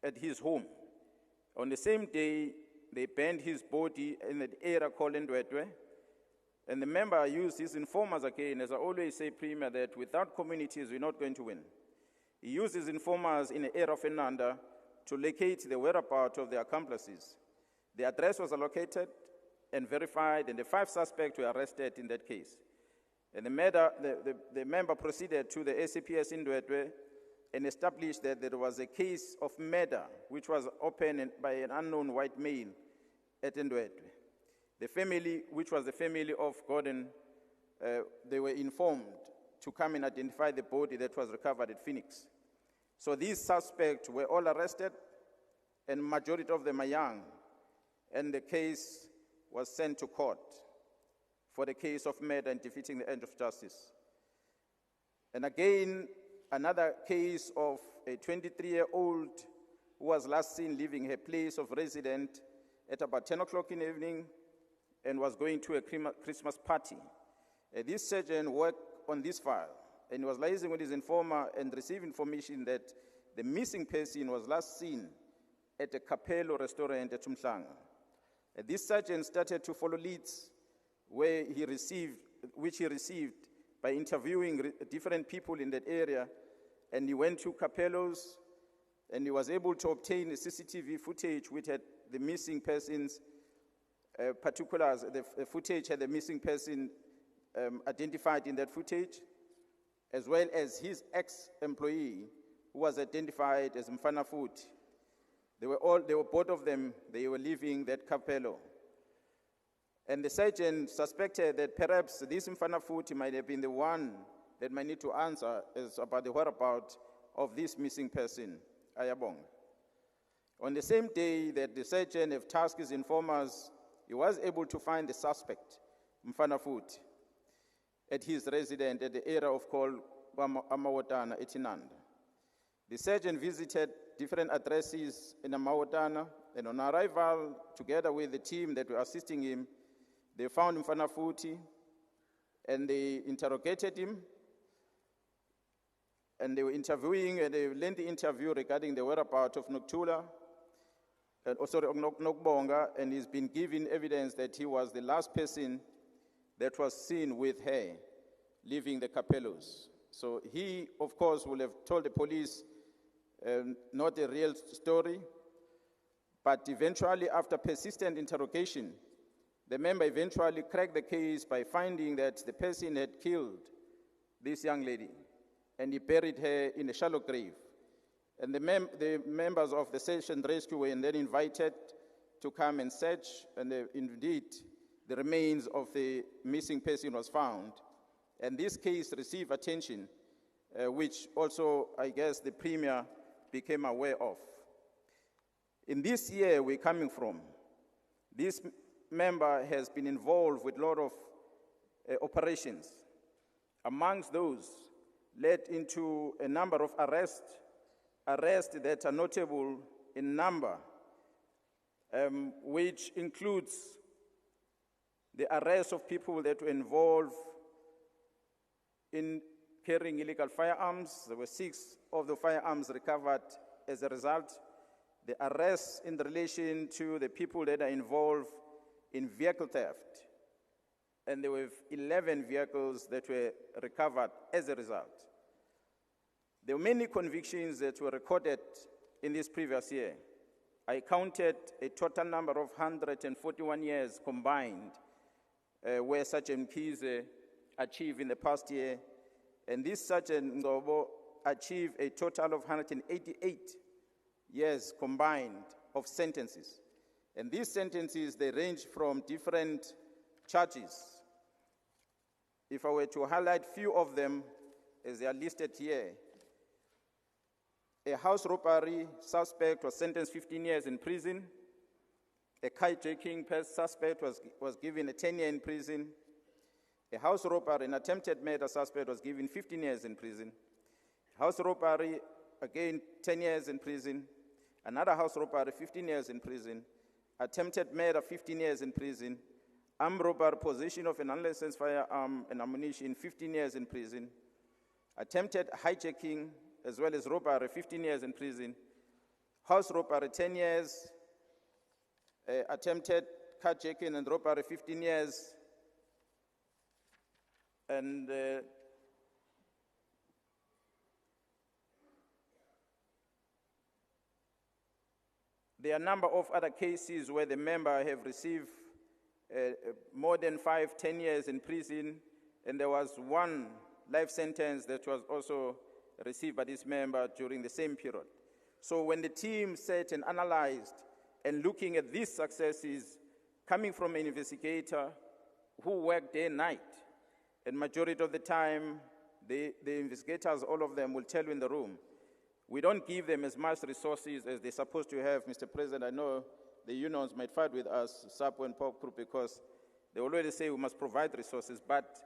at his home. On the same day, they burned his body in an area called Ndwedwe. And the member used his informers again, as I always say, Premier, that without communities, we're not going to win. He used his informers in the area of Enanda to locate the whereabouts of the accomplices. The address was allocated and verified, and the 5 suspects were arrested in that case. And the member proceeded to the SCPS in Ndwedwe and established that there was a case of murder which was opened by an unknown white male at Ndwedwe. The family, which was the family of Gordon, they were informed to come and identify the body that was recovered at Phoenix. So these suspects were all arrested, and majority of them are young, and the case was sent to court for the case of murder and defeating the end of justice. And again, another case of a 23-year-old who was last seen leaving her place of residence at about 10 o'clock in the evening and was going to a Christmas party. This sergeant worked on this file, and was liaising with his informer and received information that the missing person was last seen at a Capello restaurant at Umhlanga. This sergeant started to follow leads which he received by interviewing different people in that area, and he went to Capello's, and he was able to obtain a CCTV footage which had the missing person's particulars. The footage had the missing person identified in that footage, as well as his ex-employee, who was identified as Mfana Futi. They were both of them, they were leaving that Capello. And the sergeant suspected that perhaps this Mfana Futi might have been the one that might need to answer about the whereabouts of this missing person, Ayabong. On the same day that the sergeant have tasked his informers, he was able to find the suspect, Mfana Futi, at his residence at the area of called Amawotana, Etinanda. The sergeant visited different addresses in Amawotana, and on arrival, together with the team that were assisting him, they found Mfana Futi, and they interrogated him. And they were interviewing, a lengthy interview regarding the whereabouts of Nokbonga, and he's been given evidence that he was the last person that was seen with her leaving the Capelos. So he, of course, will have told the police not a real story, but eventually, after persistent interrogation, the member eventually cracked the case by finding that the person had killed this young lady, and he buried her in a shallow grave. And the members of the search and rescue were then invited to come and search, and indeed, the remains of the missing person was found. And this case received attention, which also, I guess, the Premier became aware of. In this year we're coming from, this member has been involved with a lot of operations. Amongst those led into a number of arrests that are notable in number, which includes the arrest of people that were involved in carrying illegal firearms. There were 6 of the firearms recovered as a result. The arrests in relation to the people that are involved in vehicle theft. And there were 11 vehicles that were recovered as a result. There were many convictions that were recorded in this previous year. I counted a total number of 141 years combined where Sergeant Mkhize achieved in the past year. And this Sergeant Ngobo achieved a total of 188 years combined of sentences. And these sentences, they range from different charges. If I were to highlight few of them as they are listed here, a house robbery suspect was sentenced 15 years in prison. A hijacking suspect was given a 10-year in prison. A house robbery, an attempted murder suspect was given 15 years in prison. House robbery, again, 10 years in prison. Another house robbery, 15 years in prison. Attempted murder, 15 years in prison. Armed robbery, possession of an unlicensed firearm and ammunition, 15 years in prison. Attempted hijacking, as well as robbery, 15 years in prison. House robbery, 10 years. Attempted carjacking and robbery, 15 years. And there are a number of other cases where the member have received more than 5-10 years in prison, and there was one life sentence that was also received by this member during the same period. So when the team sat and analyzed and looking at these successes coming from an investigator who worked day and night, and majority of the time, the investigators, all of them will tell you in the room, we don't give them as much resources as they're supposed to have, Mr. President. I know the unions might fight with us, SAPO and POP Group, because they already say we must provide resources, but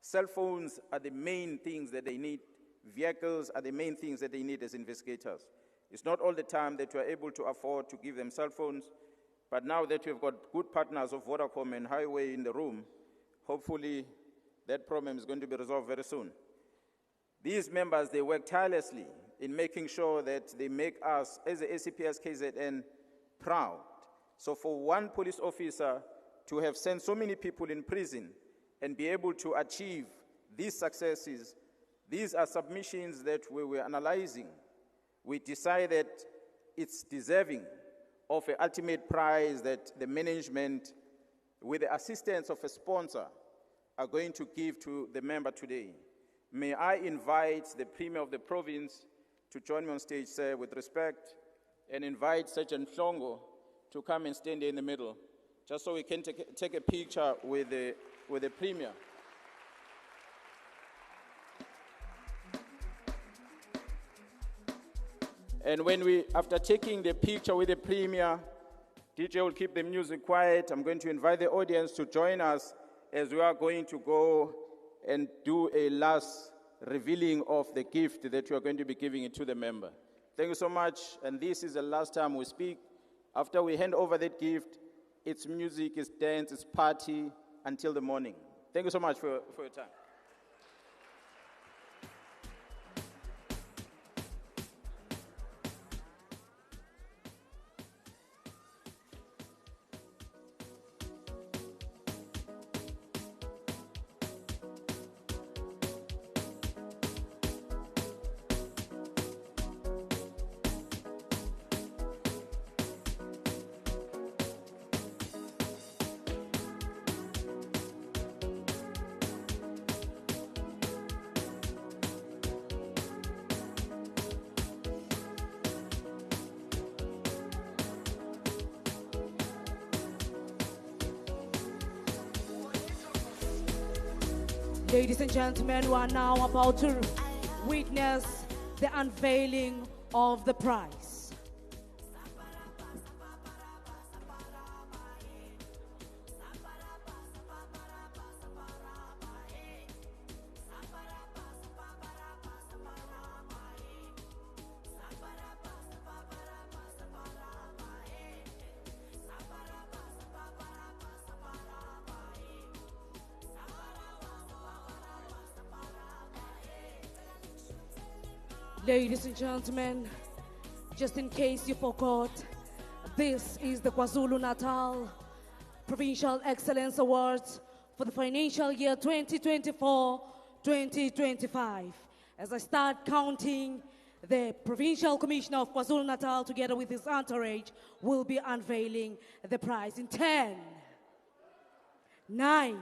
cell phones are the main things that they need. Vehicles are the main things that they need as investigators. It's not all the time that we are able to afford to give them cell phones, but now that we've got good partners of Vodacom and Highway in the room, hopefully that problem is going to be resolved very soon. These members, they work tirelessly in making sure that they make us, as the ACPS KZN, proud. So for one police officer to have sent so many people in prison and be able to achieve these successes, these are submissions that we were analyzing. We decided it's deserving of an ultimate prize that the management, with the assistance of a sponsor, are going to give to the member today. May I invite the Premier of the province to join me on stage, sir, with respect, and invite Sergeant Flongo to come and stand in the middle, just so we can take a picture with the Premier. And after taking the picture with the Premier, DJ will keep the music quiet. I'm going to invite the audience to join us as we are going to go and do a last revealing of the gift that we are going to be giving it to the member. Thank you so much, and this is the last time we speak. After we hand over that gift, it's music, it's dance, it's party until the morning. Thank you so much for your time. Ladies and gentlemen, we are now about to witness the unveiling of the prize. Ladies and gentlemen, just in case you forgot, this is the KwaZulu Natal Provincial Excellence Awards for the financial year 2024-2025. As I start counting, the Provincial Commissioner of KwaZulu Natal, together with his entourage, will be unveiling the prize in 10, 9,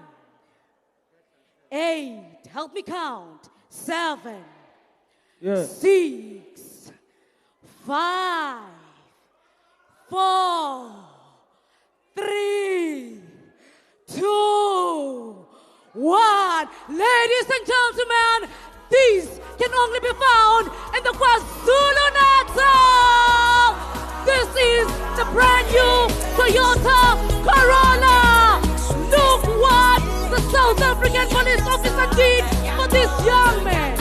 8, help me count, 7, 6, 5, 4, 3, 2, 1. Ladies and gentlemen, these can only be found in the KwaZulu Natal. This is the brand new Toyota Corolla. Look what the South African police officer did for this young man.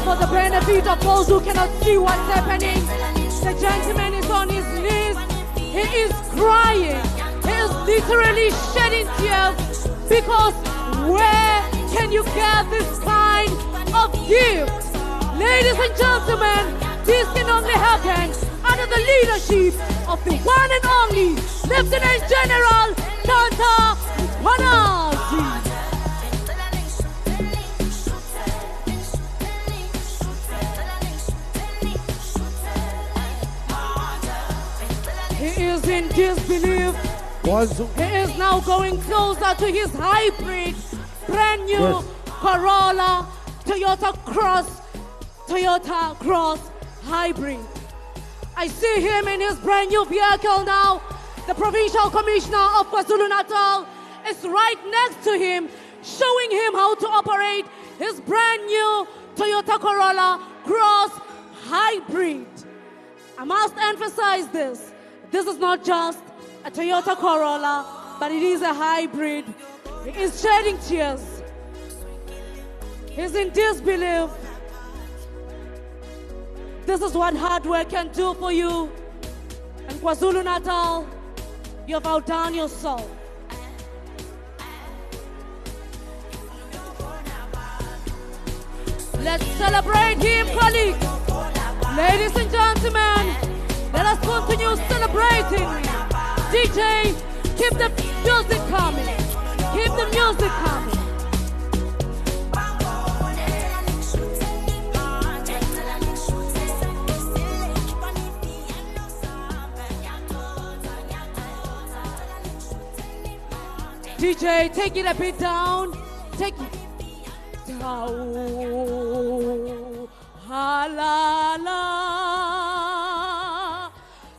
For the benefit of those who cannot see what's happening, the gentleman is on his knees. He is crying. He is literally shedding tears because where can you get this kind of gift? Ladies and gentlemen, this can only happen under the leadership of the one and only Lieutenant General Tanta Manazi. He is in disbelief. He is now going closer to his hybrid, brand new Corolla, Toyota Cross hybrid. I see him in his brand new vehicle now. The Provincial Commissioner of KwaZulu Natal is right next to him, showing him how to operate his brand new Toyota Corolla Cross hybrid. I must emphasize this. This is not just a Toyota Corolla, but it is a hybrid. He is shedding tears. He's in disbelief. This is what hard work can do for you. And KwaZulu Natal, you have outdone yourself. Let's celebrate him, colleagues. Ladies and gentlemen, let us continue celebrating. DJ, keep the music coming. Keep the music coming. DJ, take it a bit down. Take it down. Halala.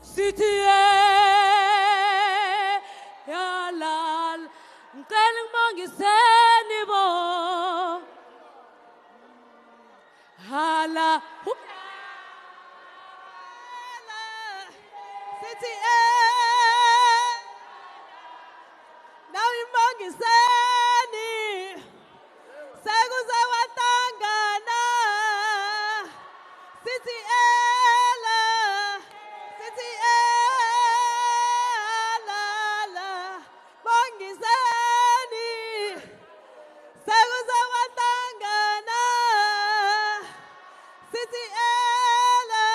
City. Halal. Nkaling mangiseni bo. Hala. City. Now imangiseni sekuze watangana sithi ela la mangiseni sekuze watangana sithi ela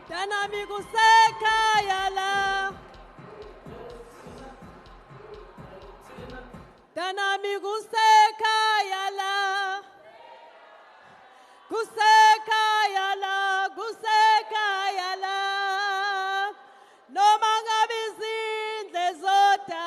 Tanami kusekhaya la Tanami kusekhaya la Kusekhaya la Kusekhaya la Noma ngabe izindle zodaka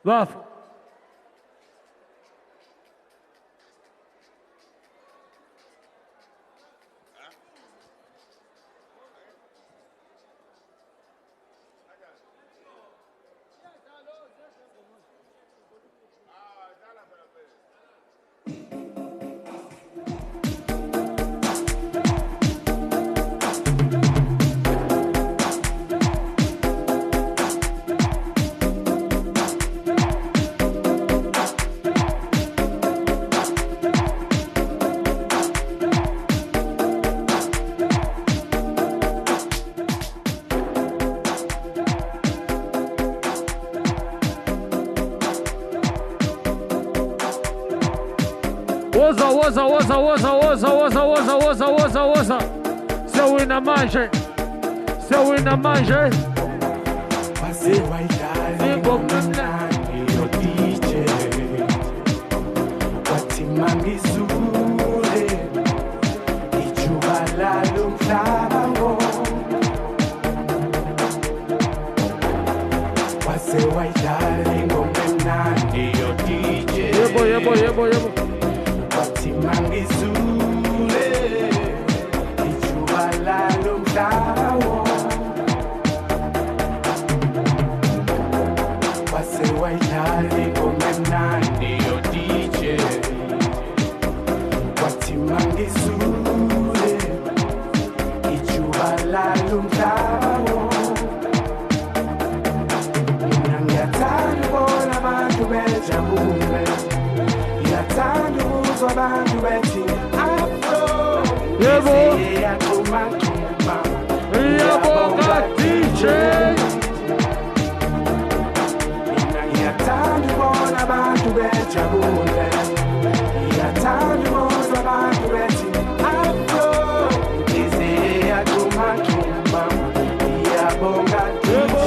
Love. Woza. Sewina manje. Zibo mnandi yo DJ. Wati mangizule. Ichubala lumhlaba. Wase waidali ngomnandi yo DJ. Yebo. Wati mangizule. Ichubala lumhlaba. Wase waidali ngomnandi yo DJ. Wati mangizule. Ichubala lumhlaba. Mina ngiyathanda ukubona abantu bejabule. Ngiyathanda ukuzwa abantu bethi afro. Yebo. Yabonga DJ. Mina ngiyathanda ukubona abantu bejabule. Ngiyathanda ukuzwa abantu bethi afro. Yabonga DJ.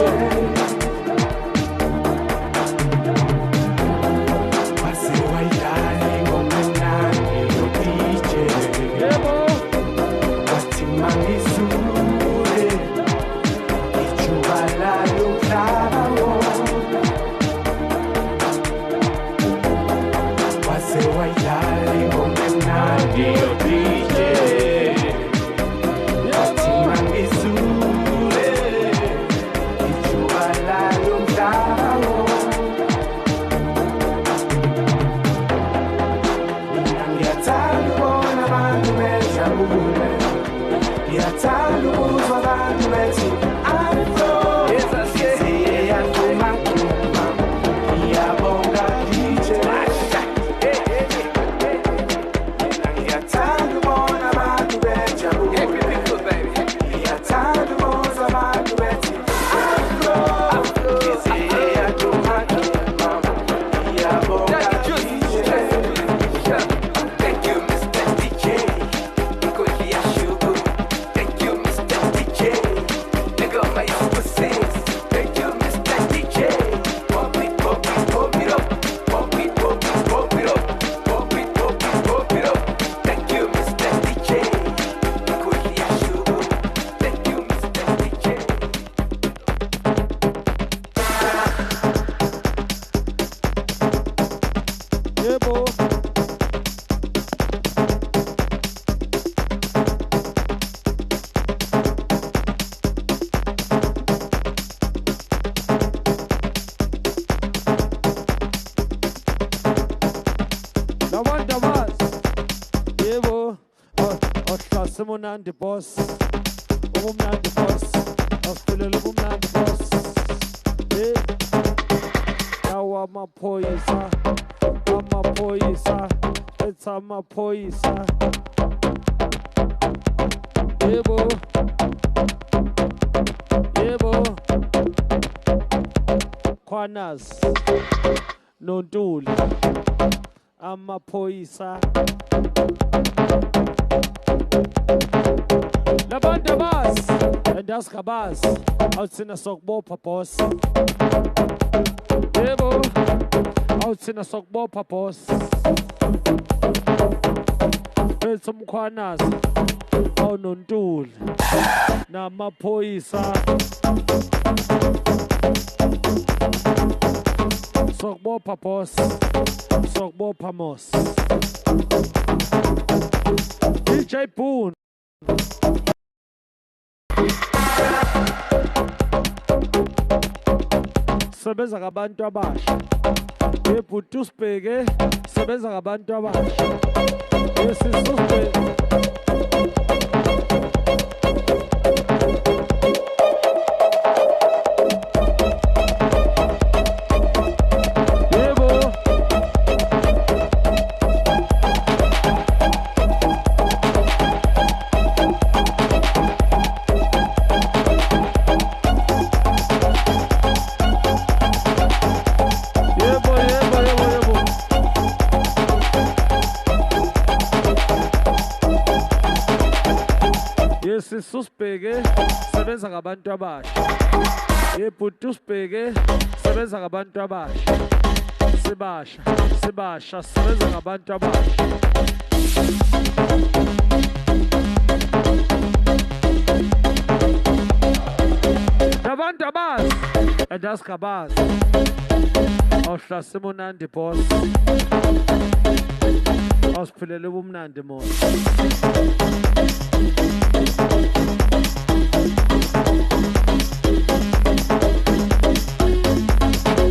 Umnandi boss, umnandi boss, asiphilele umnandi boss. Hey, yawa amaphoyisa, it's amaphoyisa. Yebo, Khwanas, Nontuli, amaphoyisa. Labanda bas, and that's Kabas. Out in a sock bopa boss. Debo, out in a sock bopa boss. Fed some Khwanas, oh Nontul, Namapoisa. Sokbopha boss. Sokbopha mos. DJ Boone. Sebenza ngabantu abasha. Yebhuti usibheke sebenza ngabantu abasha. Yesizubheke. Susbheke sebenza ngabantu abasha. Yebhuti usibheke sebenza ngabantu abasha. Sibasha sebenza ngabantu abasha. Nabantu abazi endaskabazi. Awuhlase umunandi boss. Awusiphilele ubumnandi mona.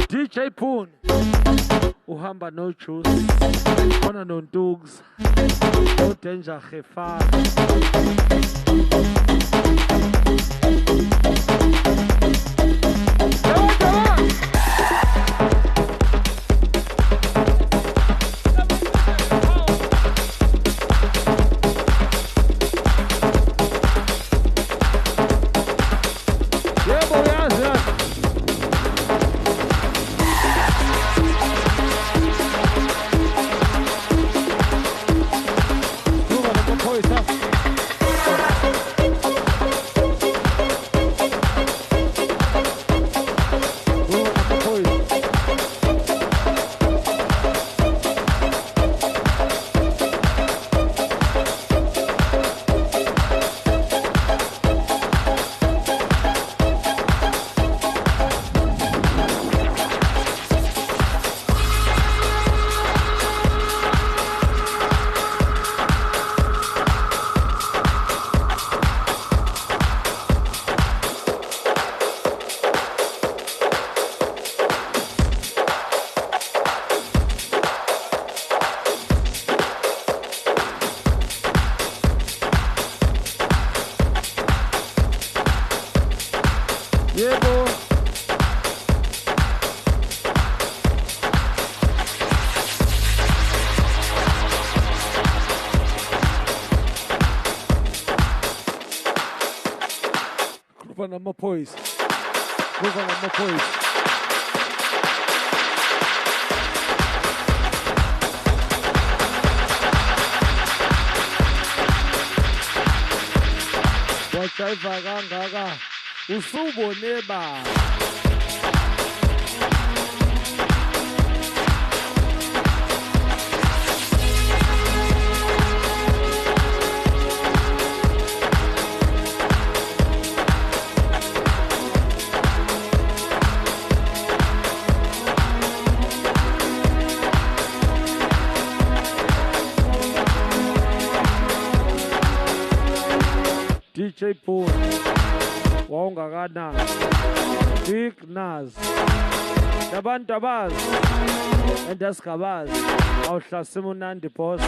DJ Poon uhamba no juice khona no ntugs no danger gefa Poise. Move on, more poise. Wachayiva kangaka usubone ba. DJ Poon, Wongagana, Big Naz, Tabantabaz, and Daskabaz, Aushlasimunandi Post.